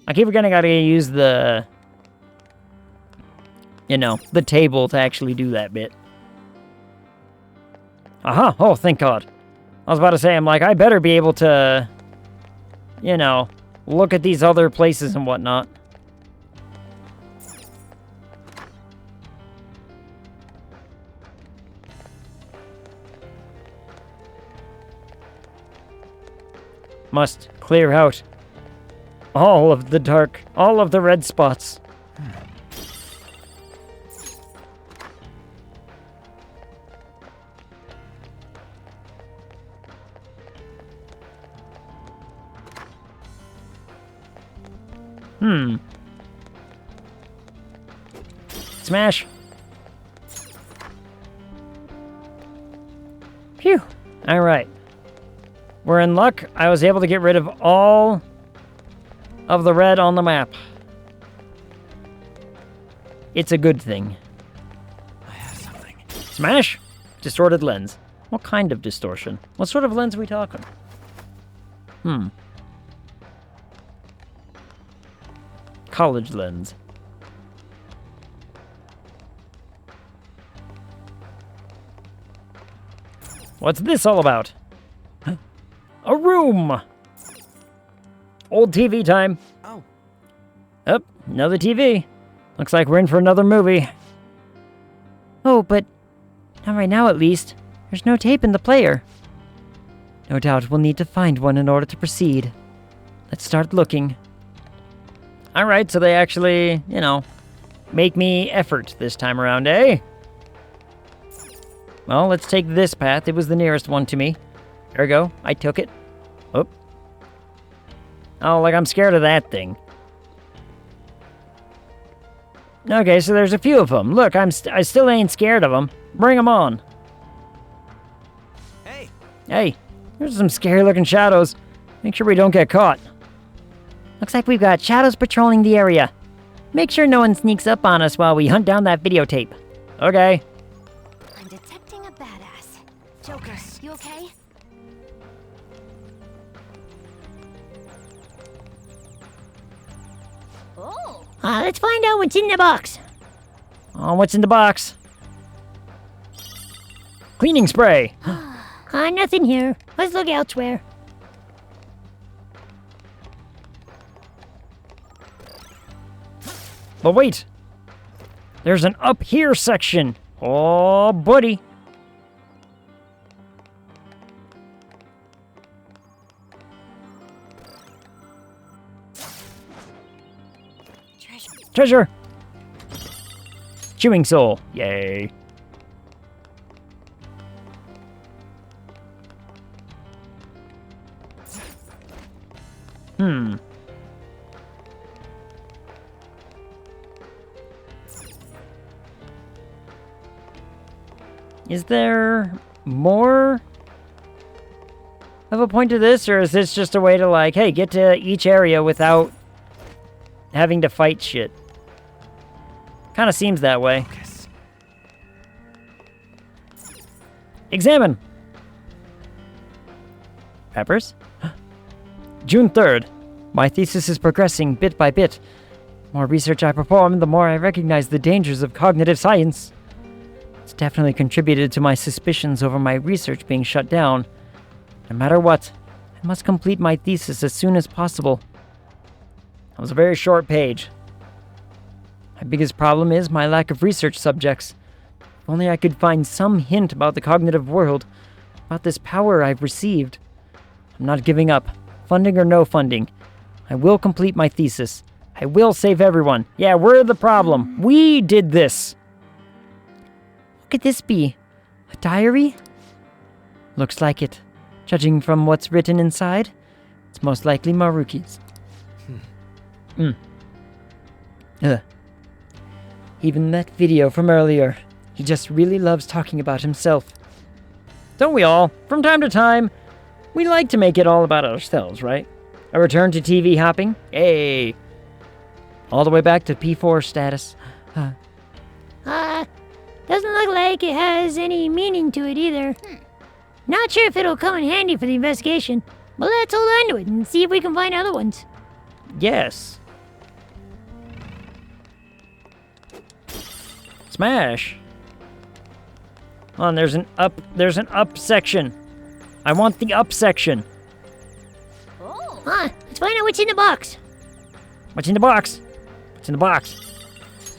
Speaker 1: I keep forgetting I gotta use the, you know, the table to actually do that bit. Aha! Oh, thank God. I was about to say, I'm like, I better be able to, you know, look at these other places and whatnot. Must clear out all of the red spots. Smash. Phew. All right. We're in luck. I was able to get rid of all of the red on the map. It's a good thing.
Speaker 5: I have something.
Speaker 1: Smash. Distorted lens. What kind of distortion? What sort of lens are we talking? College lens. What's this all about? A room! Old TV time.
Speaker 5: Oh.
Speaker 1: Up, another TV. Looks like we're in for another movie.
Speaker 6: Oh, but not right now at least. There's no tape in the player. No doubt we'll need to find one in order to proceed. Let's start looking.
Speaker 1: Alright, so they actually, make me effort this time around, eh? Well, let's take this path. It was the nearest one to me. There we go. I took it. Oh. Oh, like I'm scared of that thing. Okay, so there's a few of them. Look, I still ain't scared of them. Bring them on.
Speaker 5: Hey.
Speaker 1: Hey, there's some scary-looking shadows. Make sure we don't get caught.
Speaker 6: Looks like we've got shadows patrolling the area. Make sure no one sneaks up on us while we hunt down that videotape.
Speaker 1: Okay.
Speaker 2: I'm detecting a badass. Joker, you okay? Oh.
Speaker 7: Let's find out what's in the box.
Speaker 1: Oh, what's in the box? Cleaning spray.
Speaker 7: Nothing here. Let's look elsewhere.
Speaker 1: But wait. There's an up here section. Oh, buddy. Treasure. Chewing soul. Yay. Is there more of a point to this, or is this just a way to, like, hey, get to each area without having to fight shit? Kind of seems that way.
Speaker 5: Focus.
Speaker 1: Examine. Peppers? June 3rd. My thesis is progressing bit by bit. The more research I perform, the more I recognize the dangers of cognitive science. It's definitely contributed to my suspicions over my research being shut down. No matter what, I must complete my thesis as soon as possible. That was a very short page. My biggest problem is my lack of research subjects. If only I could find some hint about the cognitive world, about this power I've received. I'm not giving up, funding or no funding. I will complete my thesis. I will save everyone. Yeah, we're the problem. We did this.
Speaker 6: What could this be? A diary? Looks like it. Judging from what's written inside, it's most likely Maruki's. Even that video from earlier, he just really loves talking about himself.
Speaker 1: Don't we all? From time to time, we like to make it all about ourselves, right? A return to TV hopping? Hey. All the way back to P4 status.
Speaker 7: Doesn't look like it has any meaning to it either. Not sure if it'll come in handy for the investigation, but let's hold on to it and see if we can find other ones.
Speaker 1: Yes. Smash. Oh, and there's an up section. I want the up section.
Speaker 7: Let's find out what's in the box.
Speaker 1: What's in the box? What's in the box?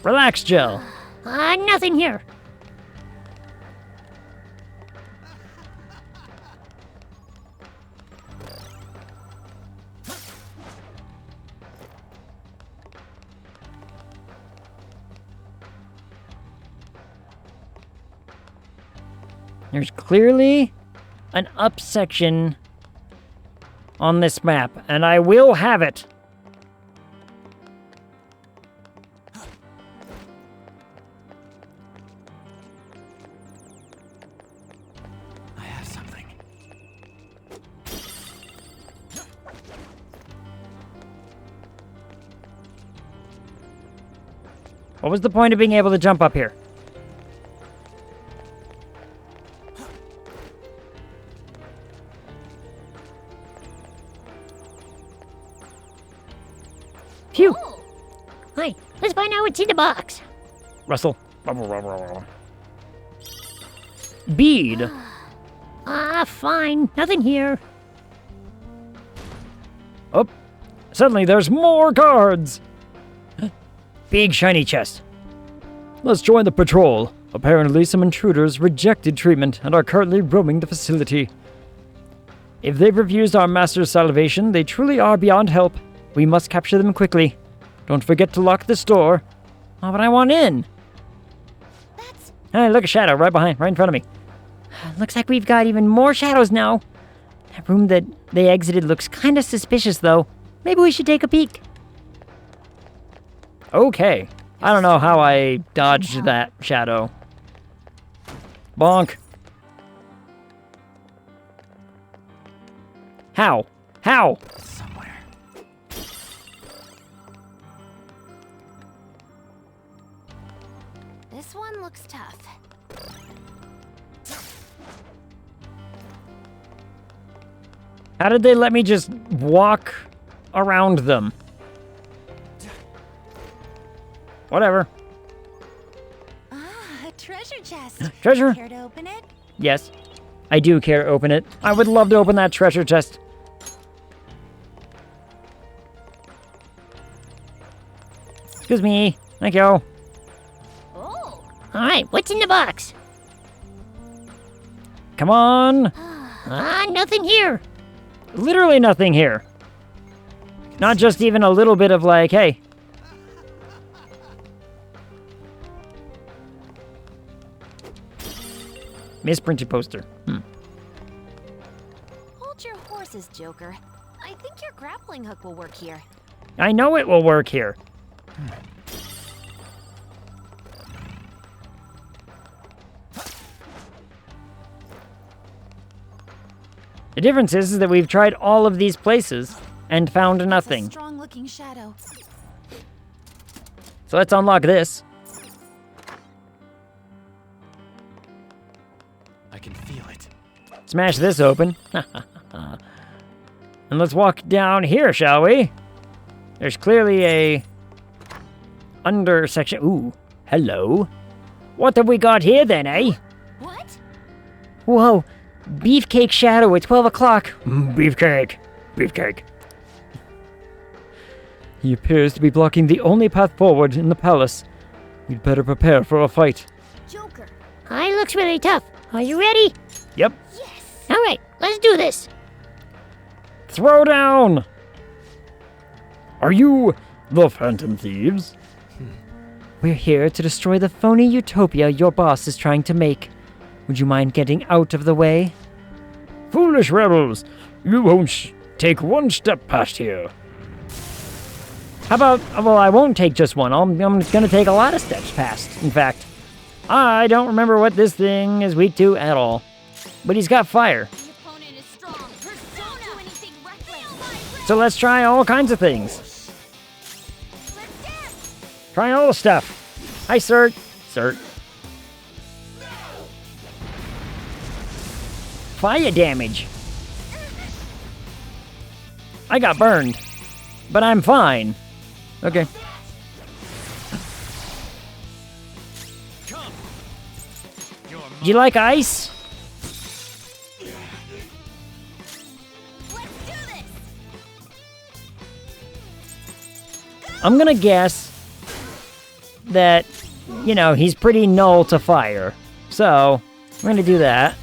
Speaker 1: Relax gel.
Speaker 7: Nothing here.
Speaker 1: There's clearly an up section on this map, and I will have it.
Speaker 5: I have something.
Speaker 1: What was the point of being able to jump up here? Phew!
Speaker 7: Hey, let's find out what's in the box.
Speaker 1: Russell. Bead.
Speaker 7: Fine. Nothing here.
Speaker 1: Oh, suddenly there's more guards. Big shiny chest. Let's join the patrol. Apparently some intruders rejected treatment and are currently roaming the facility. If they've refused our master's salvation, they truly are beyond help. We must capture them quickly. Don't forget to lock this door. Oh, but I want in. Hey, look, a shadow right in front of me.
Speaker 6: Looks like we've got even more shadows now. That room that they exited looks kind of suspicious, though. Maybe we should take a peek.
Speaker 1: Okay. I don't know how I dodged that shadow. Bonk. How? How?
Speaker 5: Somewhere.
Speaker 2: This one looks tough.
Speaker 1: How did they let me just walk around them? Whatever.
Speaker 2: Ah, a treasure chest.
Speaker 1: Treasure?
Speaker 2: Care to open it?
Speaker 1: Yes. I do care to open it. I would love to open that treasure chest. Excuse me. Thank you.
Speaker 2: Oh.
Speaker 7: Alright, what's in the box?
Speaker 1: Come on.
Speaker 7: Nothing here.
Speaker 1: Literally nothing here. Not just even a little bit of like, hey. Misprinted poster.
Speaker 2: Hold your horses, Joker. I think your grappling hook will work here.
Speaker 1: I know it will work here. The difference is that we've tried all of these places and found nothing.
Speaker 2: Strong-looking shadow.
Speaker 1: So let's unlock this.
Speaker 5: I can feel it.
Speaker 1: Smash this open. And let's walk down here, shall we? There's clearly a under section. Ooh, hello. What have we got here then, eh?
Speaker 2: What?
Speaker 6: Whoa, beefcake shadow at 12 o'clock.
Speaker 1: Beefcake. Beefcake.
Speaker 6: He appears to be blocking the only path forward in the palace. We'd better prepare for a fight.
Speaker 2: Joker.
Speaker 7: He looks really tough. Are you ready?
Speaker 1: Yep.
Speaker 2: Yes.
Speaker 7: Alright, let's do this.
Speaker 1: Throw down! Are you the Phantom Thieves?
Speaker 6: We're here to destroy the phony utopia your boss is trying to make. Would you mind getting out of the way?
Speaker 1: Foolish rebels! You won't take one step past here. How about, well, I won't take just one. I'm gonna take a lot of steps past, in fact. I don't remember what this thing is weak to at all. But he's got fire.
Speaker 2: The opponent is strong. Persona. Don't do anything reckless.
Speaker 1: So let's try all kinds of things.
Speaker 2: Let's dance.
Speaker 1: Try all the stuff. Hi, Cert. Cert. Fire damage. I got burned. But I'm fine. Okay. Do you like ice?
Speaker 2: Let's do this.
Speaker 1: I'm gonna guess that, you know, he's pretty null to fire. So, we're gonna do that.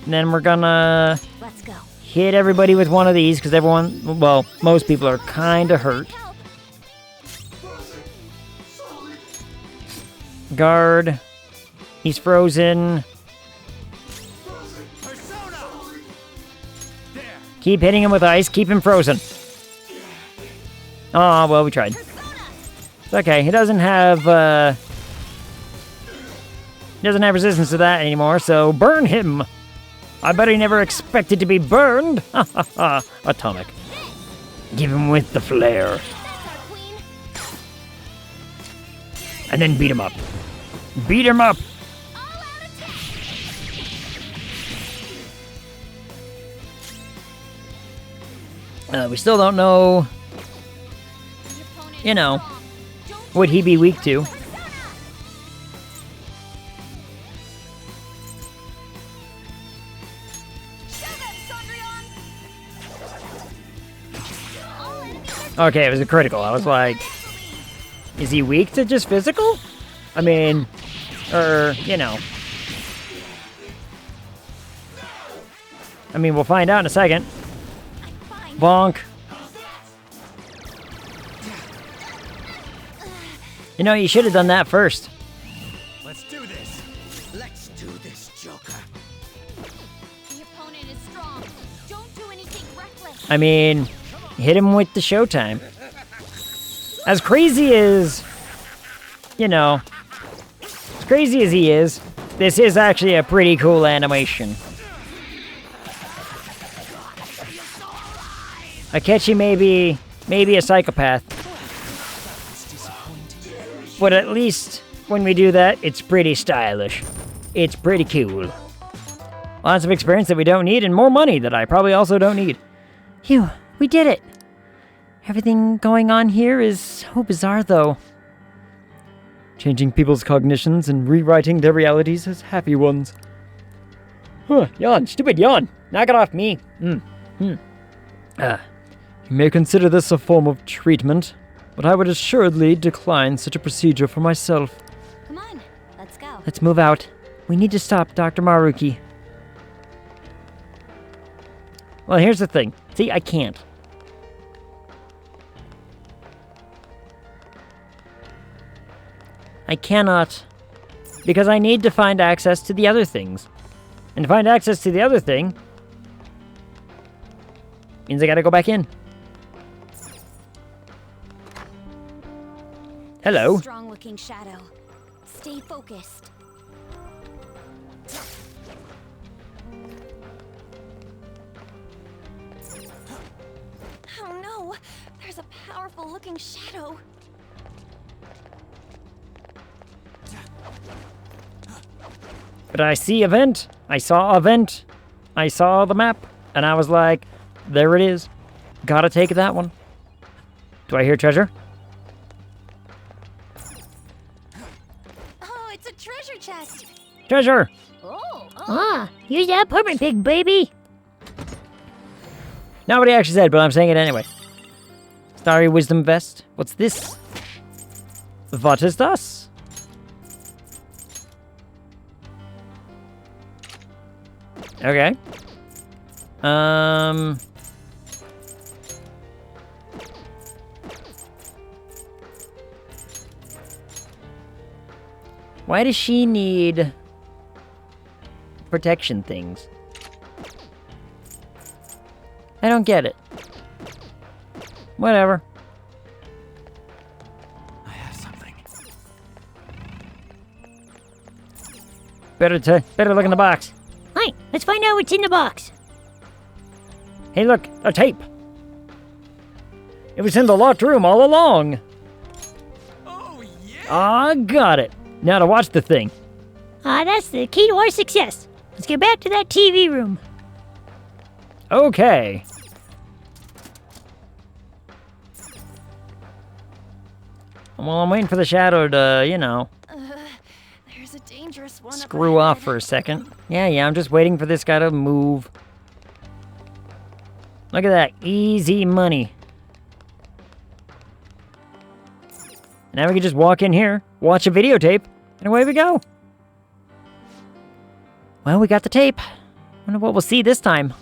Speaker 1: And then we're gonna
Speaker 2: Let's go.
Speaker 1: hit everybody with one of these, because everyone, well, most people are kinda hurt.
Speaker 2: Help.
Speaker 1: Guard. He's frozen. Keep hitting him with ice. Keep him frozen. Oh, well, we tried. It's okay. He doesn't have resistance to that anymore, so burn him. I bet he never expected to be burned. Ha ha ha. Atomic. Give him with the flare.
Speaker 2: That's our queen.
Speaker 1: And then beat him up. Beat him up.
Speaker 2: All out attack.
Speaker 1: We still don't know,
Speaker 2: The opponent
Speaker 1: you know,
Speaker 2: is strong. Don't
Speaker 1: what he'd be weak to.
Speaker 2: Persona. Show them, Sondrion. All enemies are
Speaker 1: Okay, it was a critical. I was like, is he weak to just physical? I mean, you know. I mean, we'll find out in a second.
Speaker 2: fine.
Speaker 1: Bonk. You know, you should have done that first.
Speaker 5: Let's do this.
Speaker 10: Let's do this, Joker.
Speaker 2: The opponent is strong. Don't do anything reckless.
Speaker 1: I mean, hit him with the showtime. As crazy as, you know, as crazy as he is, this is actually a pretty cool animation. Akechi may be a psychopath. But at least when we do that, it's pretty stylish. It's pretty cool. Lots of experience that we don't need and more money that I probably also don't need.
Speaker 6: Phew, we did it. Everything going on here is so bizarre, though.
Speaker 1: Changing people's cognitions and rewriting their realities as happy ones. Huh, yawn, stupid yawn. Knock it off me. You may consider this a form of treatment, but I would assuredly decline such a procedure for myself.
Speaker 2: Come on, let's go.
Speaker 6: Let's move out. We need to stop Dr. Maruki.
Speaker 1: Well, here's the thing. See, I can't. I cannot, because I need to find access to the other things. And to find access to the other thing means I gotta go back in. Hello.
Speaker 2: Strong-looking shadow. Stay focused. Oh no! There's a powerful-looking shadow.
Speaker 1: But I see a vent. I saw a vent. I saw the map. And I was like, there it is. Gotta take that one. Do I hear treasure?
Speaker 2: Oh, it's a treasure chest.
Speaker 1: Treasure!
Speaker 7: Ah, use that apartment pig, baby.
Speaker 1: Nobody actually said, but I'm saying it anyway. Starry Wisdom Vest. What's this? What is this? Okay. Why does she need protection things? I don't get it. Whatever.
Speaker 5: I have something.
Speaker 1: Better look in the box.
Speaker 7: Hi, let's find out what's in the box.
Speaker 1: Hey, look, a tape. It was in the locked room all along.
Speaker 5: Oh, yeah!
Speaker 1: Ah, got it. Now to watch the thing.
Speaker 7: That's the key to our success. Let's get back to that TV room.
Speaker 1: Okay. Well, I'm waiting for the shadow to, you know,
Speaker 2: There's a dangerous one.
Speaker 1: screw off for a second. Yeah, I'm just waiting for this guy to move. Look at that. Easy money. Now we can just walk in here, watch a videotape, and away we go. Well, we got the tape. Wonder what we'll see this time.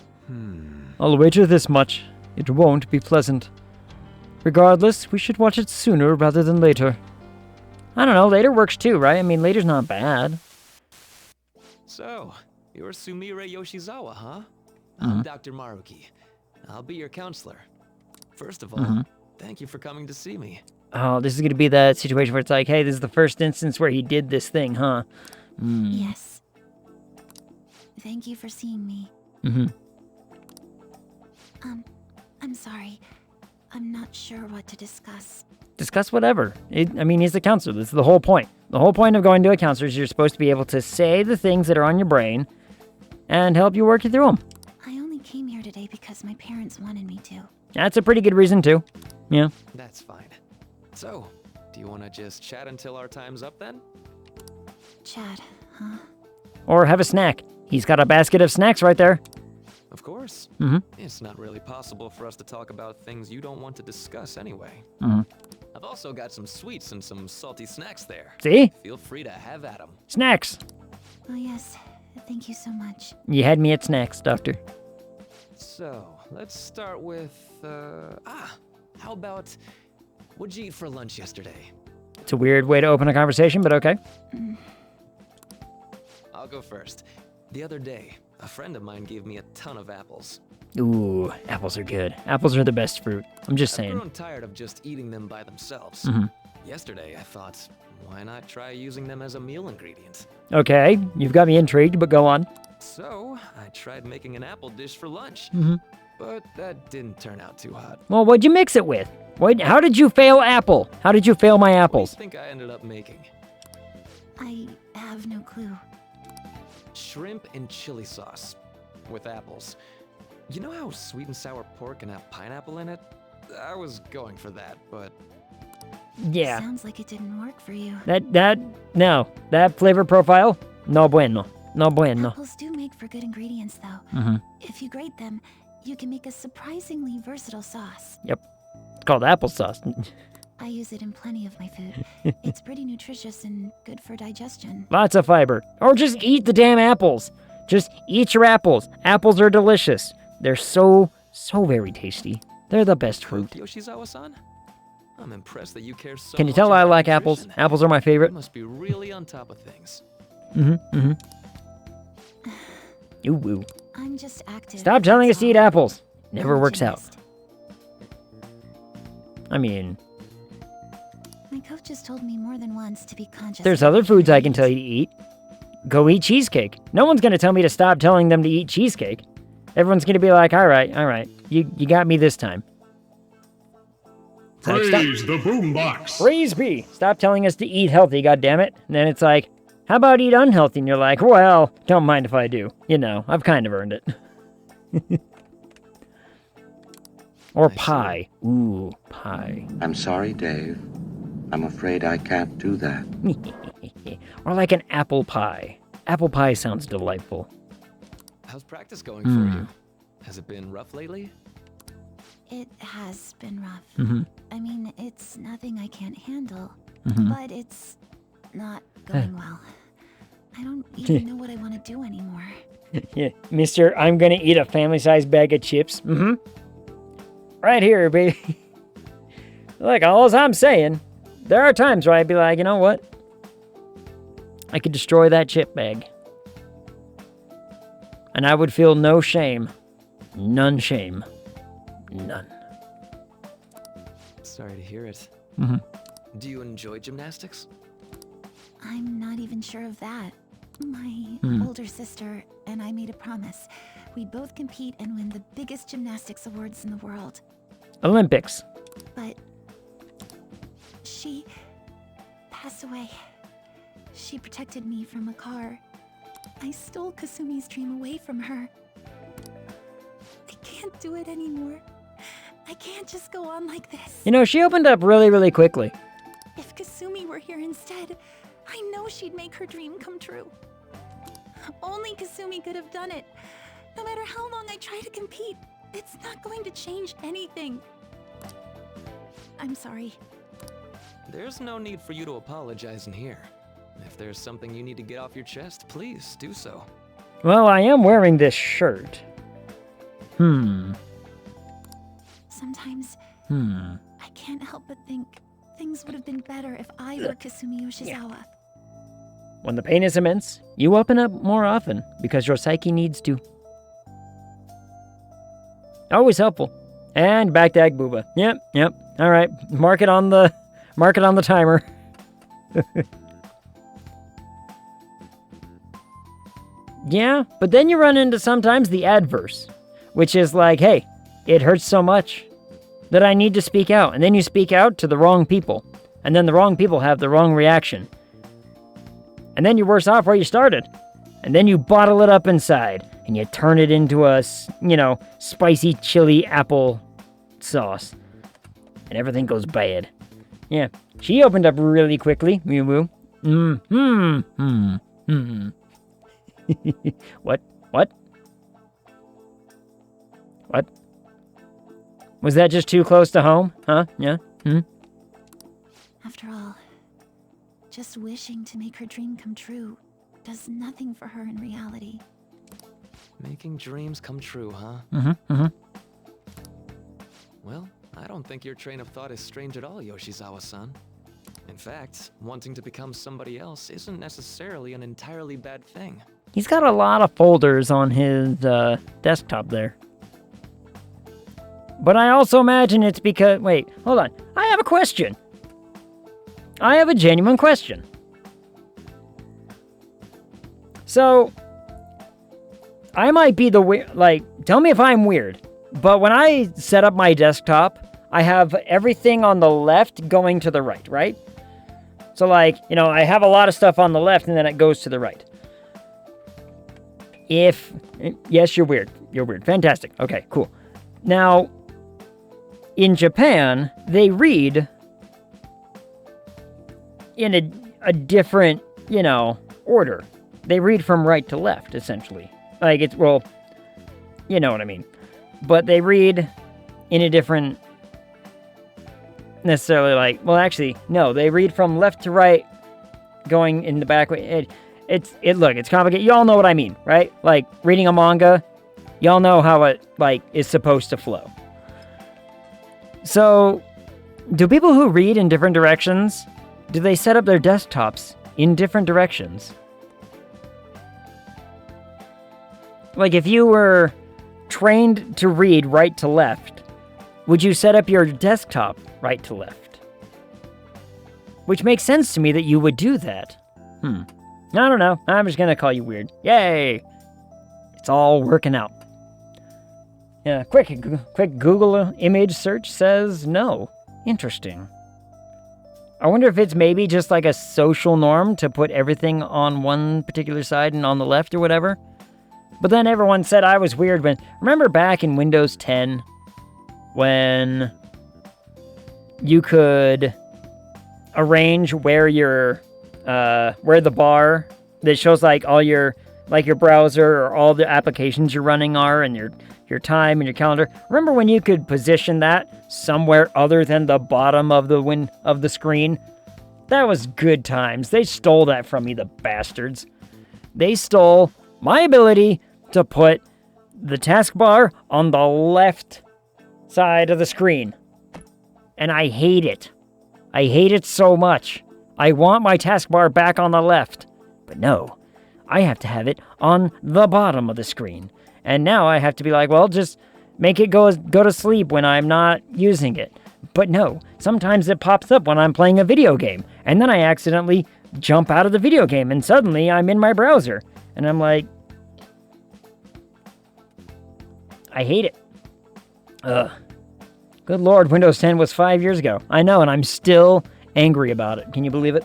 Speaker 1: I'll wager this much. It won't be pleasant. Regardless, we should watch it sooner rather than later. I don't know, later works too, right? I mean, later's not bad.
Speaker 5: So, you're Sumire Yoshizawa, huh? I'm Dr. Maruki. I'll be your counselor. First of all, thank you for coming to see me.
Speaker 1: Oh, this is gonna be that situation where it's like, hey, this is the first instance where he did this thing, huh?
Speaker 2: Yes. Thank you for seeing me. I'm sorry. I'm not sure what to discuss.
Speaker 1: Discuss whatever. I mean, he's the counselor. This is the whole point. The whole point of going to a counselor is you're supposed to be able to say the things that are on your brain and help you work you through them.
Speaker 2: I only came here today because my parents wanted me to.
Speaker 1: That's a pretty good reason, too. Yeah.
Speaker 5: That's fine. So, do you want to just chat until our time's up then?
Speaker 2: Chad, huh?
Speaker 1: Or have a snack. He's got a basket of snacks right there.
Speaker 5: Of course. It's not really possible for us to talk about things you don't want to discuss anyway. I've also got some sweets and some salty snacks there.
Speaker 1: See?
Speaker 5: Feel free to have at them.
Speaker 1: Snacks.
Speaker 2: Oh, yes. Thank you so much.
Speaker 1: You had me at snacks, Doctor.
Speaker 5: So, let's start with, how about, what'd you eat for lunch yesterday?
Speaker 1: It's a weird way to open a conversation, but okay.
Speaker 5: I'll go first. The other day, a friend of mine gave me a ton of apples.
Speaker 1: Ooh, apples are good. Apples are the best fruit. I'm just
Speaker 5: I've
Speaker 1: saying.
Speaker 5: grown tired of just eating them by themselves. Yesterday, I thought, why not try using them as a meal ingredient?
Speaker 1: Okay, you've got me intrigued, but go on.
Speaker 5: So, I tried making an apple dish for lunch. But that didn't turn out too hot.
Speaker 1: Well, what'd you mix it with? How did you fail apple? How did you fail my
Speaker 5: What
Speaker 1: apples?
Speaker 5: do you think I ended up making?
Speaker 7: I have no clue.
Speaker 5: Shrimp and chili sauce with apples. You know how sweet and sour pork can have pineapple in it? I was going for that, but
Speaker 1: Yeah.
Speaker 7: Sounds like it didn't work for you.
Speaker 1: No. That flavor profile, no bueno. No bueno.
Speaker 7: Apples do make for good ingredients, though. If you grate them, you can make a surprisingly versatile sauce.
Speaker 1: Yep. It's called applesauce.
Speaker 7: I use it in plenty of my food. It's pretty nutritious and good for digestion.
Speaker 1: Lots of fiber. Or just eat the damn apples. Just eat your apples. Apples are delicious. They're so very tasty. They're the best fruit.
Speaker 5: Yoshizawa-san? I'm impressed that you care so
Speaker 1: Can you
Speaker 5: much
Speaker 1: tell I
Speaker 5: about
Speaker 1: like apples?
Speaker 5: nutrition.
Speaker 1: Apples are my
Speaker 5: You
Speaker 1: favorite.
Speaker 5: must be really on top of things.
Speaker 1: Ooh.
Speaker 7: I'm just active.
Speaker 1: Stop telling us
Speaker 7: that's
Speaker 1: to eat
Speaker 7: all.
Speaker 1: apples. Never
Speaker 7: I'm a
Speaker 1: works out.
Speaker 7: gymnast.
Speaker 1: I mean,
Speaker 7: My coach has told me more than once to be conscious.
Speaker 1: there's
Speaker 7: of
Speaker 1: other
Speaker 7: what
Speaker 1: foods I
Speaker 7: eat.
Speaker 1: can tell you to eat. Go eat cheesecake. No one's gonna tell me to stop telling them to eat cheesecake. Everyone's gonna be like, all right. You got me this time. It's like, stop.
Speaker 3: Praise the boombox.
Speaker 1: Praise be. Stop telling us to eat healthy, goddammit. And then it's like, how about eat unhealthy? And you're like, well, don't mind if I do. You know, I've kind of earned it. Or pie. Ooh, pie.
Speaker 4: I'm sorry, Dave. I'm afraid I can't do that.
Speaker 1: Or like an apple pie. Apple pie sounds delightful.
Speaker 5: How's practice going for you? Has it been rough lately?
Speaker 7: It has been rough. I mean, it's nothing I can't handle, but it's not going well. I don't even know what I want to do anymore.
Speaker 1: Yeah, mister, I'm gonna eat a family-sized bag of chips. Right here, baby. Look, all I'm saying, there are times where I'd be like, you know what? I could destroy that chip bag. And I would feel no shame. None shame. None.
Speaker 5: Sorry to hear it. Do you enjoy gymnastics?
Speaker 7: I'm not even sure of that. My older sister and I made a promise. We'd both compete and win the biggest gymnastics awards in the world.
Speaker 1: Olympics.
Speaker 7: But she passed away. She protected me from a car. I stole Kasumi's dream away from her. I can't do it anymore. I can't just go on like this.
Speaker 1: You know, she opened up really quickly.
Speaker 7: If Kasumi were here instead, I know she'd make her dream come true. Only Kasumi could have done it. No matter how long I try to compete, it's not going to change anything. I'm sorry.
Speaker 5: There's no need for you to apologize in here. If there's something you need to get off your chest, please do so.
Speaker 1: Well, I am wearing this shirt.
Speaker 7: Sometimes I can't help but think things would have been better if I were Kasumi Yoshizawa.
Speaker 1: When the pain is immense, you open up more often because your psyche needs to. Always helpful. And back to Ag Booba. Yep. All right, mark it on the timer. Yeah, but then you run into sometimes the adverse, which is like, hey, it hurts so much that I need to speak out. And then you speak out to the wrong people. And then the wrong people have the wrong reaction. And then you're worse off where you started. And then you bottle it up inside. And you turn it into a, spicy chili apple sauce. And everything goes bad. Yeah, she opened up really quickly. Mew moo. What? Was that just too close to home? Huh? Yeah?
Speaker 7: After all, just wishing to make her dream come true does nothing for her in reality.
Speaker 5: Making dreams come true, huh? Well, I don't think your train of thought is strange at all, Yoshizawa-san. In fact, wanting to become somebody else isn't necessarily an entirely bad thing.
Speaker 1: He's got a lot of folders on his desktop there. But I also imagine it's because... Wait, hold on. I have a question. I have a genuine question. So, I might be the weird... Like, tell me if I'm weird. But when I set up my desktop, I have everything on the left going to the right, right? So, like, you know, I have a lot of stuff on the left and then it goes to the right. Yes, you're weird. You're weird. Fantastic. Okay, cool. Now, in Japan, they read in a different, you know, order. They read from right to left, essentially. Like, it's, well, you know what I mean. But they read in a different, necessarily like, well, actually, no, they read from left to right, going in the back way. Look, it's complicated. Y'all know what I mean, right? Like, reading a manga, y'all know how it, like, is supposed to flow. So, do people who read in different directions, do they set up their desktops in different directions? Like, if you were trained to read right to left, would you set up your desktop right to left? Which makes sense to me that you would do that. I don't know. I'm just gonna call you weird. Yay! It's all working out. Yeah, quick Google image search says no. Interesting. I wonder if it's maybe just like a social norm to put everything on one particular side and on the left or whatever. But then everyone said I was weird when... Remember back in Windows 10 when you could arrange where where the bar that shows like all your, like your browser or all the applications you're running are and your time and your calendar. Remember when you could position that somewhere other than the bottom of the screen? That was good times. They stole that from me, the bastards. They stole my ability to put the taskbar on the left side of the screen. And I hate it. I hate it so much. I want my taskbar back on the left. But no, I have to have it on the bottom of the screen. And now I have to be like, well, just make it go to sleep when I'm not using it. But no, sometimes it pops up when I'm playing a video game. And then I accidentally jump out of the video game and suddenly I'm in my browser. And I'm like, I hate it. Ugh. Good Lord, Windows 10 was 5 years ago. I know, and I'm still angry about it. Can you believe it?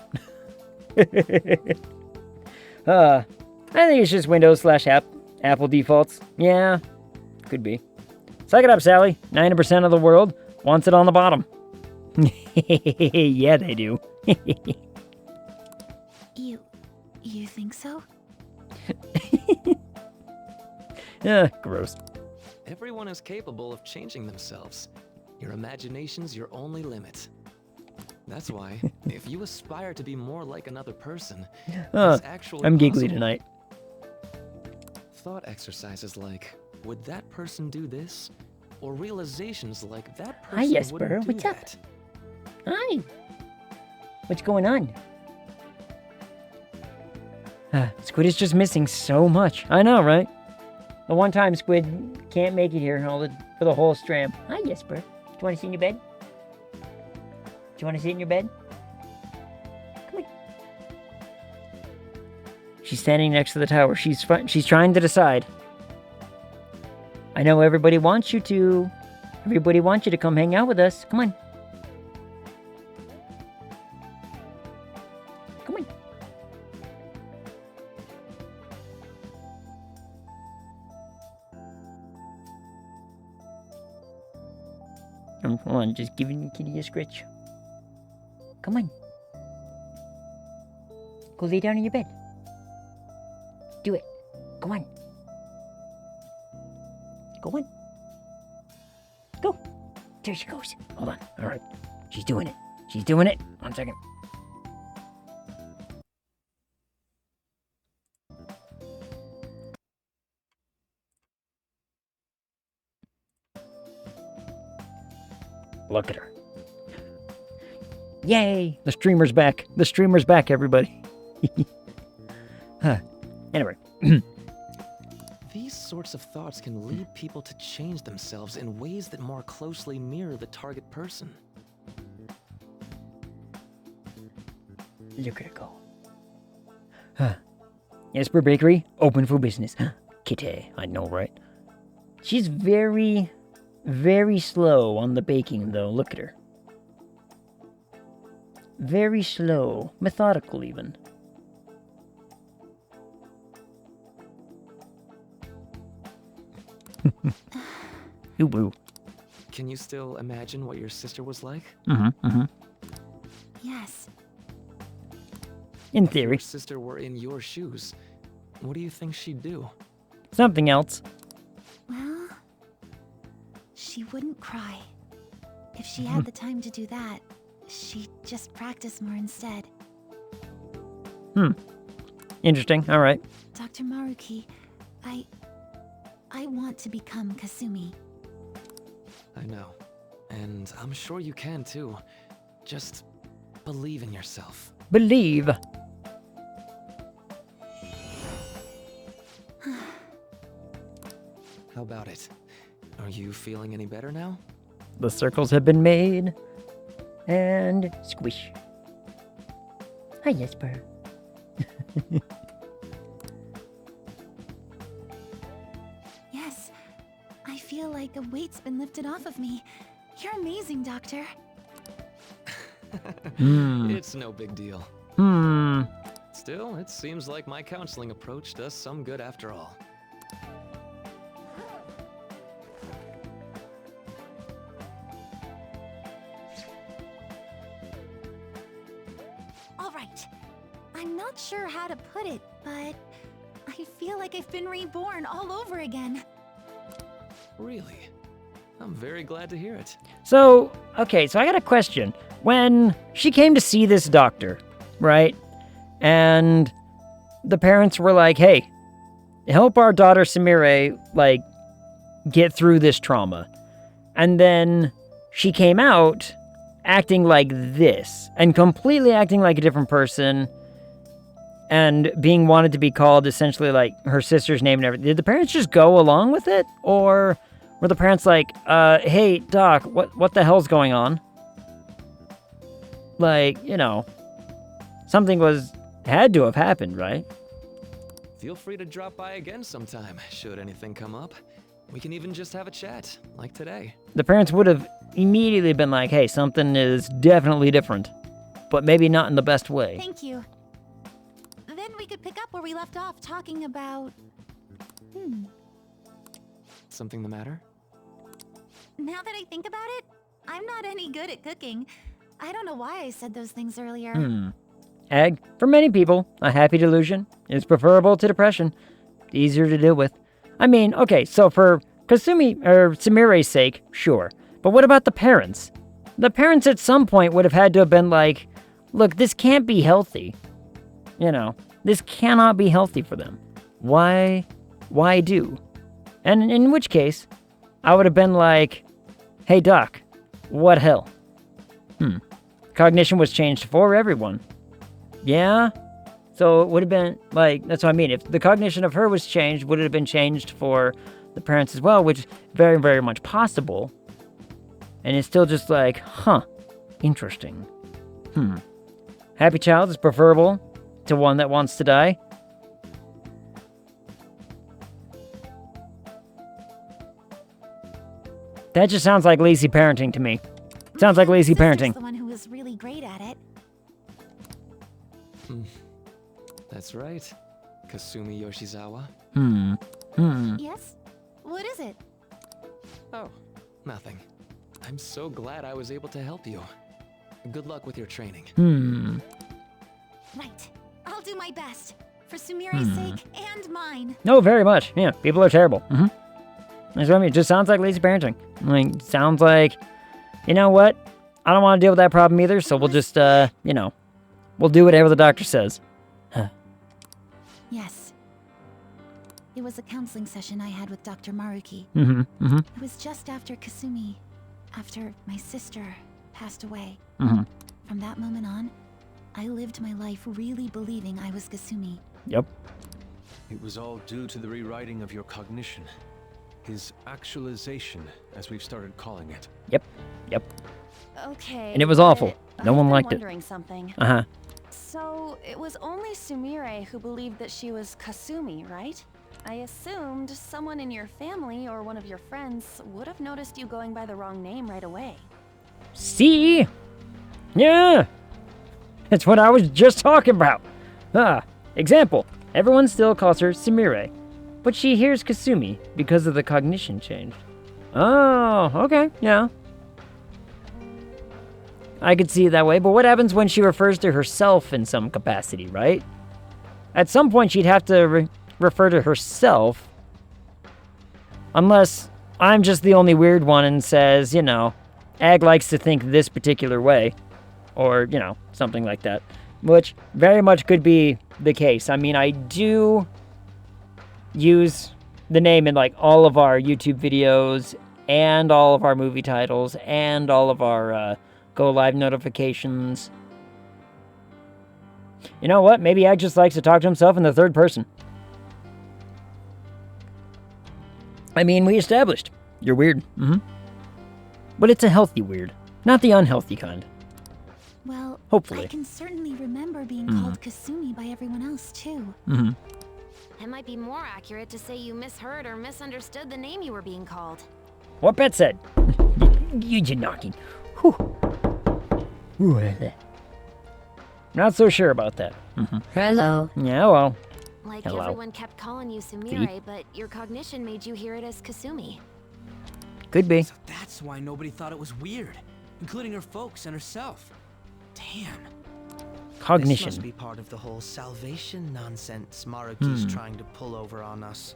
Speaker 1: I think it's just Windows / Apple defaults. Yeah, could be. Suck it up, Sally. 90% of the world wants it on the bottom. Yeah, they do.
Speaker 2: You think so?
Speaker 1: Gross.
Speaker 5: Everyone is capable of changing themselves. Your imagination's your only limit. That's why, if you aspire to be more like another person, it's actually
Speaker 1: I'm giggly
Speaker 5: possible.
Speaker 1: tonight.
Speaker 5: Thought exercises like, would that person do this? Or realizations like, that person
Speaker 1: Hi, Jesper.
Speaker 5: wouldn't do
Speaker 1: What's up?
Speaker 5: that.
Speaker 1: Hi. What's going on? Squid is just missing so much. I know, right? The one time Squid can't make it here for the whole stream. Hi, Jesper. Do you want to sit in your bed? Do you want to sit in your bed? Come on. She's standing next to the tower. She's trying to decide. I know everybody wants you to. Everybody wants you to come hang out with us. Come on. Come on. Hold on, just giving Kitty a scratch. Come on. Go lay down in your bed. Do it. Go on. Go on. Go. There she goes. Hold on. All right. She's doing it. She's doing it. 1 second. Look at her. Yay! The streamer's back. The streamer's back, everybody. Anyway.
Speaker 5: These sorts of thoughts can lead people to change themselves in ways that more closely mirror the target person.
Speaker 1: Look at it go. Esper Bakery, open for business. Kitty, I know, right? She's very, very slow on the baking, though. Look at her. Very slow. Methodical, even. Ooh.
Speaker 5: Can you still imagine what your sister was like?
Speaker 2: Yes.
Speaker 1: In
Speaker 5: If
Speaker 1: theory.
Speaker 5: your sister were in your shoes, what do you think she'd do?
Speaker 1: Something else.
Speaker 2: Well, she wouldn't cry. If she had the time to do that, she'd just practice more instead.
Speaker 1: Interesting. All right.
Speaker 2: Dr. Maruki, I want to become Kasumi.
Speaker 5: I know. And I'm sure you can too. Just believe in yourself.
Speaker 1: Believe.
Speaker 5: How about it? Are you feeling any better now?
Speaker 1: The circles have been made. And squish. Hi, Jesper.
Speaker 2: Yes, I feel like a weight's been lifted off of me. You're amazing, Doctor.
Speaker 5: It's no big deal. Still, it seems like my counseling approach does some good after all.
Speaker 2: All right. I'm not sure how to put it, but I feel like I've been reborn all over again.
Speaker 5: Really? I'm very glad to hear it.
Speaker 1: So, okay, so I got a question. When she came to see this doctor, right? And the parents were like, hey, help our daughter Sumire, like, get through this trauma. And then she came out acting like this, and completely acting like a different person, and being wanted to be called essentially like her sister's name and everything. Did the parents just go along with it? Or were the parents like, hey, doc, what the hell's going on? Like, you know, something had to have happened, right?
Speaker 5: Feel free to drop by again sometime, should anything come up. We can even just have a chat, like today.
Speaker 1: The parents would have immediately been like, hey, something is definitely different, but maybe not in the best way.
Speaker 2: Thank you. Then we could pick up where we left off talking about...
Speaker 5: Something the matter?
Speaker 2: Now that I think about it, I'm not any good at cooking. I don't know why I said those things earlier.
Speaker 1: Ag, for many people, a happy delusion is preferable to depression. Easier to deal with. I mean, okay, so for Kasumi or Sumire's sake, sure. But what about the parents? The parents at some point would have had to have been like, look, this can't be healthy. You know, this cannot be healthy for them. Why do? And in which case, I would have been like, hey doc, what hell? Cognition was changed for everyone. Yeah? So it would have been, like, that's what I mean. If the cognition of her was changed, would it have been changed for the parents as well, which is very, very much possible. And it's still just like, interesting. Happy child is preferable to one that wants to die. That just sounds like lazy parenting to me. Sounds like lazy parenting.
Speaker 2: The one who was really great at it.
Speaker 5: That's right. Kasumi Yoshizawa.
Speaker 2: Yes? What is it?
Speaker 5: Oh, nothing. I'm so glad I was able to help you. Good luck with your training.
Speaker 2: Right. I'll do my best. For Sumire's sake and mine.
Speaker 1: No, very much. Yeah, people are terrible. That's what I mean. It just sounds like lazy parenting. Like, sounds like, you know what? I don't want to deal with that problem either, so we'll just, you know, we'll do whatever the doctor says.
Speaker 2: Yes. It was a counseling session I had with Dr. Maruki. It was just after Kasumi, after my sister passed away. From that moment on, I lived my life really believing I was Kasumi.
Speaker 1: Yep.
Speaker 11: It was all due to the rewriting of your cognition. His actualization, as we've started calling it.
Speaker 1: Yep. Yep.
Speaker 12: Okay.
Speaker 1: And it was awful. No one liked it.
Speaker 12: Wondering something.
Speaker 1: Uh-huh.
Speaker 12: So, it was only Sumire who believed that she was Kasumi, right? I assumed someone in your family or one of your friends would have noticed you going by the wrong name right away.
Speaker 1: See? Yeah! That's what I was just talking about. Example. Everyone still calls her Sumire, but she hears Kasumi because of the cognition change. Oh, okay, yeah. I could see it that way, but what happens when she refers to herself in some capacity, right? At some point, she'd have to refer to herself. Unless I'm just the only weird one and says, you know, Ag likes to think this particular way. Or, you know, something like that. Which very much could be the case. I mean, I do use the name in, like, all of our YouTube videos and all of our movie titles and all of our Go Live notifications. You know what? Maybe Ag just likes to talk to himself in the third person. I mean, we established. You're weird. Mm-hmm. But it's a healthy weird. Not the unhealthy kind.
Speaker 2: Well,
Speaker 1: hopefully.
Speaker 2: I can certainly remember being called Kasumi by everyone else, too.
Speaker 1: Mm-hmm.
Speaker 12: It might be more accurate to say you misheard or misunderstood the name you were being called.
Speaker 1: What Bet said. You're knocking. Not so sure about that. Mm-hmm.
Speaker 7: Hello.
Speaker 1: Yeah, well.
Speaker 12: Like
Speaker 1: hello.
Speaker 12: everyone kept calling you Sumire, but your cognition made you hear it as Kasumi.
Speaker 1: Could be.
Speaker 10: So that's why nobody thought it was weird, including her folks and herself. Damn.
Speaker 1: Cognition.
Speaker 10: This must be part of the whole salvation nonsense Maruki's trying to pull over on us.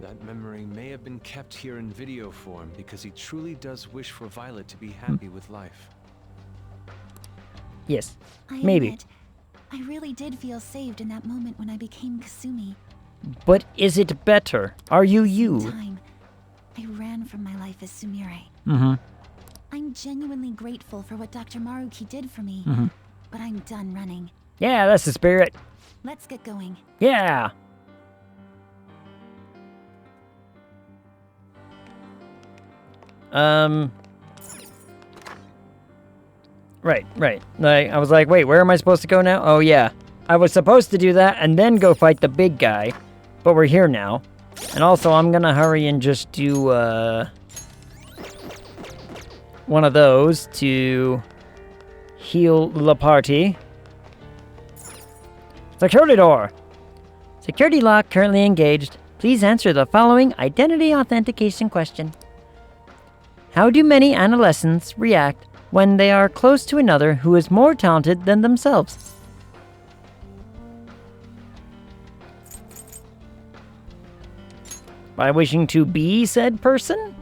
Speaker 11: That memory may have been kept here in video form because he truly does wish for Violet to be happy with life.
Speaker 1: Yes.
Speaker 2: I
Speaker 1: maybe.
Speaker 2: admit, I really did feel saved in that moment when I became Kasumi.
Speaker 1: But is it better? Are you you?
Speaker 2: Time, I ran from my life as Sumire.
Speaker 1: Mm-hmm.
Speaker 2: I'm genuinely grateful for what Dr. Maruki did for me, but I'm done running.
Speaker 1: Yeah, that's the spirit.
Speaker 2: Let's get going.
Speaker 1: Yeah. Right. Like, I was like, wait, where am I supposed to go now? Oh, yeah. I was supposed to do that and then go fight the big guy, but we're here now. And also, I'm gonna hurry and just do, one of those to heal the party. Security door! Security lock currently engaged. Please answer the following identity authentication question. How do many adolescents react when they are close to another who is more talented than themselves? By wishing to be said person?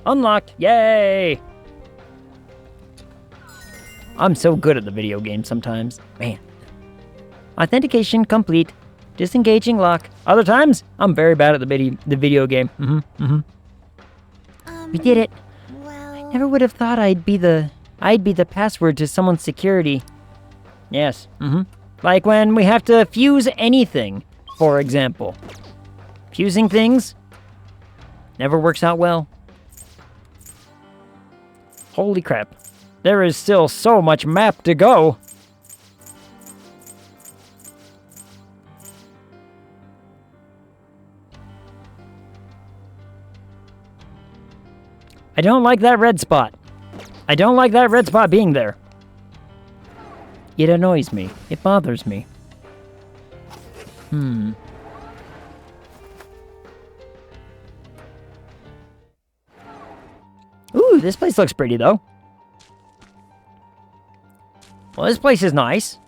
Speaker 1: Unlocked! Yay! I'm so good at the video game sometimes. Man. Authentication complete. Disengaging lock. Other times, I'm very bad at the video game. We did it.
Speaker 2: Well,
Speaker 1: I never would have thought I'd be the password to someone's security. Yes. Like when we have to fuse anything, for example. Fusing things never works out well. Holy crap. There is still so much map to go. I don't like that red spot. I don't like that red spot being there. It annoys me. It bothers me. Ooh, this place looks pretty, though. Well, this place is nice.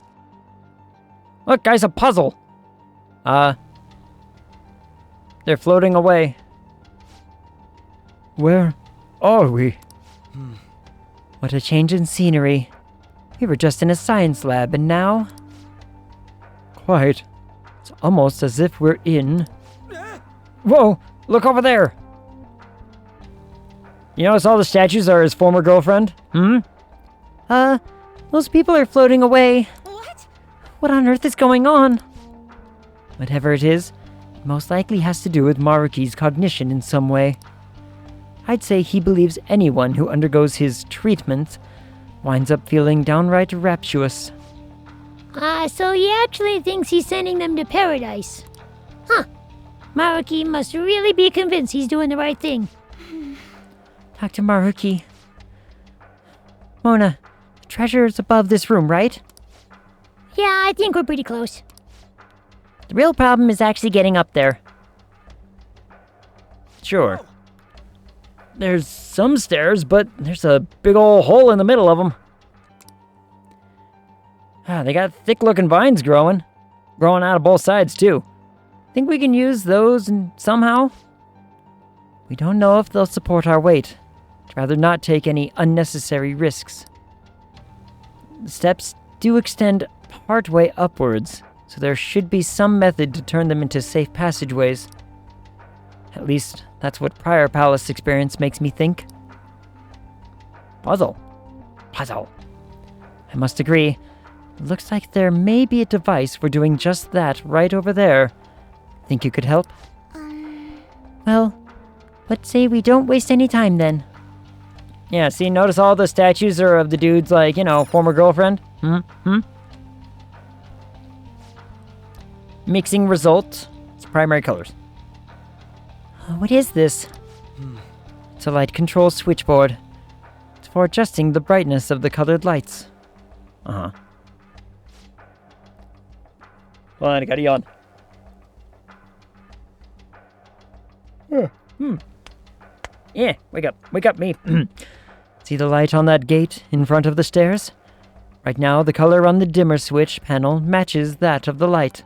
Speaker 1: Look, guys, a puzzle. They're floating away. Where are we? What a change in scenery. We were just in a science lab, and now... Quiet. It's almost as if we're in... Whoa! Look over there! You notice all the statues are his former girlfriend? Hmm?
Speaker 6: Those people are floating away.
Speaker 12: What?
Speaker 6: What on earth is going on? Whatever it is, it most likely has to do with Maruki's cognition in some way. I'd say he believes anyone who undergoes his treatment winds up feeling downright rapturous.
Speaker 7: So he actually thinks he's sending them to paradise. Huh. Maruki must really be convinced he's doing the right thing.
Speaker 6: Dr. Maruki. Mona, the treasure is above this room, right?
Speaker 7: Yeah, I think we're pretty close.
Speaker 6: The real problem is actually getting up there.
Speaker 1: Sure. There's some stairs, but there's a big old hole in the middle of them. They got thick-looking vines growing. Growing out of both sides, too.
Speaker 6: Think we can use those somehow? We don't know if they'll support our weight. I'd rather not take any unnecessary risks. The steps do extend partway upwards, so there should be some method to turn them into safe passageways. At least, that's what prior palace experience makes me think.
Speaker 1: Puzzle.
Speaker 6: I must agree. It looks like there may be a device for doing just that right over there. Think you could help? Well, let's say we don't waste any time then.
Speaker 1: Yeah, see, notice all the statues are of the dude's, like, former girlfriend? Mixing result. It's primary colors.
Speaker 6: What is this? It's a light control switchboard. It's for adjusting the brightness of the colored lights.
Speaker 1: Hold on, I gotta yawn. Yeah, wake up me.
Speaker 6: See the light on that gate in front of the stairs? Right now, the color on the dimmer switch panel matches that of the light.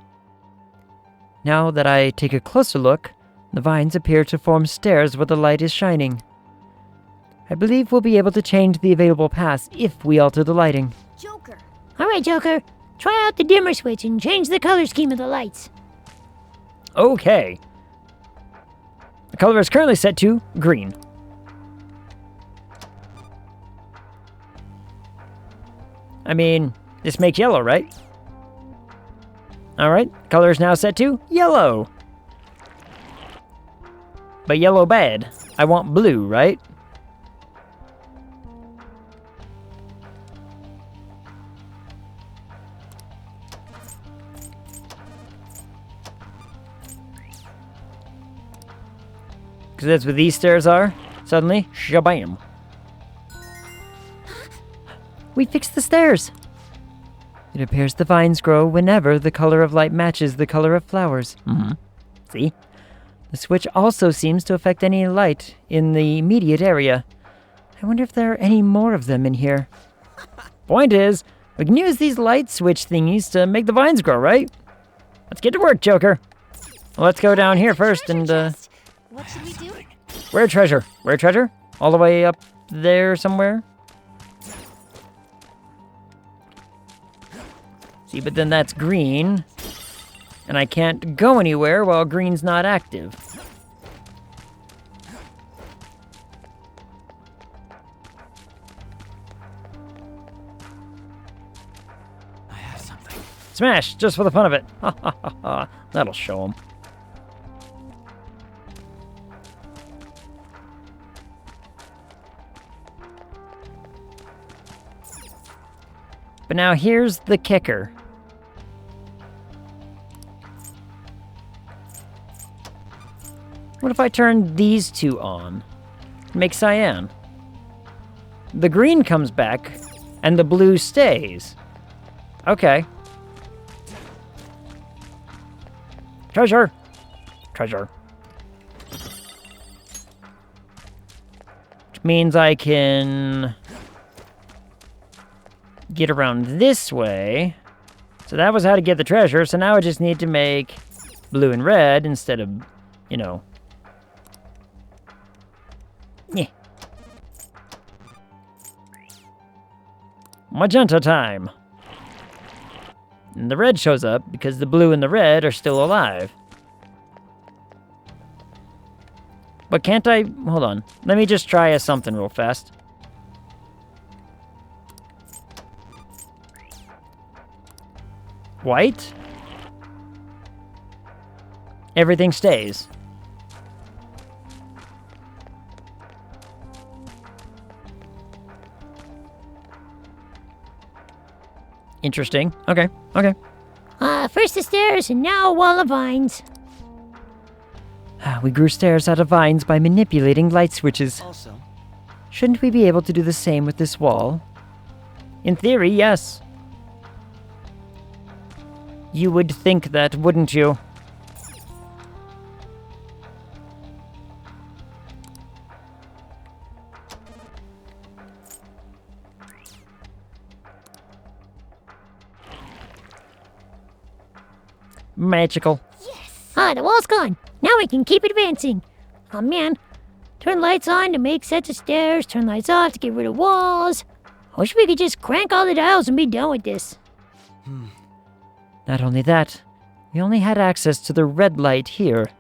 Speaker 6: Now that I take a closer look, the vines appear to form stairs where the light is shining. I believe we'll be able to change the available paths if we alter the lighting.
Speaker 7: Joker. All right, Joker. Try out the dimmer switch and change the color scheme of the lights.
Speaker 1: Okay. The color is currently set to green. I mean, this makes yellow, right? Alright, color is now set to yellow. But yellow bad. I want blue, right? Because that's what these stairs are. Suddenly, shabam.
Speaker 6: We fixed the stairs. It appears the vines grow whenever the color of light matches the color of flowers.
Speaker 1: See?
Speaker 6: The switch also seems to affect any light in the immediate area. I wonder if there are any more of them in here.
Speaker 1: Point is, we can use these light switch thingies to make the vines grow, right? Let's get to work, Joker. Well, let's go down here first and,
Speaker 12: What should we do?
Speaker 1: Where treasure? Where treasure? All the way up there somewhere? See, but then that's green. And I can't go anywhere while green's not active.
Speaker 10: I have something.
Speaker 1: Smash, just for the fun of it. Ha ha ha ha. That'll show them. But now here's the kicker. What if I turn these two on? Make cyan. The green comes back, and the blue stays. Okay. Treasure! Treasure. Which means I can get around this way. So that was how to get the treasure, so now I just need to make blue and red instead of, Yeah. Magenta time. And the red shows up because the blue and the red are still alive. But can't I... Hold on. Let me just try something real fast. White? Everything stays. Interesting. Okay, okay.
Speaker 7: First the stairs, and now a wall of vines.
Speaker 6: We grew stairs out of vines by manipulating light switches.
Speaker 10: Also,
Speaker 6: Shouldn't we be able to do the same with this wall?
Speaker 1: In theory, yes. You would think that, wouldn't you? Magical.
Speaker 7: The wall's gone. Now we can keep advancing. Oh man. Turn lights on to make sets of stairs, turn lights off to get rid of walls. I wish we could just crank all the dials and be done with this.
Speaker 6: Not only that, we only had access to the red light here.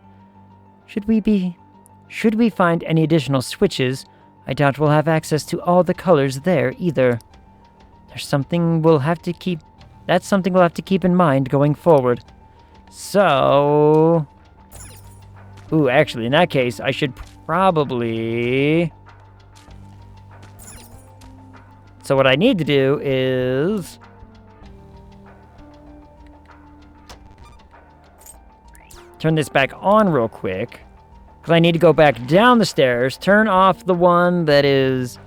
Speaker 6: Should we find any additional switches, I doubt we'll have access to all the colors there either. That's something we'll have to keep in mind going forward.
Speaker 1: So... Ooh, actually, in that case, I should probably... So what I need to do is... Turn this back on real quick. Because I need to go back down the stairs, turn off the one that is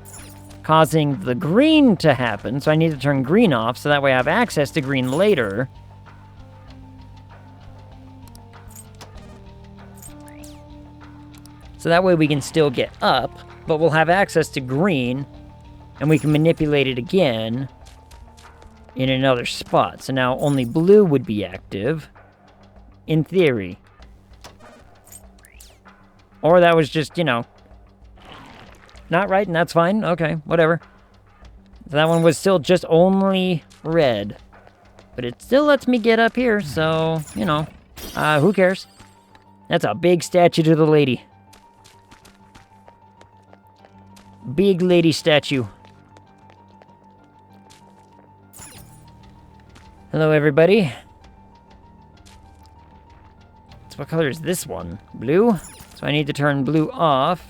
Speaker 1: causing the green to happen. So I need to turn green off, so that way I have access to green later. So that way we can still get up, but we'll have access to green, and we can manipulate it again in another spot. So now only blue would be active, in theory. Or that was just, not right, and that's fine. Okay, whatever. That one was still just only red. But it still lets me get up here, so, who cares? That's a big statue to the lady. Big lady statue. Hello, everybody. So what color is this one? Blue? So I need to turn blue off.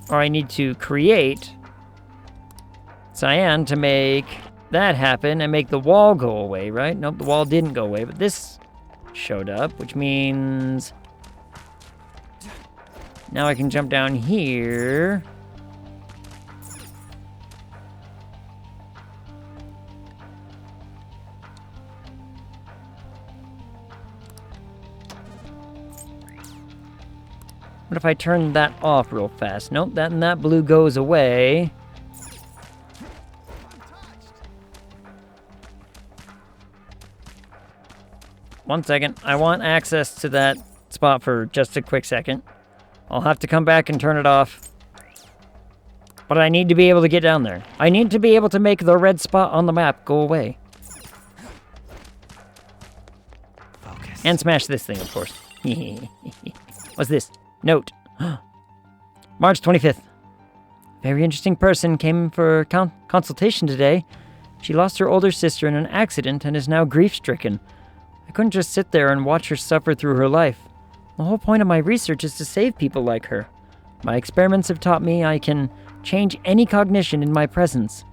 Speaker 1: Or I need to create cyan to make that happen and make the wall go away, right? Nope, the wall didn't go away, but this showed up, which means now I can jump down here. What if I turn that off real fast? Nope, that blue goes away. One second. I want access to that spot for just a quick second. I'll have to come back and turn it off. But I need to be able to get down there. I need to be able to make the red spot on the map go away.
Speaker 10: focus.
Speaker 1: And smash this thing, of course. What's this? Note. March 25th. Very interesting person came for consultation today. She lost her older sister in an accident and is now grief-stricken. I couldn't just sit there and watch her suffer through her life. The whole point of my research is to save people like her. My experiments have taught me I can change any cognition in my presence.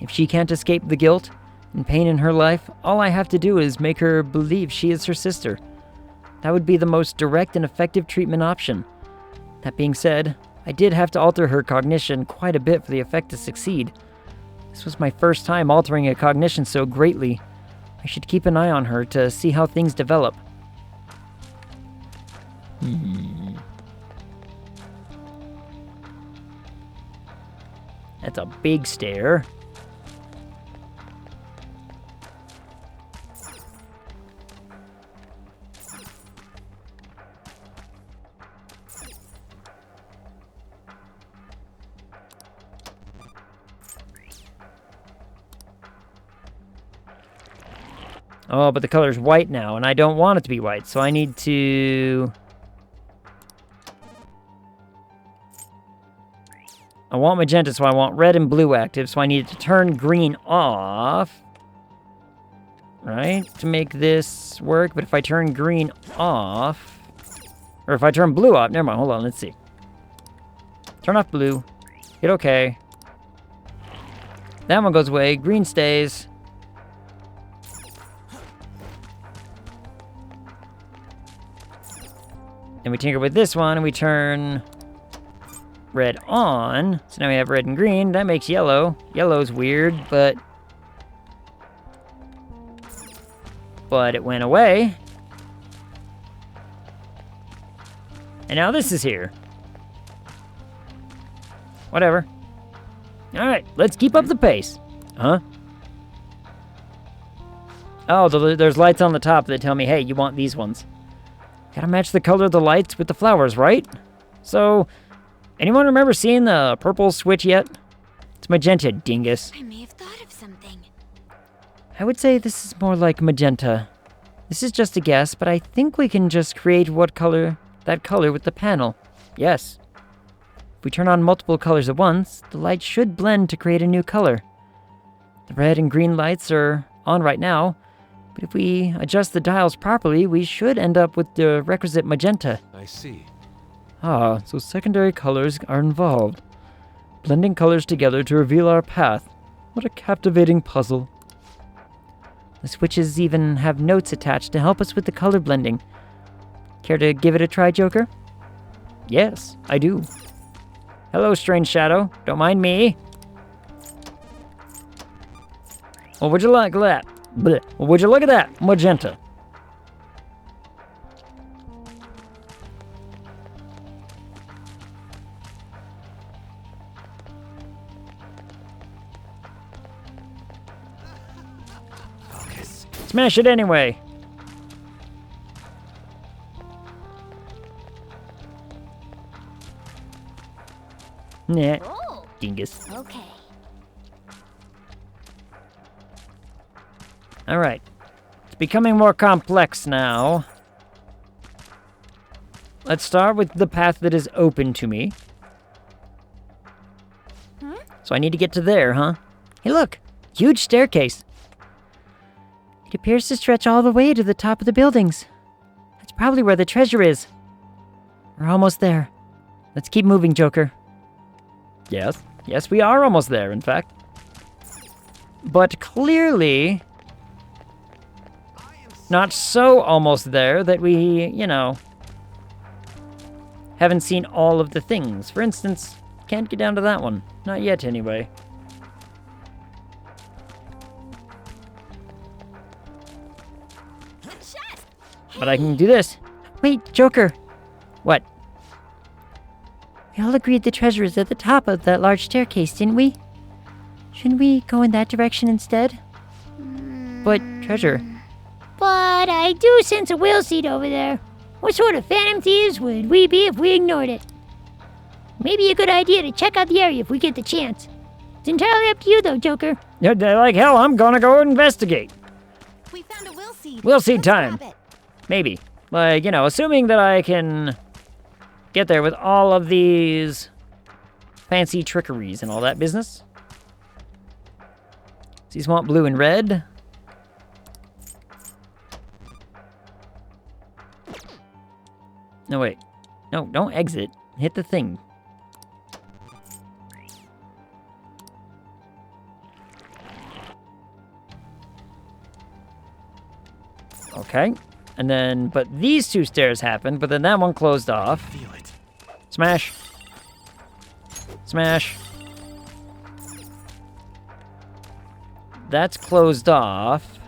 Speaker 1: If she can't escape the guilt and pain in her life, all I have to do is make her believe she is her sister. That would be the most direct and effective treatment option. That being said, I did have to alter her cognition quite a bit for the effect to succeed. This was my first time altering a cognition so greatly. I should keep an eye on her to see how things develop. That's a big stair.
Speaker 6: Oh, but the color's white now, and I don't want it to be white, so I need to... I want magenta, so I want red and blue active, so I need to turn green off. Right? To make this work, but if I turn green off... Or if I turn blue off... Never mind, hold on, let's see. Turn off blue. Hit OK. That one goes away. Green stays. Then we tinker with this one, and we turn red on. So now we have red and green. That makes yellow. Yellow's weird, but it went away. And now this is here. Whatever. Alright, let's keep up the pace. Huh? Oh, there's lights on the top that tell me, hey, you want these ones. Gotta match the color of the lights with the flowers, right? So, anyone remember seeing the purple switch yet? It's magenta, dingus.
Speaker 2: I may have thought of something.
Speaker 6: I would say this is more like magenta. This is just a guess, but I think we can just create that color with the panel. Yes. If we turn on multiple colors at once, the light should blend to create a new color. The red and green lights are on right now, but if we adjust the dials properly, we should end up with the requisite magenta.
Speaker 11: I see.
Speaker 6: Ah, so secondary colors are involved. Blending colors together to reveal our path. What a captivating puzzle. The switches even have notes attached to help us with the color blending. Care to give it a try, Joker? Yes, I do. Hello, strange shadow. Don't mind me. Well, would you like that? Blech. Well, would you look at that? Magenta.
Speaker 5: Focus.
Speaker 6: Smash it anyway. Nah,
Speaker 2: Oh,
Speaker 6: dingus.
Speaker 2: okay.
Speaker 6: Alright. It's becoming more complex now. Let's start with the path that is open to me. So I need to get to there, huh? Hey, look! Huge staircase. It appears to stretch all the way to the top of the buildings. That's probably where the treasure is. We're almost there. Let's keep moving, Joker. Yes. Yes, we are almost there, in fact. But clearly... not so almost there that we, haven't seen all of the things. For instance, can't get down to that one. Not yet, anyway. But I can do this. Wait, Joker. What? We all agreed the treasure is at the top of that large staircase, didn't we? Shouldn't we go in that direction instead? But, treasure.
Speaker 7: But I do sense a whale seat over there. What sort of phantom thieves would we be if we ignored it? Maybe a good idea to check out the area if we get the chance. It's entirely up to you, though, Joker.
Speaker 6: Yeah, like hell, I'm gonna go investigate.
Speaker 2: We found a will seed.
Speaker 6: Will seed
Speaker 2: Let's
Speaker 6: time.
Speaker 2: grab it.
Speaker 6: Maybe. Like, assuming that I can get there with all of these fancy trickeries and all that business. So you want blue and red. No, wait. No, don't exit. Hit the thing. Okay. And then, but these two stairs happened, but then that one closed off.
Speaker 5: Feel it.
Speaker 6: Smash. Smash. That's closed off.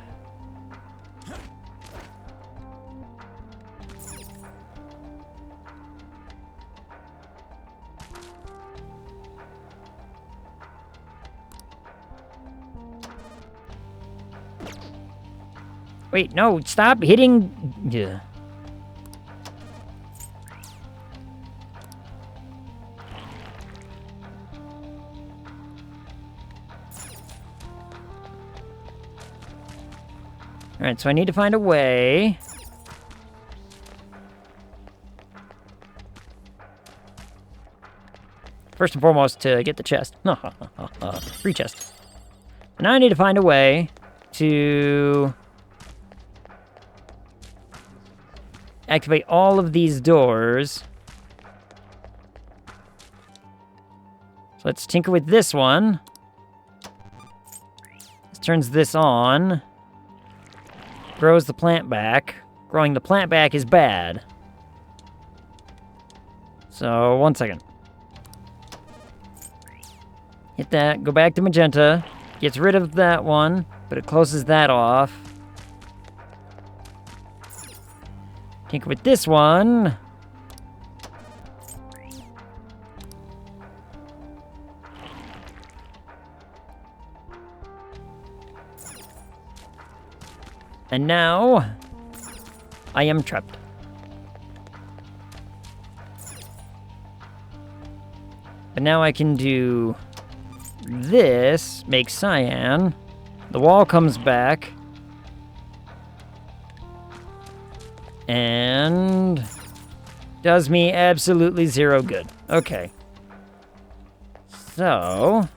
Speaker 6: Wait, no, stop hitting... Yeah.
Speaker 1: Alright, so I need to find a way. First and foremost, to get the chest. Free chest. Now I need to find a way to activate all of these doors. So let's tinker with this one. This turns this on. Grows the plant back. Growing the plant back is bad. So, 1 second. Hit that, go back to magenta. Gets rid of that one, but it closes that off. Tinker with this one. And now, I am trapped. But now I can do this, make cyan. The wall comes back. And does me absolutely zero good. Okay. So.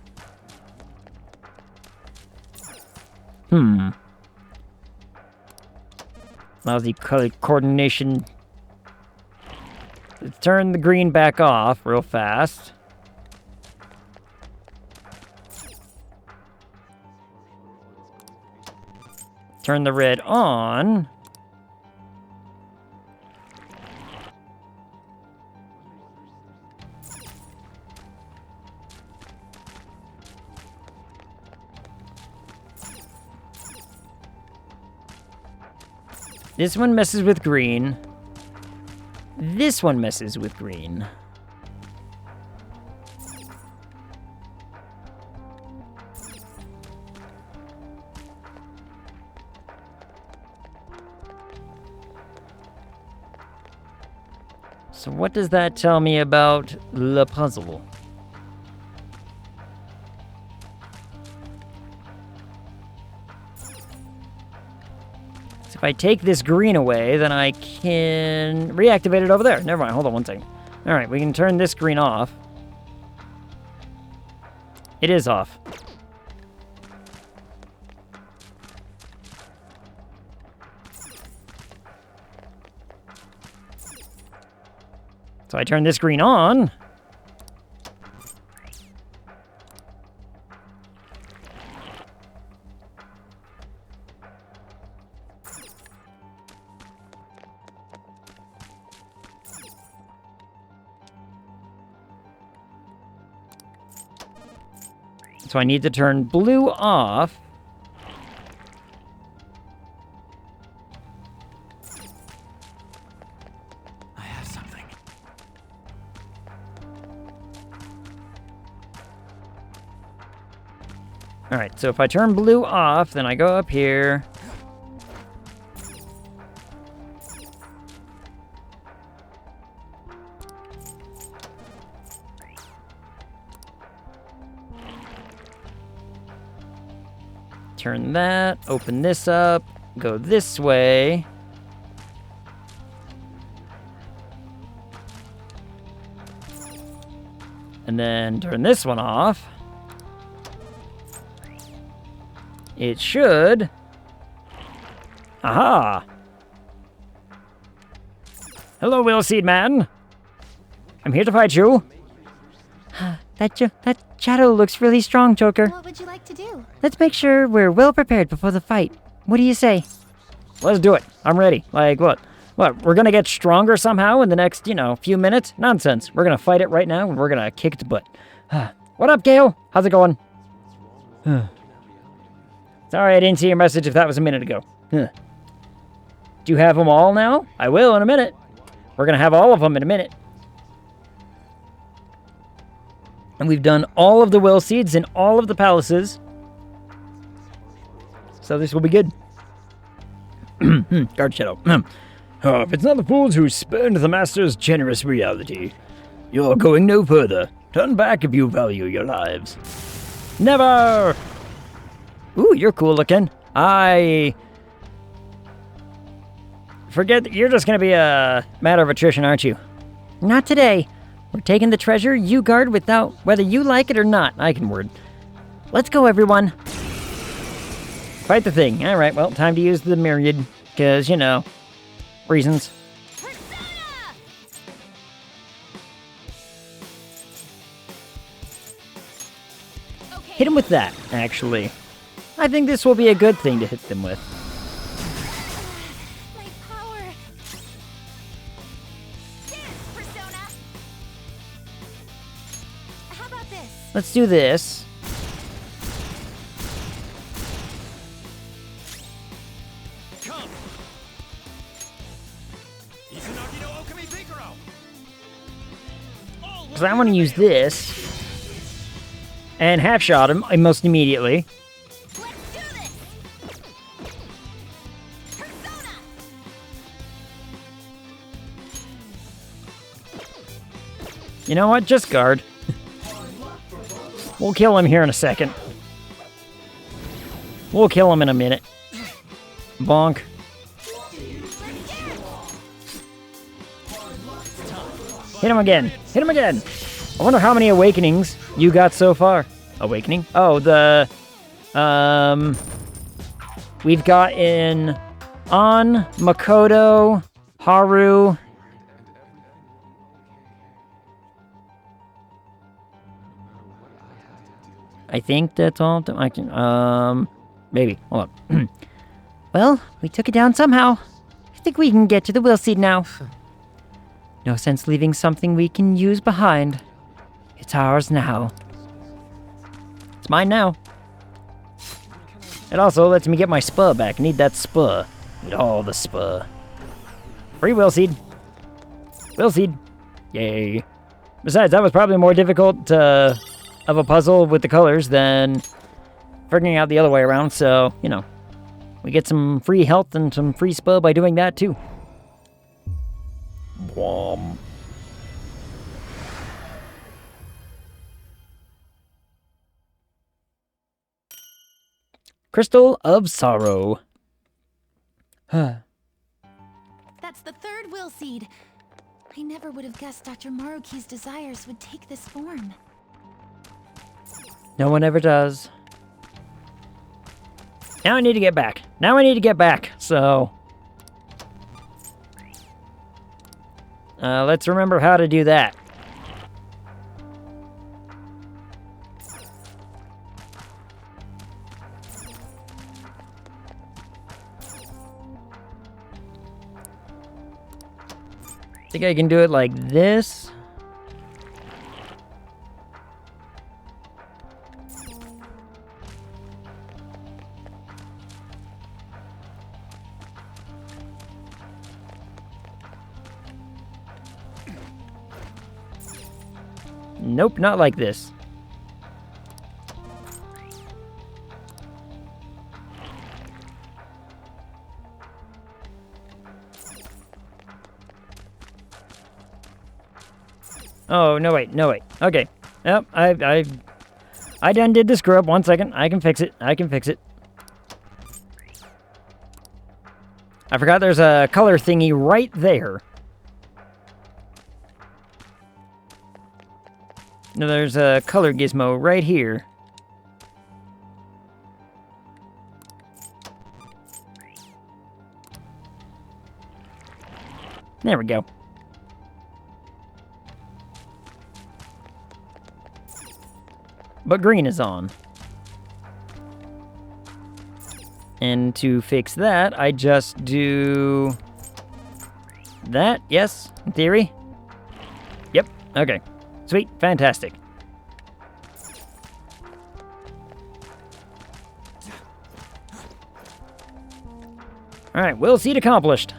Speaker 1: Lousy color coordination. Let's turn the green back off real fast. Turn the red on. This one messes with green. This one messes with green. So what does that tell me about the puzzle? So if I take this green away, then I can reactivate it over there. Never mind, hold on 1 second. Alright, we can turn this green off. It is off. So I turn this green on. So I need to turn blue off.
Speaker 10: I have something.
Speaker 1: Alright, so if I turn blue off, then I go up here. Turn that, open this up, go this way. And then turn this one off. It should. Aha! Hello, Will Seed Man. I'm here to fight you.
Speaker 6: That shadow looks really strong, Joker.
Speaker 2: What would you like to do?
Speaker 6: Let's make sure we're well prepared before the fight. What do you say?
Speaker 1: Let's do it. I'm ready. Like, what? What, we're gonna get stronger somehow in the next, few minutes? Nonsense. We're gonna fight it right now, and we're gonna kick its butt. What up, Gale? How's it going? Sorry, I didn't see your message if that was a minute ago. Do you have them all now? I will in a minute. We're gonna have all of them in a minute. And we've done all of the will seeds in all of the palaces. So this will be good. Guard Shadow. If it's not the fools who spurned the Master's generous reality, you're going no further. Turn back if you value your lives. Never! Ooh, you're cool looking. I forget that you're just gonna be a matter of attrition, aren't you?
Speaker 6: Not today. We're taking the treasure you guard without whether you like it or not. I can word. Let's go, everyone.
Speaker 1: Fight the thing. Alright, well, time to use the myriad. Because, you know, reasons. Hit him with that, actually. I think this will be a good thing to hit them with.
Speaker 2: My power. Dance, Persona. How about this?
Speaker 1: Let's do this. Because I want to use this. And half shot him almost immediately.
Speaker 2: Let's do this. Persona.
Speaker 1: You know what? Just guard. We'll kill him here in a second. We'll kill him in a minute. Bonk. Hit him again. Hit him again. I wonder how many awakenings you got so far. Awakening? Oh, the... We've got in... An, Makoto, Haru... I think that's all I can... Maybe. Hold on.
Speaker 6: Well, we took it down somehow. I think we can get to the will seed now. No sense leaving something we can use behind. It's ours now.
Speaker 1: It's mine now. It also lets me get my spur back. Need that spur. Need all the spur. Free will seed. Will seed. Yay. Besides, that was probably more difficult of a puzzle with the colors than figuring out the other way around. So, you know, we get some free health and some free spur by doing that too. Whom. Crystal of Sorrow.
Speaker 2: That's the third will seed. I never would have guessed Dr. Maruki's desires would take this form.
Speaker 6: No one ever does.
Speaker 1: Now I need to get back. Now I need to get back. So... let's remember how to do that. I think I can do it like this. Nope, not like this. Oh, no wait, no wait. Okay. Yep, I done did the screw up. 1 second. I can fix it. I can fix it. I forgot there's a color thingy right there. No, there's a color gizmo right here. There we go. But green is on. And to fix that, I just do that. Yes, in theory. Yep, okay. Sweet, fantastic. Alright, will seed accomplished.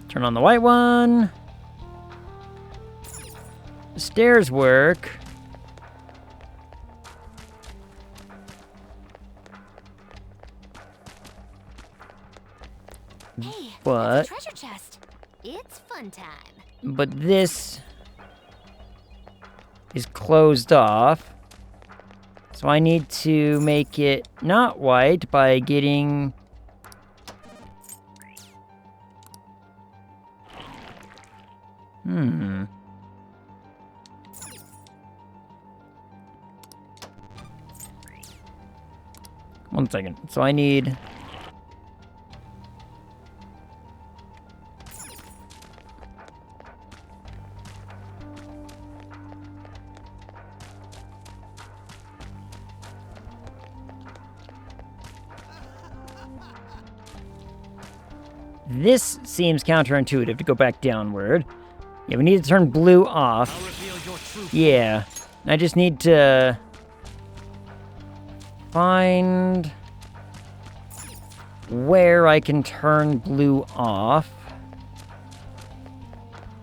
Speaker 1: Turn on the white one. The stairs work.
Speaker 7: Hey,
Speaker 1: What?
Speaker 7: treasure chest. It's fun time.
Speaker 1: But this...
Speaker 6: is closed off. So I need to make it not white by getting... One second. So I need... This seems counterintuitive to go back downward. Yeah, we need to turn blue off. Yeah. I just need to find where I can turn blue off.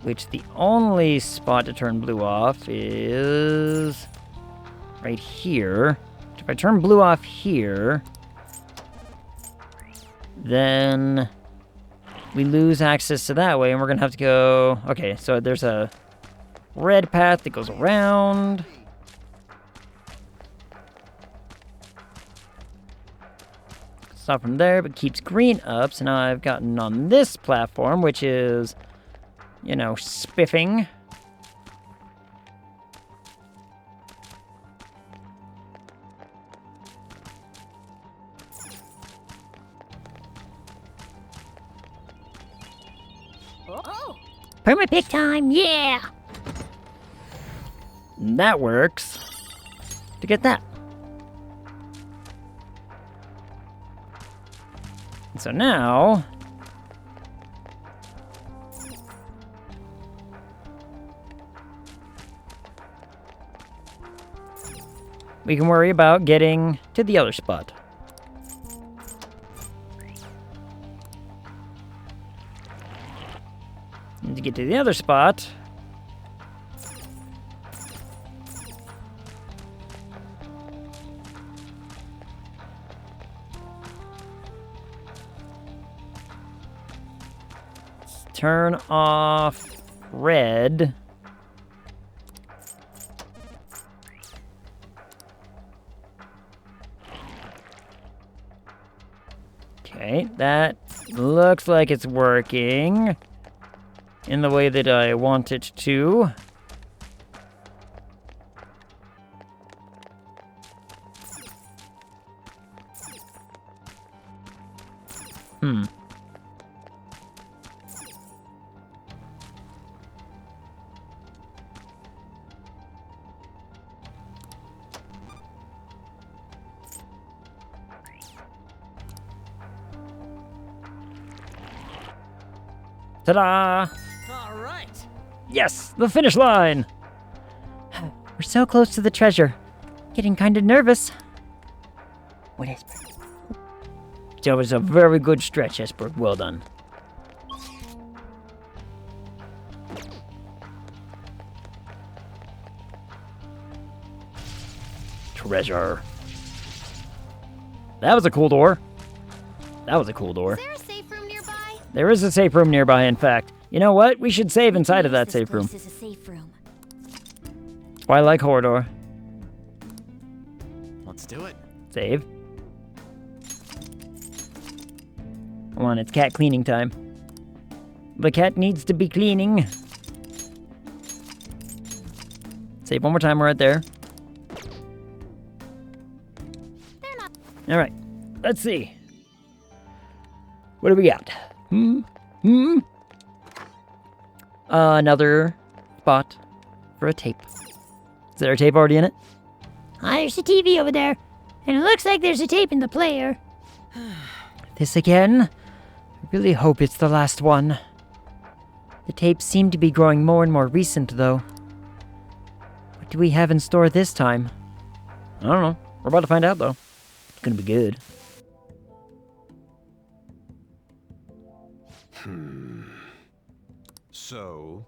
Speaker 6: Which the only spot to turn blue off is right here. If I turn blue off here, then we lose access to that way, and we're gonna have to go... Okay, so there's a red path that goes around. Stop from there, but keeps green up, so now I've gotten on this platform, which is, you know, spiffing.
Speaker 7: Perma pick time, yeah!
Speaker 6: And that works to get that. So now... we can worry about getting to the other spot. And to get to the other spot... turn off red. Okay, that looks like it's working in the way that I want it to. Ta-da!
Speaker 10: All right.
Speaker 6: Yes, the finish line!
Speaker 7: We're so close to the treasure. Getting kind of nervous.
Speaker 6: What is it? That was a very good stretch, Esper. Well done. Treasure. That was a cool door. That was a cool door.
Speaker 12: Is there a safe room nearby?
Speaker 6: There is a safe room nearby, in fact. You know what? We should save inside of that safe room.
Speaker 12: This is a safe room.
Speaker 6: Twilight corridor.
Speaker 10: Let's do it.
Speaker 6: Save. Come on, it's cat cleaning time. The cat needs to be cleaning. Save one more time, we're right there. Alright, let's see. What do we got? Another spot for a tape. Is there a tape already in it?
Speaker 7: There's a TV over there. And it looks like there's a tape in the player.
Speaker 6: This again? I really hope it's the last one. The tapes seem to be growing more and more recent, though. What do we have in store this time? I don't know. We're about to find out, though. It's gonna be good.
Speaker 13: So,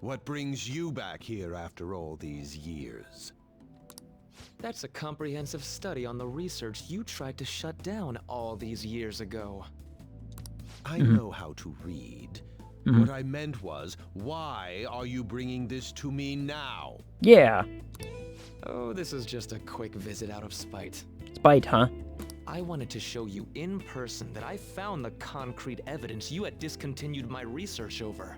Speaker 13: what brings you back here after all these years?
Speaker 5: That's a comprehensive study on the research you tried to shut down all these years ago.
Speaker 13: I know how to read. What I meant was, why are you bringing this to me now?
Speaker 1: Yeah.
Speaker 5: Oh, this is just a quick visit out of spite.
Speaker 1: Spite, huh?
Speaker 5: I wanted to show you in person that I found the concrete evidence you had discontinued my research over.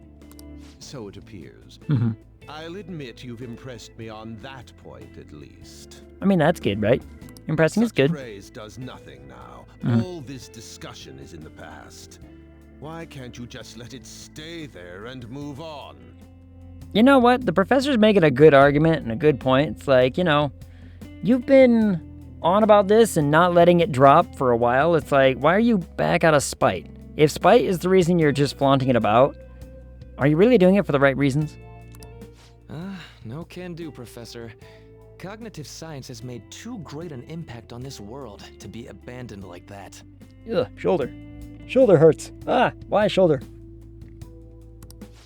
Speaker 13: So it appears.
Speaker 1: Mm-hmm.
Speaker 13: I'll admit you've impressed me on that point, at least.
Speaker 1: I mean, that's good, right? Impressing is good.
Speaker 13: Praise does nothing now. All this discussion is in the past. Why can't you just let it stay there and move on?
Speaker 1: You know what? The professor's making a good argument and a good point. It's like, you know, you've been on about this and not letting it drop for a while. It's like, why are you back out of spite? If spite is the reason you're just flaunting it about, are you really doing it for the right reasons?
Speaker 5: No can do, Professor. Cognitive science has made too great an impact on this world to be abandoned like that.
Speaker 1: Ugh, shoulder. Shoulder hurts. Why shoulder?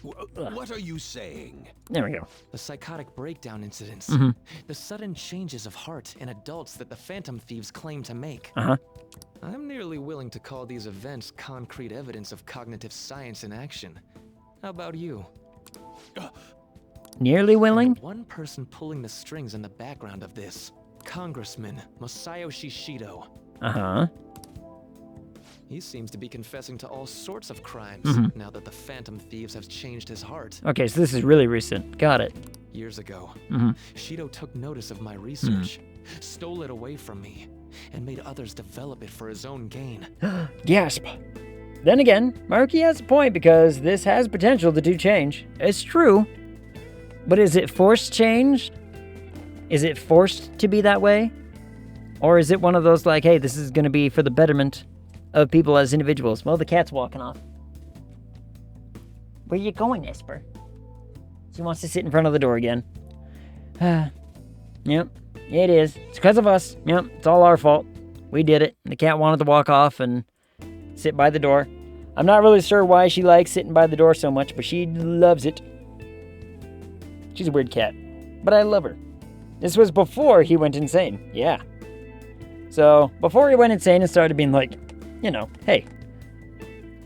Speaker 13: What are you saying?
Speaker 1: There we go.
Speaker 5: The psychotic breakdown incidents.
Speaker 1: Mm-hmm.
Speaker 5: The sudden changes of heart in adults that the Phantom Thieves claim to make.
Speaker 1: Uh-huh.
Speaker 5: I'm nearly willing to call these events concrete evidence of cognitive science in action. How about you?
Speaker 1: Nearly willing?
Speaker 5: One person pulling the strings in the background of this. Congressman Masayoshi Shido.
Speaker 1: Uh-huh.
Speaker 5: He seems to be confessing to all sorts of crimes now that the Phantom Thieves have changed his heart.
Speaker 1: Okay, so this is really recent. Got it.
Speaker 5: Years ago,
Speaker 1: Mm-hmm.
Speaker 5: Shido took notice of my research, stole it away from me, and made others develop it for his own gain.
Speaker 1: Gasp. Then again, Maruki has a point because this has potential to do change. It's true. But is it forced change? Is it forced to be that way? Or is it one of those like, hey, this is going to be for the betterment of people as individuals? Well, the cat's walking off. Where you going, Esper? She wants to sit in front of the door again. Yep, it is. It's because of us. Yep, it's all our fault. We did it. The cat wanted to walk off and sit by the door. I'm not really sure why she likes sitting by the door so much, but she loves it. She's a weird cat, but I love her. This was before he went insane. Yeah. So, before he went insane and started being like, you know, hey,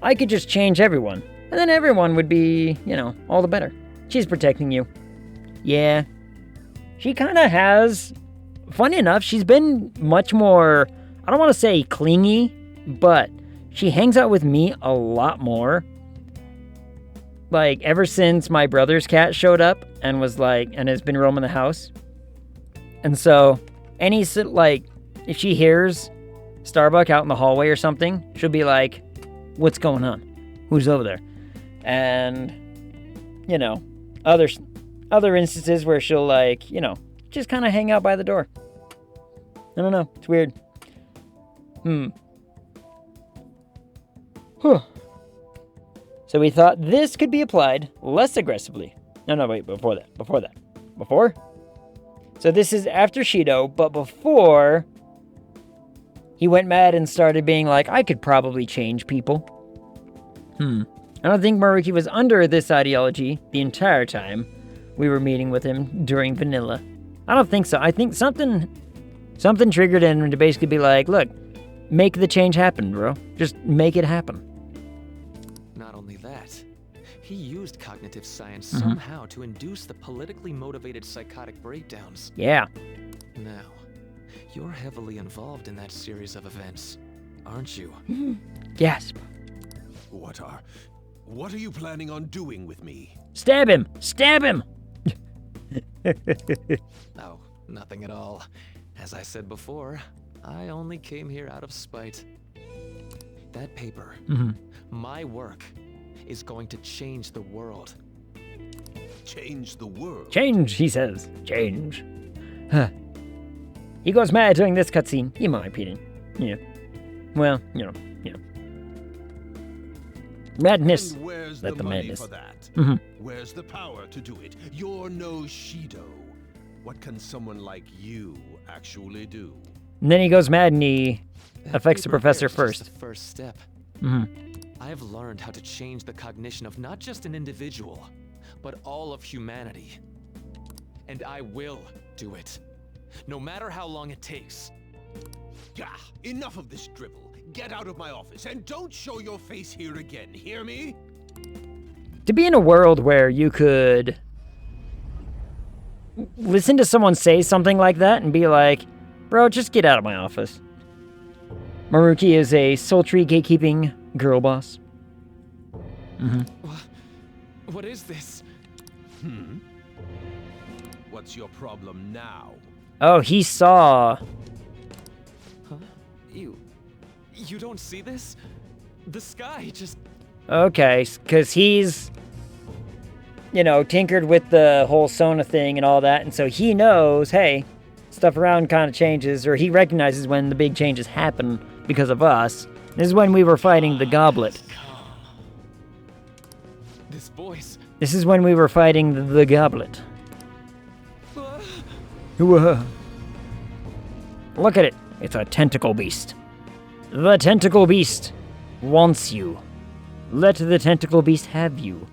Speaker 1: I could just change everyone, and then everyone would be, you know, all the better. She's protecting you. Yeah. She kind of has. Funny enough, she's been much more, I don't want to say clingy, but she hangs out with me a lot more. Like, ever since my brother's cat showed up and was like, and has been roaming the house. And so, like, if she hears Starbuck out in the hallway or something, she'll be like, what's going on? Who's over there? And, you know, other instances where she'll, like, you know, just kind of hang out by the door. I don't know. It's weird. Whew. So we thought this could be applied less aggressively. No, wait, before that. Before? So this is after Shido, but before he went mad and started being like, I could probably change people. I don't think Maruki was under this ideology the entire time we were meeting with him during Vanilla. I don't think so. I think something triggered him to basically be like, look, make the change happen, bro. Just make it happen.
Speaker 5: Not only that, he used cognitive science somehow to induce the politically motivated psychotic breakdowns.
Speaker 1: Yeah.
Speaker 5: Now, you're heavily involved in that series of events, aren't you?
Speaker 1: Gasp.
Speaker 13: What are you planning on doing with me?
Speaker 1: Stab him! Stab him!
Speaker 5: Oh, nothing at all. As I said before, I only came here out of spite. That paper, my work, is going to change the world.
Speaker 13: Change the world?
Speaker 1: Change, he says. Change. He goes mad during this cutscene, in my opinion. Yeah. Well, you know. Madness.
Speaker 13: And where's
Speaker 1: Let
Speaker 13: the
Speaker 1: the
Speaker 13: money
Speaker 1: madness.
Speaker 13: for that? Where's the power to do it? You're no Shido. What can someone like you actually do?
Speaker 1: And then he goes mad and he
Speaker 5: That
Speaker 1: affects the
Speaker 5: paper
Speaker 1: professor
Speaker 5: there is
Speaker 1: first.
Speaker 5: just the first step.
Speaker 1: Mm-hmm.
Speaker 5: I've learned how to change the cognition of not just an individual, but all of humanity. And I will do it, no matter how long it takes.
Speaker 13: Gah! Enough of this dribble. Get out of my office and don't show your face here again, hear me?
Speaker 1: To be in a world where you could listen to someone say something like that and be like, bro, just get out of my office. Maruki is a sultry gatekeeping girl boss.
Speaker 5: What is this?
Speaker 13: What's your problem now?
Speaker 1: Oh, he saw.
Speaker 5: Huh? You don't see this? The sky just...
Speaker 1: Okay, because he's, you know, tinkered with the whole Sona thing and all that, and so he knows, hey, stuff around kind of changes, or he recognizes when the big changes happen because of us. This is when we were fighting the goblet.
Speaker 5: This voice...
Speaker 1: This is when we were fighting the goblet. Look at it. It's a tentacle beast. The tentacle beast wants you. Let the tentacle beast have you.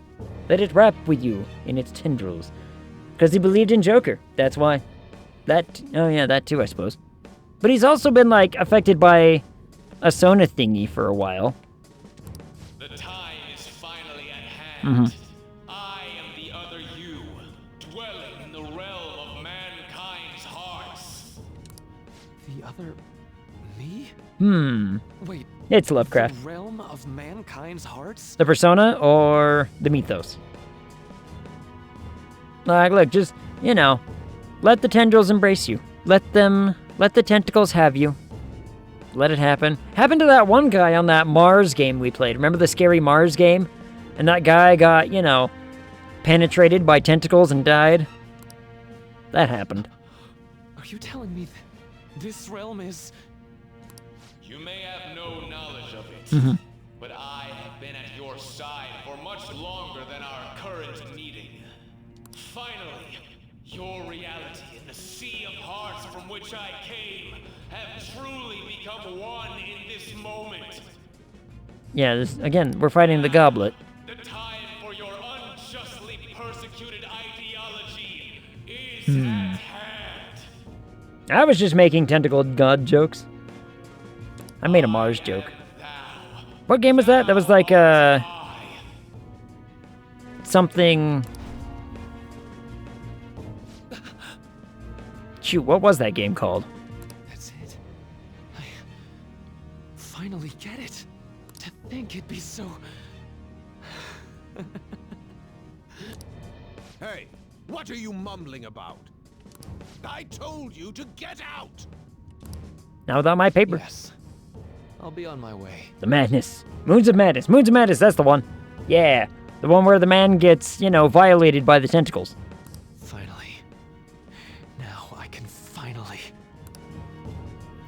Speaker 1: Let it wrap with you in its tendrils. Because he believed in Joker. That's why. Oh yeah, that too, I suppose. But he's also been, like, affected by a Sona thingy for a while.
Speaker 14: The time is finally at hand. I am the other you, dwelling in the realm of mankind's hearts.
Speaker 5: The other... me?
Speaker 1: Wait. It's Lovecraft.
Speaker 5: The realm of mankind's hearts?
Speaker 1: The persona or the mythos? Like, look, just, you know, let the tendrils embrace you. Let the tentacles have you. Let it happen. Happened to that one guy on that Mars game we played. Remember the scary Mars game? And that guy got, you know, penetrated by tentacles and died? That happened.
Speaker 5: Are you telling me that this realm is...
Speaker 14: You may have no knowledge of it, but I have been at your side for much longer than our current meeting. Finally, your reality and the sea of hearts from which I came have truly become one in this moment.
Speaker 1: Yeah, again, we're fighting the goblet.
Speaker 14: The time for your unjustly persecuted ideology is at hand.
Speaker 1: I was just making tentacled god jokes. I made a Mars joke. What game was that? That was like, something... Shoot, what was that game called?
Speaker 5: That's it. I finally get it. To think it'd be so...
Speaker 13: Hey, what are you mumbling about? I told you to get out!
Speaker 1: Now without my paper.
Speaker 5: Yes. I'll be on my way.
Speaker 1: The madness. Moons of Madness. Moons of Madness, that's the one. Yeah. The one where the man gets, you know, violated by the tentacles.
Speaker 5: Finally. Now I can finally...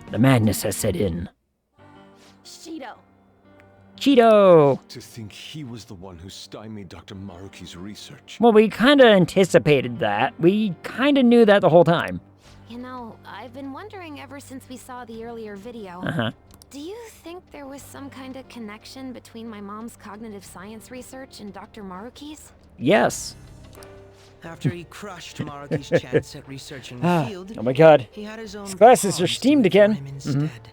Speaker 1: The madness has set in.
Speaker 12: Shido.
Speaker 1: Cheeto!
Speaker 11: To think he was the one who stymied Dr. Maruki's research.
Speaker 1: Well, we kinda anticipated that. We kinda knew that the whole time.
Speaker 2: You know, I've been wondering ever since we saw the earlier video. Do you think there was some kind of connection between my mom's cognitive science research and Dr. Maruki's?
Speaker 1: Yes.
Speaker 10: After he crushed Maruki's chance at researching the field,
Speaker 1: oh my god.
Speaker 10: he had his own
Speaker 1: His glasses are
Speaker 10: cause to
Speaker 1: steamed
Speaker 10: inform
Speaker 1: again.
Speaker 10: him instead.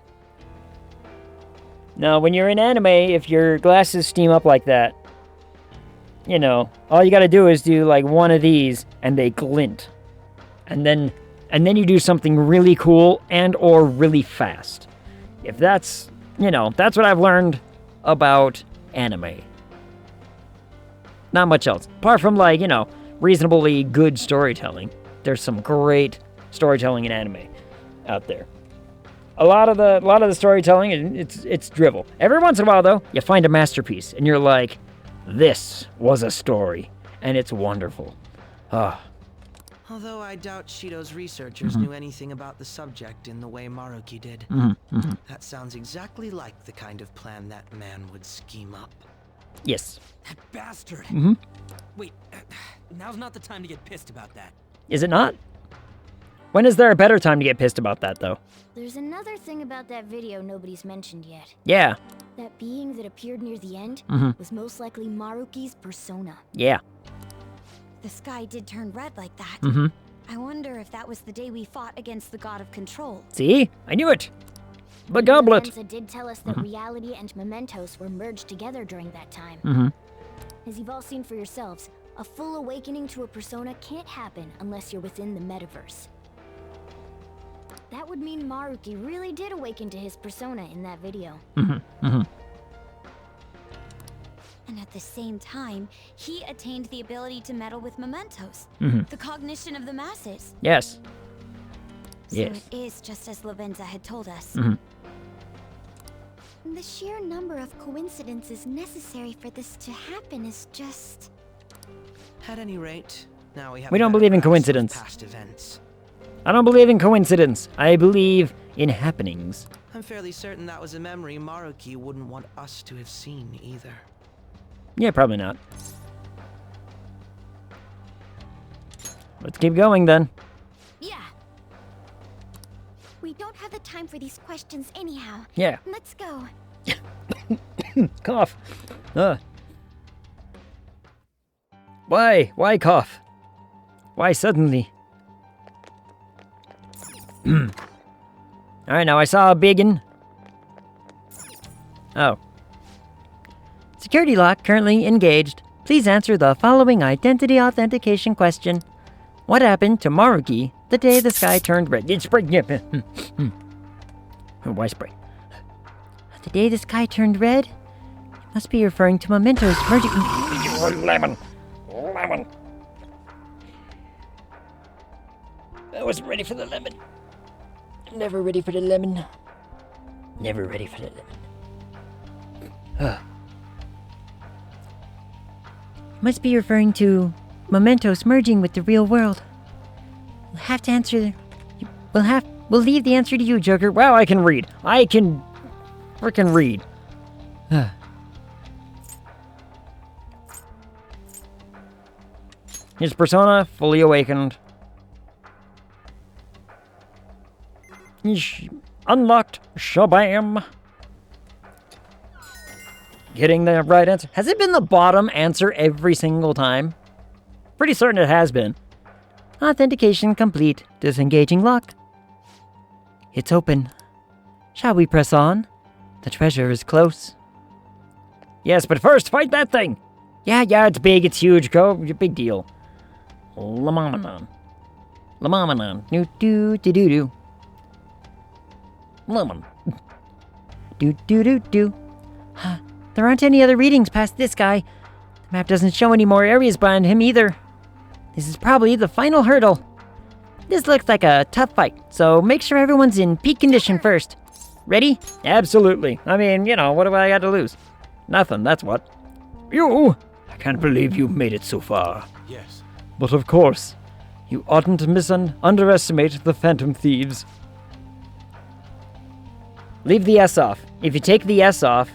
Speaker 1: Now, when you're in anime, if your glasses steam up like that, you know, all you gotta do is do like one of these and they glint. And then you do something really cool and or really fast. If that's, you know, that's what I've learned about anime. Not much else. Apart from, like, you know, reasonably good storytelling. There's some great storytelling in anime out there. A lot of the storytelling, it's drivel. Every once in a while, though, you find a masterpiece, and you're like, this was a story, and it's wonderful.
Speaker 10: Although I doubt Shido's researchers knew anything about the subject in the way Maruki did. That sounds exactly like the kind of plan that man would scheme up.
Speaker 1: Yes.
Speaker 10: That bastard! Wait, now's not the time to get pissed about that.
Speaker 1: Is it not? When is there a better time to get pissed about that, though?
Speaker 7: There's another thing about that video nobody's mentioned yet.
Speaker 1: Yeah.
Speaker 7: That being that appeared near the end was most likely Maruki's persona.
Speaker 1: Yeah.
Speaker 2: The sky did turn red like that. I wonder if that was the day we fought against the god of control.
Speaker 1: See? I knew it. The goblet.
Speaker 7: Mensa did tell us that reality and mementos were merged together during that time.
Speaker 15: As you've all seen for yourselves, a full awakening to a persona can't happen unless you're within the metaverse. That would mean Maruki really did awaken to his persona in that video.
Speaker 1: Mm-hmm.
Speaker 2: And at the same time, he attained the ability to meddle with mementos, the cognition of the masses.
Speaker 1: Yes.
Speaker 2: So
Speaker 1: Yes.
Speaker 2: it is just as Lavenza had told us.
Speaker 15: The sheer number of coincidences necessary for this to happen is just...
Speaker 10: At any rate, now we have.
Speaker 1: We don't believe in coincidence.
Speaker 10: Past events.
Speaker 1: I don't believe in coincidence. I believe in happenings.
Speaker 10: I'm fairly certain that was a memory Maruki wouldn't want us to have seen either.
Speaker 1: Yeah, probably not. Let's keep going then.
Speaker 15: Yeah. We don't have the time for these questions anyhow.
Speaker 1: Yeah.
Speaker 15: Let's go.
Speaker 1: Cough. Why? Why cough? Why suddenly? Alright, now I saw a biggin. Oh.
Speaker 6: Security lock currently engaged. Please answer the following identity authentication question. What happened to Maruki the day the sky turned red?
Speaker 1: It's spray. Yeah. Why spray?
Speaker 6: The day the sky turned red? You must be referring to mementos merging.
Speaker 1: Lemon. I wasn't ready for the lemon. Never ready for the lemon. Never ready for the lemon.
Speaker 6: Must be referring to mementos merging with the real world. We'll have to answer. We'll leave the answer to you, Joker.
Speaker 1: Wow, I can read. I can frickin' read. His persona fully awakened. Unlocked. Shabam. Getting the right answer. Has it been the bottom answer every single time? Pretty certain it has been.
Speaker 6: Authentication complete. Disengaging lock. It's open. Shall we press on? The treasure is close.
Speaker 1: Yes, but first, fight that thing! Yeah, it's big, it's huge, go, big deal. Lamamanon. Do-do-do-do-do. Lemon.
Speaker 6: Do-do-do-do. There aren't any other readings past this guy. The map doesn't show any more areas behind him either. This is probably the final hurdle. This looks like a tough fight, so make sure everyone's in peak condition first. Ready?
Speaker 1: Absolutely. I mean, what have I got to lose? Nothing, that's what. You! I can't believe you've made it so far.
Speaker 11: Yes.
Speaker 1: But of course, you oughtn't to underestimate the Phantom Thieves. Leave the S off. If you take the S off,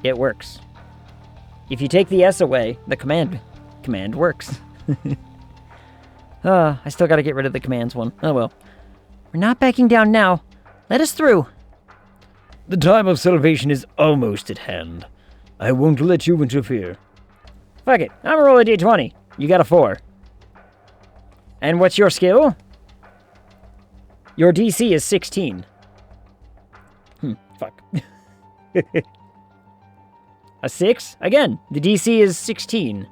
Speaker 1: it works. If you take the S away, the command works. I still gotta get rid of the commands one. Oh well.
Speaker 6: We're not backing down now. Let us through.
Speaker 1: The time of salvation is almost at hand. I won't let you interfere. Fuck it. I'm gonna roll a d20. You got a 4. And what's your skill? Your DC is 16. Fuck. A 6? Again, the DC is 16.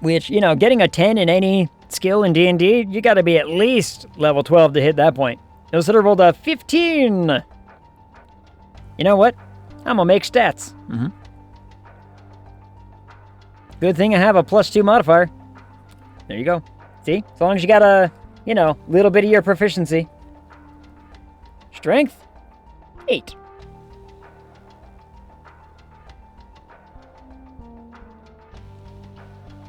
Speaker 1: Which, getting a 10 in any skill in D&D, you gotta be at least level 12 to hit that point. Illustrator rolled a 15! You know what? I'm gonna make stats. Good thing I have a +2 modifier. There you go. See? As long as you got a, little bit of your proficiency. Strength? 8.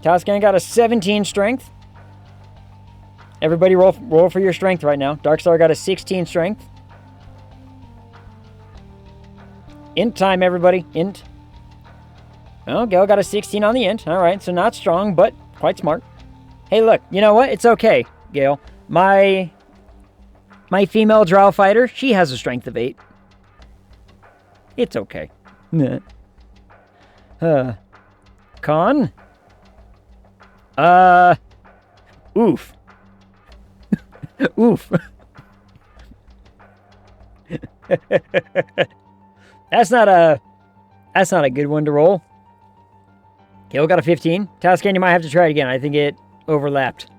Speaker 1: Toscan got a 17 strength. Everybody roll for your strength right now. Darkstar got a 16 strength. Int time, everybody. Int. Oh, Gale got a 16 on the int. All right, so not strong, but quite smart. Hey, look, you know what? It's okay, Gale. My female drow fighter, she has a strength of 8. It's okay. Con? Oof. Oof. That's not a good one to roll. Kale got a 15. Tascan, you might have to try it again. I think it overlapped.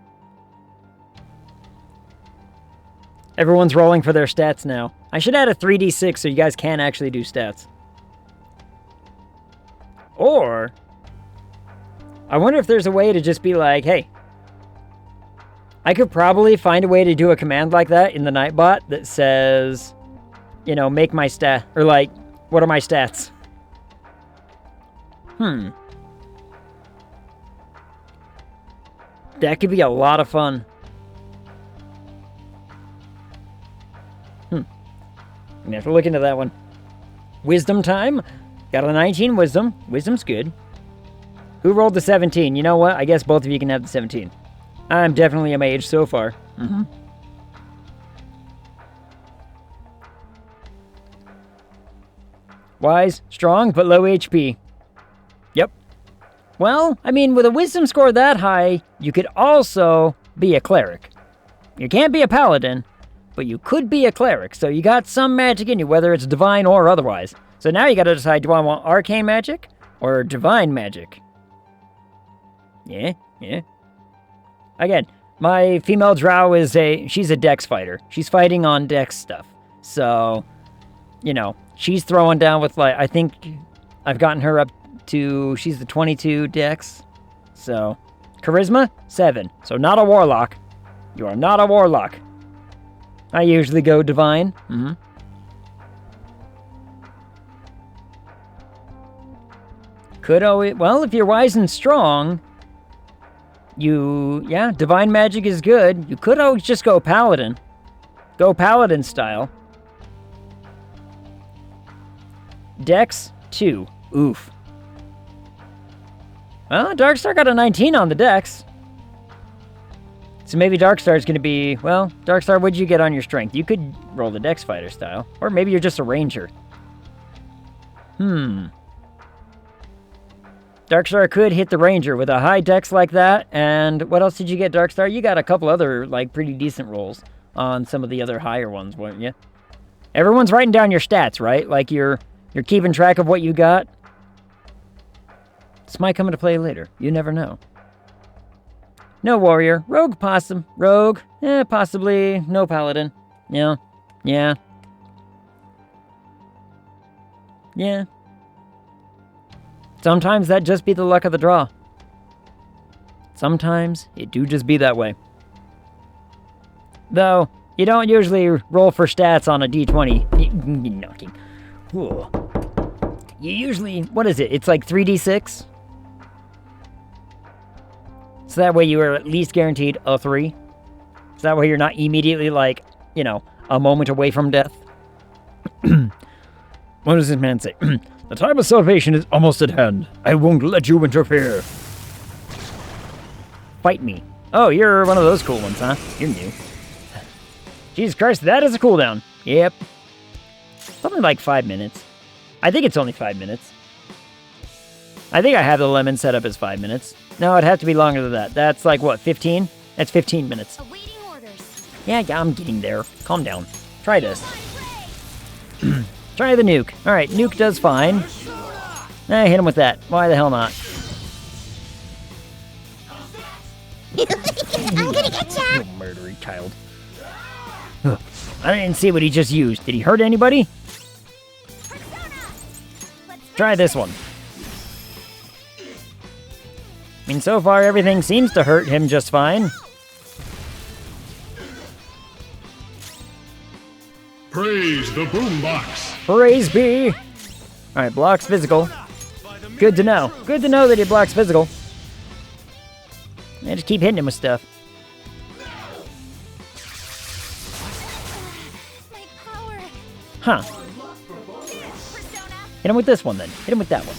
Speaker 1: Everyone's rolling for their stats now. I should add a 3d6 so you guys can actually do stats. Or, I wonder if there's a way to just be like, hey, I could probably find a way to do a command like that in the Nightbot that says, you know, make my stat, or like, what are my stats? That could be a lot of fun. I'm gonna have to look into that one. Wisdom time. Got a 19 wisdom. Wisdom's good. Who rolled the 17? You know what? I guess both of you can have the 17. I'm definitely a mage so far. Wise, strong, but low HP. Yep. Well, I mean, with a wisdom score that high, you could also be a cleric. You can't be a paladin, but you could be a cleric, so you got some magic in you, whether it's divine or otherwise. So now you gotta decide, do I want arcane magic or divine magic? Yeah. Again, my female drow she's a dex fighter. She's fighting on dex stuff. So, you know, she's throwing down with, like, I think I've gotten her up to, she's the 22 dex. So, charisma, 7. So not a warlock. You are not a warlock. I usually go divine. Could always, well, if you're wise and strong, divine magic is good. You could always just go paladin. Go paladin style. Dex, 2. Oof. Well, Darkstar got a 19 on the dex. So maybe Darkstar's going to be, well, Darkstar, what'd you get on your strength? You could roll the dex fighter style. Or maybe you're just a ranger. Darkstar could hit the ranger with a high dex like that. And what else did you get, Darkstar? You got a couple other, like, pretty decent rolls on some of the other higher ones, weren't you? Everyone's writing down your stats, right? Like, you're keeping track of what you got. This might come into play later. You never know. No warrior. Rogue possum. Rogue. Possibly. No paladin. Yeah. Sometimes that just be the luck of the draw. Sometimes it do just be that way. Though, you don't usually roll for stats on a d20. You usually, what is it? It's like 3d6? So that way you are at least guaranteed a 3. So that way you're not immediately like, you know, a moment away from death. What does this man say? The time of salvation is almost at hand. I won't let you interfere. Fight me. Oh, you're one of those cool ones, huh? You're new. Jesus Christ, that is a cooldown. Yep. Something like 5 minutes. I think it's only 5 minutes. I think I have the lemon set up as 5 minutes. No, it'd have to be longer than that. That's like, what, 15? That's 15 minutes.
Speaker 15: Awaiting orders.
Speaker 1: Yeah, I'm getting there. Calm down. Try this. Try the nuke. Alright, nuke does fine. Hit him with that. Why the hell not?
Speaker 15: I'm gonna get ya!
Speaker 1: You murdering child. Ugh. I didn't see what he just used. Did he hurt anybody? Try this one. I mean, so far everything seems to hurt him just fine.
Speaker 3: Praise the boombox.
Speaker 1: Praise be. Alright, blocks physical. Good to know. Good to know that he blocks physical. Yeah, just keep hitting him with stuff. Huh. Hit him with this one then. Hit him with that one.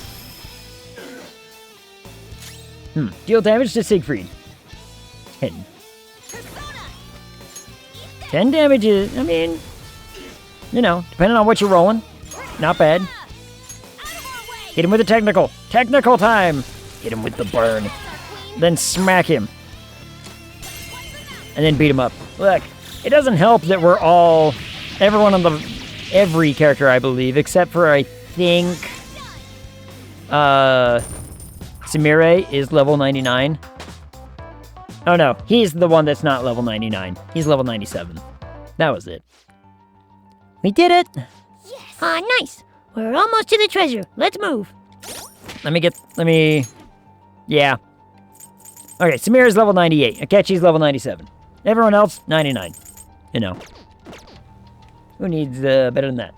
Speaker 1: Deal damage to Siegfried. 10. 10 damage is, I mean, you know, depending on what you're rolling. Not bad. Hit him with a technical. Technical time. Hit him with the burn. Then smack him. And then beat him up. Look, it doesn't help that we're all, every character I believe, except for I
Speaker 6: think Sumire is level 99. Oh no, he's the one that's not level 99. He's level 97. That was it. We did it!
Speaker 7: Yes! Ah, nice! We're almost to the treasure. Let's move.
Speaker 6: Yeah. Okay, Samira's level 98. Akechi's level 97. Everyone else, 99. You know. Who needs better than that?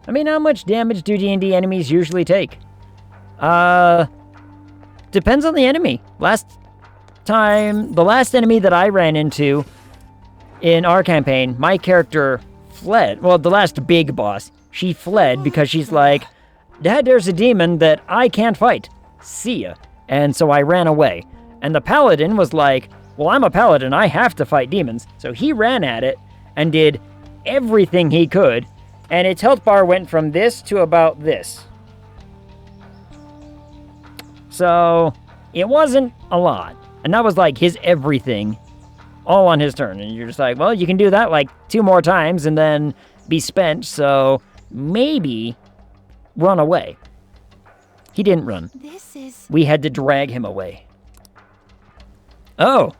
Speaker 6: I mean, how much damage do D&D enemies usually take? Depends on the enemy. The last enemy that I ran into in our campaign, my character fled. Well, the last big boss, she fled because she's like, Dad, there's a demon that I can't fight. See ya. And so I ran away. And the paladin was like, well, I'm a paladin, I have to fight demons. So he ran at it and did everything he could, and its health bar went from this to about this. So, it wasn't a lot. And that was like his everything, all on his turn. And you're just like, well, you can do that like 2 more times and then be spent, so maybe run away. He didn't run. We had to drag him away. Oh!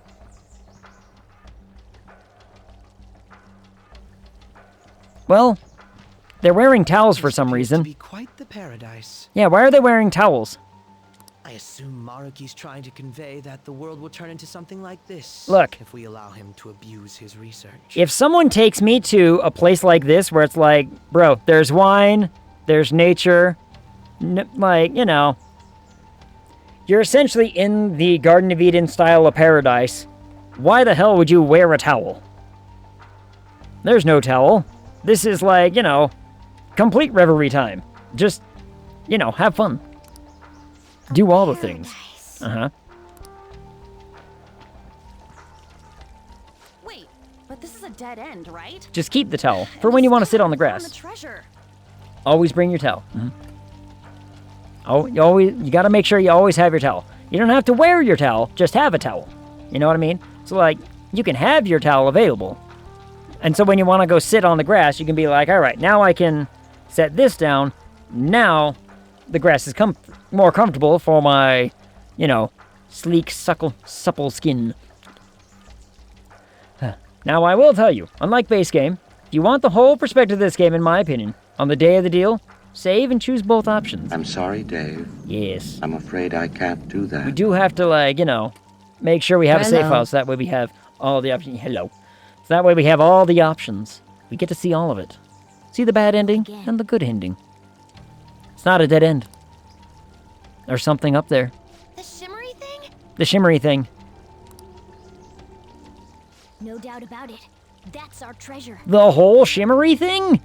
Speaker 6: Well, they're wearing towels for some reason.
Speaker 10: Be quite the paradise.
Speaker 6: Yeah, why are they wearing towels?
Speaker 10: I assume Maruki's trying to convey that the world will turn into something like this.
Speaker 6: Look.
Speaker 10: If we allow him to abuse his research.
Speaker 6: If someone takes me to a place like this where it's like, bro, there's wine, there's nature, like, you know, you're essentially in the Garden of Eden style of paradise, why the hell would you wear a towel? There's no towel. This is like, you know, complete revelry time. Just, you know, have fun. Do all the things. Uh-huh.
Speaker 12: Wait, but this is a dead end, right?
Speaker 6: Just keep the towel for when you want to sit on the grass.
Speaker 12: The treasure.
Speaker 6: Always bring your towel. Mm-hmm. Oh, you gotta make sure you always have your towel. You don't have to wear your towel, just have a towel. You know what I mean? So like, you can have your towel available. And so when you want to go sit on the grass, you can be like, all right, now I can set this down. Now the grass is more comfortable for my, you know, sleek, supple skin. Now I will tell you, unlike base game, if you want the whole perspective of this game, in my opinion, on the day of the deal, save and choose both options.
Speaker 4: I'm sorry, Dave.
Speaker 6: Yes.
Speaker 4: I'm afraid I can't do that.
Speaker 6: We do have to, like, you know, make sure we have a save file so that way we have all the options. Hello. So that way we have all the options. We get to see all of it. See the bad ending and the good ending. It's not a dead end. There's something up there.
Speaker 2: The shimmery thing?
Speaker 6: The shimmery thing.
Speaker 15: No doubt about it. That's our treasure.
Speaker 6: The whole shimmery thing?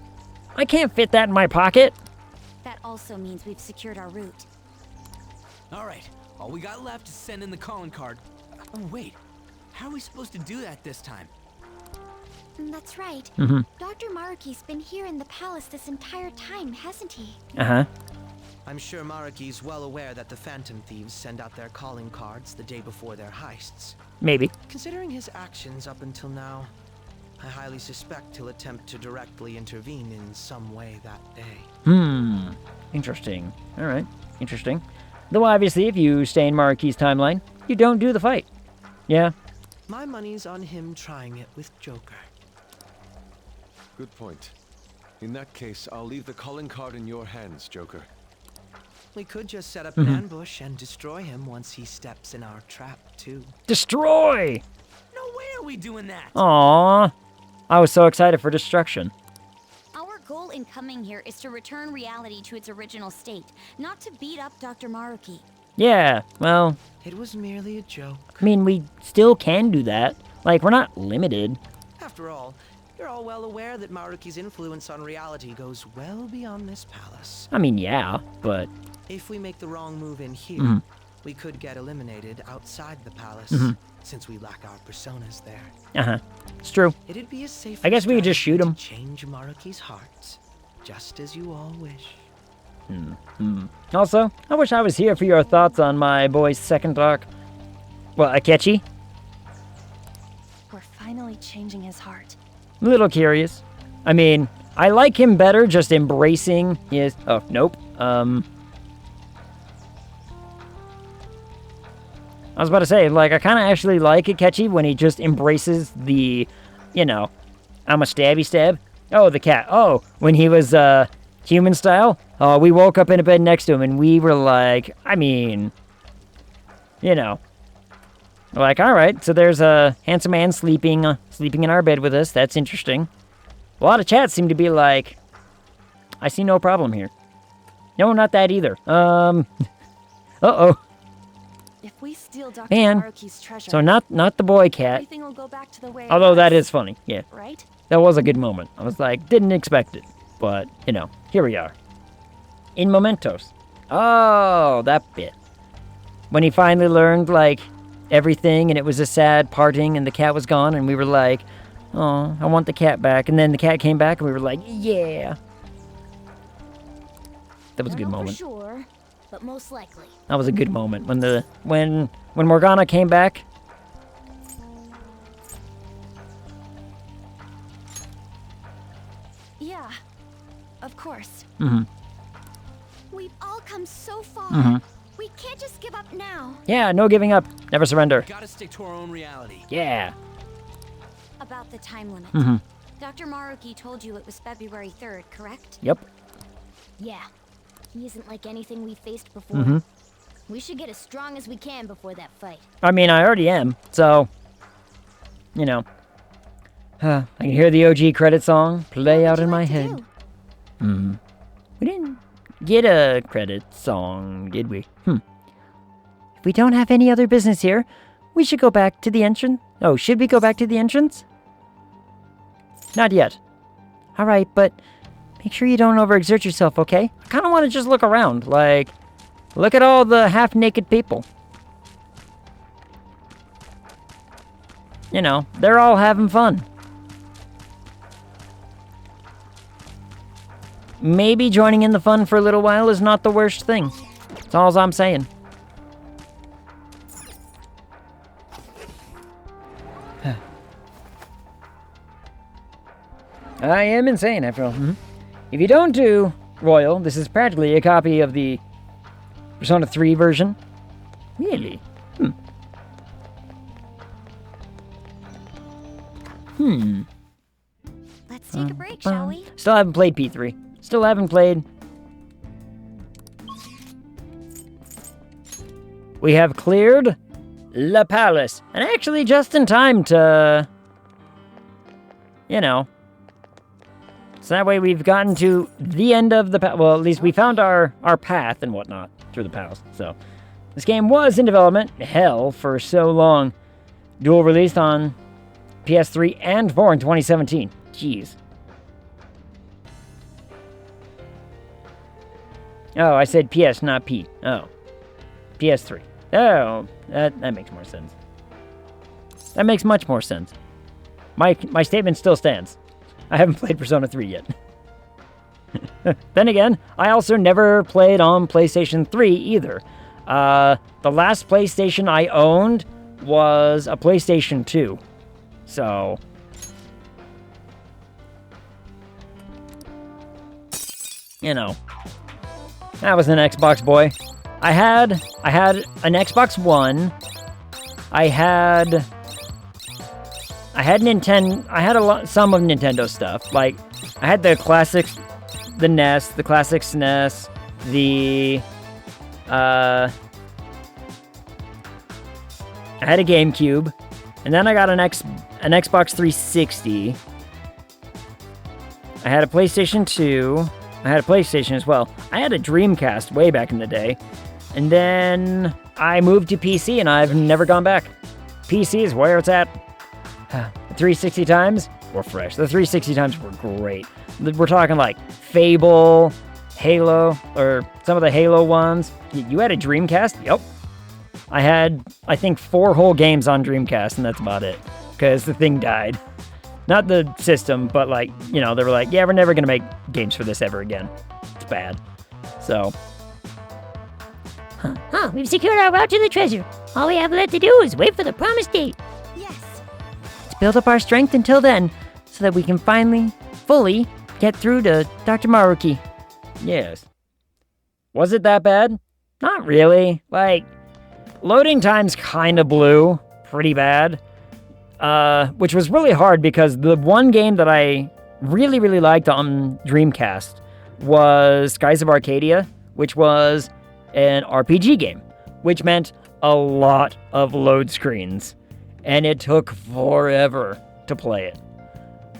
Speaker 6: I can't fit that in my pocket.
Speaker 2: That also means we've secured our route.
Speaker 10: Alright, all we got left is send in the calling card. Oh wait, how are we supposed to do that this time?
Speaker 2: That's right.
Speaker 6: Mm-hmm.
Speaker 2: Dr. Maruki's been here in the palace this entire time, hasn't he?
Speaker 6: Uh-huh.
Speaker 10: I'm sure Maruki's well aware that the Phantom Thieves send out their calling cards the day before their heists.
Speaker 6: Maybe.
Speaker 10: Considering his actions up until now, I highly suspect he'll attempt to directly intervene in some way that day.
Speaker 6: Interesting. Alright. Interesting. Though obviously, if you stay in Maruki's timeline, you don't do the fight. Yeah.
Speaker 10: My money's on him trying it with Joker.
Speaker 11: Good point. In that case, I'll leave the calling card in your hands, Joker.
Speaker 10: We could just set up an ambush and destroy him once he steps in our trap, too.
Speaker 6: Destroy!
Speaker 10: No way are we doing that!
Speaker 6: Aww. I was so excited for destruction.
Speaker 2: Our goal in coming here is to return reality to its original state, not to beat up Dr. Maruki.
Speaker 6: Yeah, well...
Speaker 10: It was merely a joke.
Speaker 6: I mean, we still can do that. Like, we're not limited.
Speaker 10: After all, you're all well aware that Maruki's influence on reality goes well beyond this palace.
Speaker 6: I mean, yeah, but...
Speaker 10: If we make the wrong move in here, we could get eliminated outside the palace, since we lack our personas there.
Speaker 6: Uh-huh. It's true.
Speaker 10: It'd be a safe.
Speaker 6: I guess we could just shoot him.
Speaker 10: Change Maruki's heart, just as you all wish.
Speaker 6: Also, I wish I was here for your thoughts on my boy's second arc. Well, Akechi?
Speaker 12: We're finally changing his heart.
Speaker 6: A little curious. I mean, I like him better just embracing his... Oh, nope.
Speaker 1: I was about to say, like, I kind of actually like Akechi when he just embraces the, you know, I'm a stabby stab. Oh, the cat. Oh, when he was, human style. Oh, we woke up in a bed next to him and we were like, I mean, you know. Like, alright, so there's a handsome man sleeping in our bed with us. That's interesting. A lot of chats seem to be like, I see no problem here. No, not that either. Uh-oh.
Speaker 12: If we steal Dr.
Speaker 1: Man,
Speaker 12: Maruki's treasure,
Speaker 1: so not the boy cat.
Speaker 12: everything will go back to the way it
Speaker 1: Although that
Speaker 12: was,
Speaker 1: is funny, yeah.
Speaker 12: right?
Speaker 1: That was a good moment. I was like, didn't expect it. But, you know, here we are. In Mementos. Oh, that bit. When he finally learned, like, everything, and it was a sad parting, and the cat was gone, and we were like, oh, I want the cat back. And then the cat came back, and we were like, yeah. That was a good moment.
Speaker 15: For sure, but most likely.
Speaker 1: That was a good moment. When Morgana came back.
Speaker 12: Yeah, of course.
Speaker 1: Mm-hmm.
Speaker 15: We've all come so far.
Speaker 1: Mm-hmm.
Speaker 15: We can't just give up now.
Speaker 1: Yeah, no giving up. Never surrender.
Speaker 10: We gotta stick to our own reality.
Speaker 1: Yeah.
Speaker 15: About the time limit.
Speaker 1: Mm-hmm.
Speaker 15: Dr. Maruki told you it was February 3rd, correct?
Speaker 1: Yep.
Speaker 15: Yeah. He isn't like anything we faced before.
Speaker 1: Mm-hmm.
Speaker 15: We should get as strong as we can before that fight.
Speaker 1: I mean, I already am, so, you know. I can hear the OG credit song play out in my head. Hmm. We didn't get a credit song, did we? If we don't have any other business here, we should go back to the entrance. Oh, should we go back to the entrance? Not yet. Alright, but make sure you don't overexert yourself, okay? I kind of want to just look around, like, look at all the half-naked people. You know, they're all having fun. Maybe joining in the fun for a little while is not the worst thing. That's all I'm saying. I am insane, after all. Mm-hmm. If you don't do Royal, this is practically a copy of the Persona 3 version. Really?
Speaker 15: Let's take a break, shall we?
Speaker 1: Still haven't played P3. Still haven't played. We have cleared La Palace. And actually just in time to, you know. So that way we've gotten to the end of the well, at least we found our path and whatnot through the palace. So this game was in development, hell, for so long. Dual released on PS3 and 4 in 2017. Jeez. Oh, I said PS, not P. Oh. PS3. Oh, that makes more sense. That makes much more sense. My statement still stands. I haven't played Persona 3 yet. Then again, I also never played on PlayStation 3 either. The last PlayStation I owned was a PlayStation 2. So... you know. That was an Xbox boy. I had an Xbox One. I had Nintendo. I had some of Nintendo stuff. Like I had the classics, the NES, the classic SNES, the I had a GameCube, and then I got an Xbox 360. I had a PlayStation 2. I had a PlayStation as well. I had a Dreamcast way back in the day. And then I moved to PC and I've never gone back. PC is where it's at. The 360 times were fresh. The 360 times were great. We're talking like Fable, Halo, or some of the Halo ones. You had a Dreamcast? Yep. I had, I think, 4 whole games on Dreamcast, and that's about it. Because the thing died. Not the system, but like, you know, they were like, yeah, we're never going to make games for this ever again. It's bad. So.
Speaker 7: We've secured our route to the treasure. All we have left to do is wait for the promised date.
Speaker 15: Yes.
Speaker 6: Let's build up our strength until then, so that we can finally, fully, get through to Dr. Maruki.
Speaker 1: Yes. Was it that bad? Not really. Like, loading times kind of blew pretty bad. Which was really hard because the one game that I really, really liked on Dreamcast was Skies of Arcadia, which was an RPG game, which meant a lot of load screens, and it took forever to play it.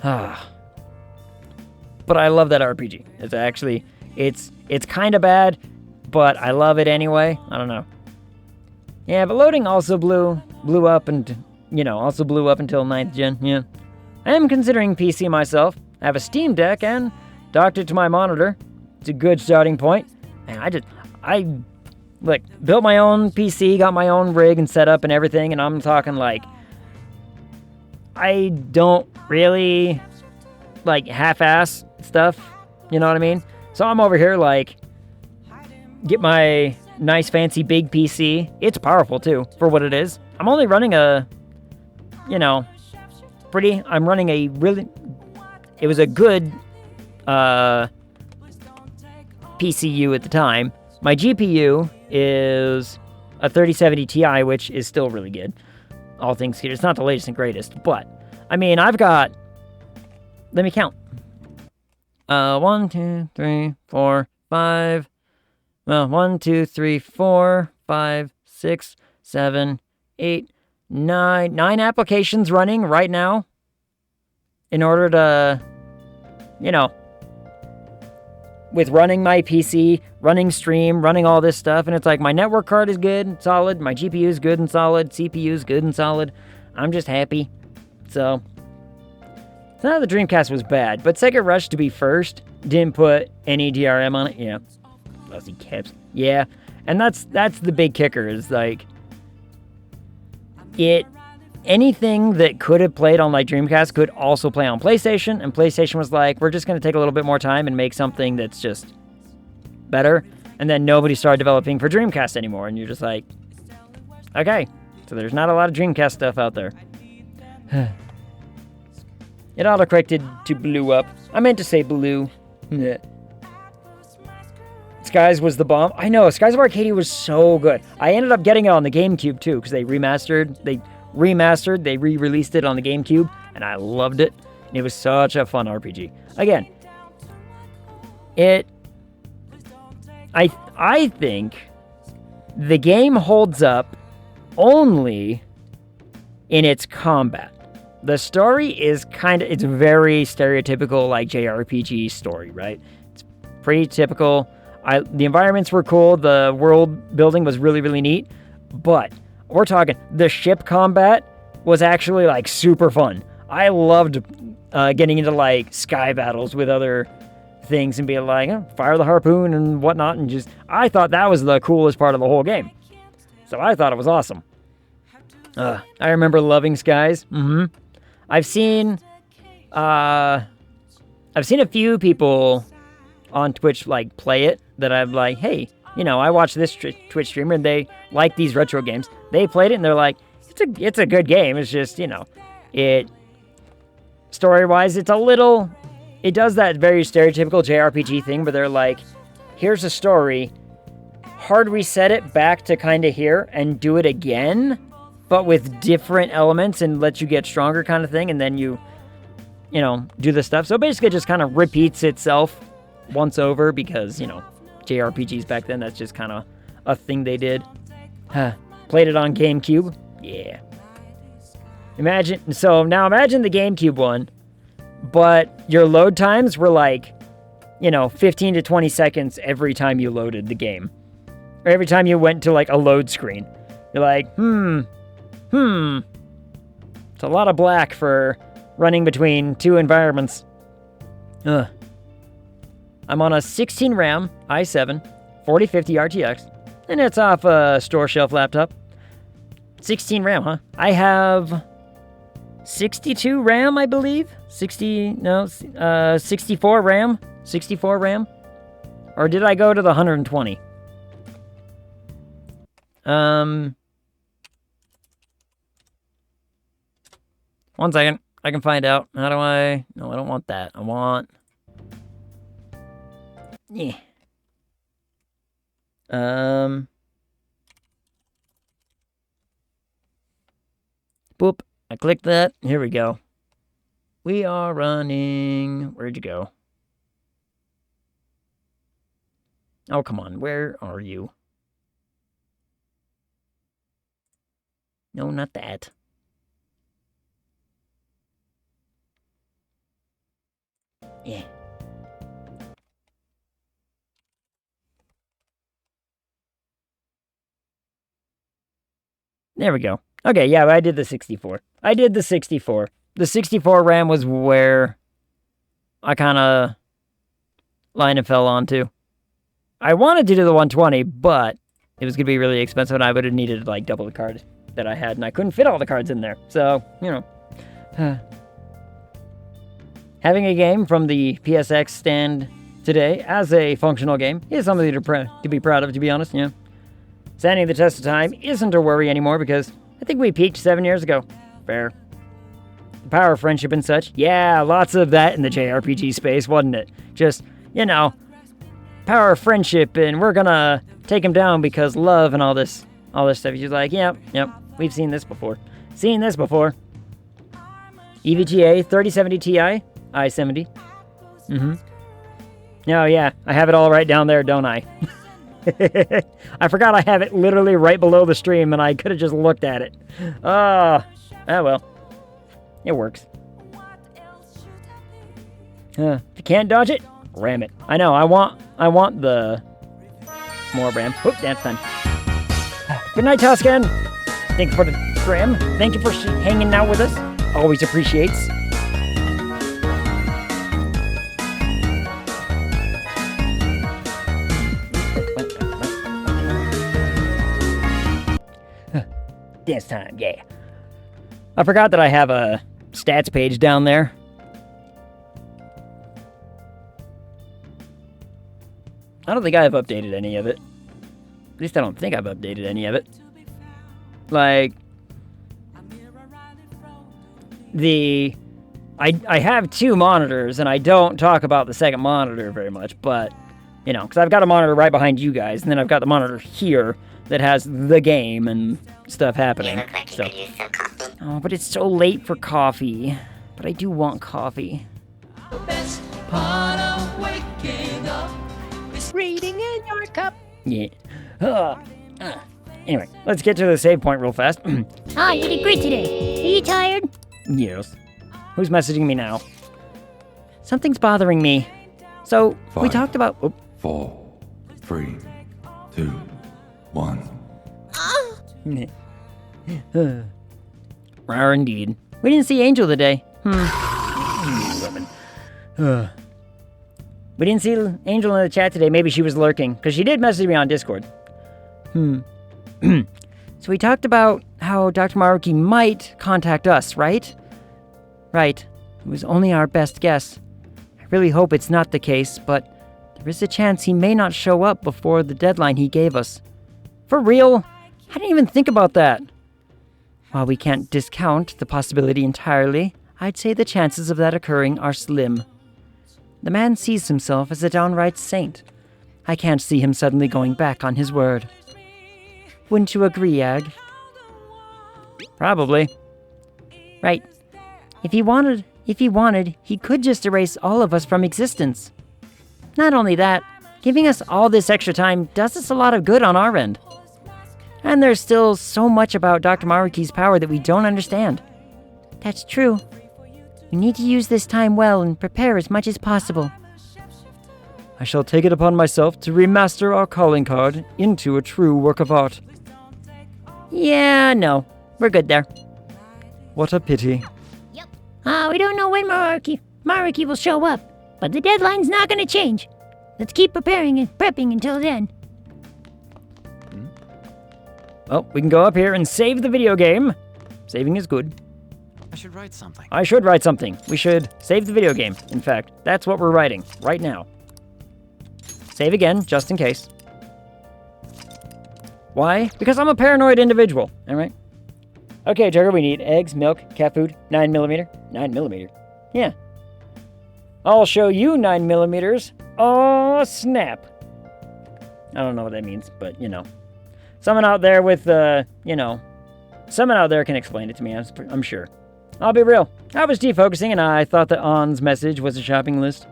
Speaker 1: But I love that RPG. It's actually, it's kind of bad, but I love it anyway. I don't know. Yeah, but loading also blew up and, also blew up until 9th gen, yeah. I am considering PC myself. I have a Steam Deck and docked it to my monitor. It's a good starting point. And I built my own PC, got my own rig and setup and everything, and I'm talking like, I don't really half-ass stuff, you know what I mean? So I'm over here get my nice fancy big PC. It's powerful too, for what it is. I'm only running it was a good PCU at the time. My GPU is a 3070 Ti, which is still really good. All things considered, it's not the latest and greatest, but I mean, I've got, let me count. 1, 2, 3, 4, 5. Well, 1, 2, 3, 4, 5, 6, 7, 8, 9. 9 applications running right now in order to, with running my PC, running stream, running all this stuff, and it's like my network card is good, solid, my GPU is good and solid, CPU is good and solid. I'm just happy. So, it's not that the Dreamcast was bad, but Sega Rush to be first didn't put any DRM on it. Yeah, fuzzy caps. Yeah, and that's the big kicker is anything that could have played on my Dreamcast could also play on PlayStation, and PlayStation was like, we're just going to take a little bit more time and make something that's just better, and then nobody started developing for Dreamcast anymore, and you're just like, okay, so there's not a lot of Dreamcast stuff out there. It auto-corrected to blew up. I meant to say blue. Skies was the bomb. I know, Skies of Arcadia was so good. I ended up getting it on the GameCube too, because they re-released it on the GameCube, and I loved it. It was such a fun RPG. Again, I think the game holds up only in its combat. The story is it's very stereotypical JRPG story, right? It's pretty typical. The environments were cool, the world building was really, really neat, but we're talking, the ship combat was actually super fun. I loved getting into sky battles with other things and being fire the harpoon and whatnot, and I thought that was the coolest part of the whole game. So I thought it was awesome. I remember loving Skies. I've seen a few people on Twitch play it that I'm hey, I watch this Twitch streamer and they like these retro games. They played it and they're like, it's a good game. It's just, it story-wise, it does that very stereotypical JRPG thing where they're here's a story, hard reset it back to kind of here and do it again, but with different elements and let you get stronger kind of thing, and then you do the stuff. So basically it just kind of repeats itself once over because, JRPGs back then, that's just kind of a thing they did. Played it on GameCube. Yeah. Imagine the GameCube one, but your load times were 15 to 20 seconds every time you loaded the game. Or every time you went to a load screen. You're it's a lot of black for running between two environments. Ugh. I'm on a 16 RAM i7 4050 RTX, and it's off a store shelf laptop. 16 RAM, huh? I have 62 RAM, I believe. 64 RAM. 64 RAM. Or did I go to the 120? One second. I can find out. How do I... No, I don't want that. I want... Yeah. Boop. I clicked that. Here we go. We are running... Where'd you go? Oh, come on. Where are you? No, not that. Yeah. There we go. Okay, yeah, I did the 64. I did the 64. The 64 RAM was where I kind of line and fell onto. I wanted to do the 120, but it was going to be really expensive, and I would have needed, like, double the card that I had, and I couldn't fit all the cards in there. So, you know. Having a game from the PSX stand today as a functional game is something to be proud of, to be honest, yeah. Standing the test of time isn't a worry anymore because I think we peaked 7 years ago. Fair. The power of friendship and such. Yeah, lots of that in the JRPG space, wasn't it? Just, you know, power of friendship and we're gonna take him down because love and all this stuff. You're like, yep, we've seen this before. Seen this before. EVGA 3070 Ti, i70. Oh yeah, I have it all right down there, don't I? I forgot I have it literally right below the stream and I could have just looked at it. Oh well. It works. If you can't dodge it, ram it. I know, I want the more RAM. Oop, that's done. Good night, Tuscan. Thanks for the stream. Thank you for hanging out with us. Always appreciates. Dance time, yeah. I forgot that I have a stats page down there. I don't think I have updated any of it. At least I don't think I've updated any of it. Like, I have 2 monitors, and I don't talk about the second monitor very much, but, you know, because I've got a monitor right behind you guys, and then I've got the monitor here that has the game and stuff happening. So. Oh, but it's so late for coffee. But I do want coffee.
Speaker 16: The best part of waking up is reading in your cup.
Speaker 1: Yeah. Anyway, let's get to the save point real fast.
Speaker 7: You did great today. Are you tired?
Speaker 1: Yes. Who's messaging me now? Something's bothering me. So,
Speaker 8: 5,
Speaker 1: we talked about...
Speaker 8: 4, 3, 2, 1.
Speaker 1: Rare indeed. We didn't see Angel today. We didn't see Angel in the chat today. Maybe she was lurking, because she did message me on Discord. So we talked about how Dr. Maruki might contact us, right? Right. It was only our best guess. I really hope it's not the case, but there is a chance he may not show up before the deadline he gave us. For real? I didn't even think about that. While we can't discount the possibility entirely, I'd say the chances of that occurring are slim. The man sees himself as a downright saint. I can't see him suddenly going back on his word. Wouldn't you agree, Ag? Probably. Right. If he wanted, he could just erase all of us from existence. Not only that, giving us all this extra time does us a lot of good on our end. And there's still so much about Dr. Maruki's power that we don't understand. That's true. We need to use this time well and prepare as much as possible. I shall take it upon myself to remaster our calling card into a true work of art. Yeah, no. We're good there. What a pity.
Speaker 7: We don't know when Maruki will show up, but the deadline's not going to change. Let's keep preparing and prepping until then.
Speaker 1: Oh, we can go up here and save the video game. Saving is good.
Speaker 5: I should write something.
Speaker 1: I should write something. We should save the video game. In fact, that's what we're writing right now. Save again, just in case. Why? Because I'm a paranoid individual, alright? Okay, Jugger, we need eggs, milk, cat food, 9mm. 9mm? Yeah. I'll show you 9mm. Oh, snap. I don't know what that means, but, you know. Someone out there with, you know, someone out there can explain it to me, I'm sure. I'll be real. I was defocusing and I thought that On's message was a shopping list.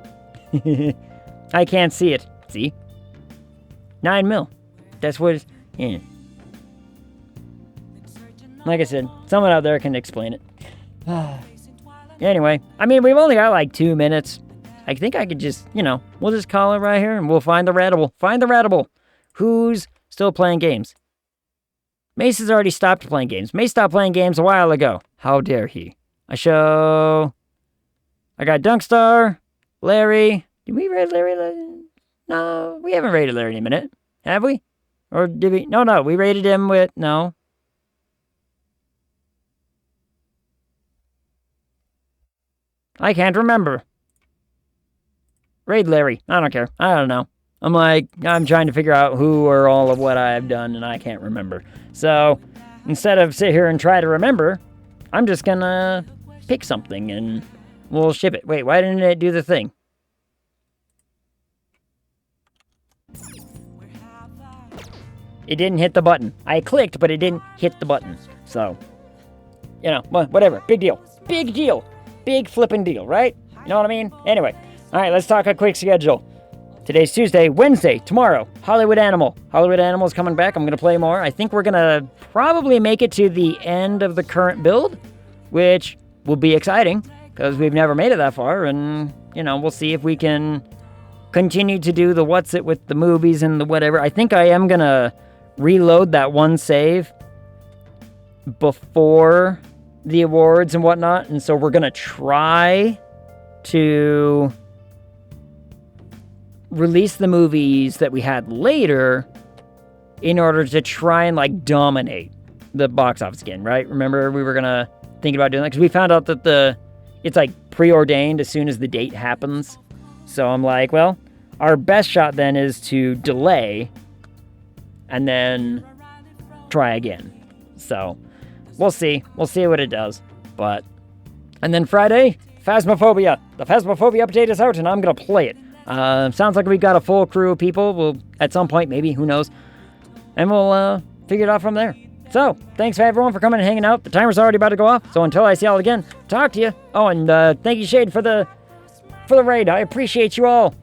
Speaker 1: I can't see it. See? 9 mil. That's what, yeah. Like I said, someone out there can explain it. Anyway, I mean, we've only got like 2 minutes. I think I could just, you know, we'll just call it right here and we'll find the Ratable. Find the Ratable. Who's still playing games? Mace has already stopped playing games. Mace stopped playing games a while ago. How dare he? I got Dunkstar, Larry. Did we raid Larry? No, we haven't raided Larry in a minute. Have we? Or did we? No, we raided him with, no. I can't remember. Raid Larry. I don't care. I don't know. I'm trying to figure out who or all of what I've done, and I can't remember. So, instead of sit here and try to remember, I'm just gonna pick something, and we'll ship it. Wait, why didn't it do the thing? It didn't hit the button. I clicked, but it didn't hit the button. So, you know, whatever. Big deal. Big deal. Big flippin' deal, right? You know what I mean? Anyway, all right, let's talk a quick schedule. Today's Tuesday, Wednesday, tomorrow, Hollywood Animal. Hollywood Animal is coming back. I'm going to play more. I think we're going to probably make it to the end of the current build, which will be exciting because we've never made it that far. And, you know, we'll see if we can continue to do the what's it with the movies and the whatever. I think I am going to reload that one save before the awards and whatnot. And so we're going to try to release the movies that we had later in order to try and like dominate the box office again, right? Remember we were gonna think about doing that because we found out that it's like preordained as soon as the date happens. So I'm like, well, our best shot then is to delay and then try again. So we'll see what it does. And then Friday, Phasmophobia. The Phasmophobia update is out and I'm gonna play it. Sounds like we've got a full crew of people. We'll, at some point, maybe, who knows. And we'll figure it out from there. So, thanks for everyone for coming and hanging out. The timer's already about to go off, so until I see y'all again, talk to you. Oh, and thank you, Shade, for the raid. I appreciate you all.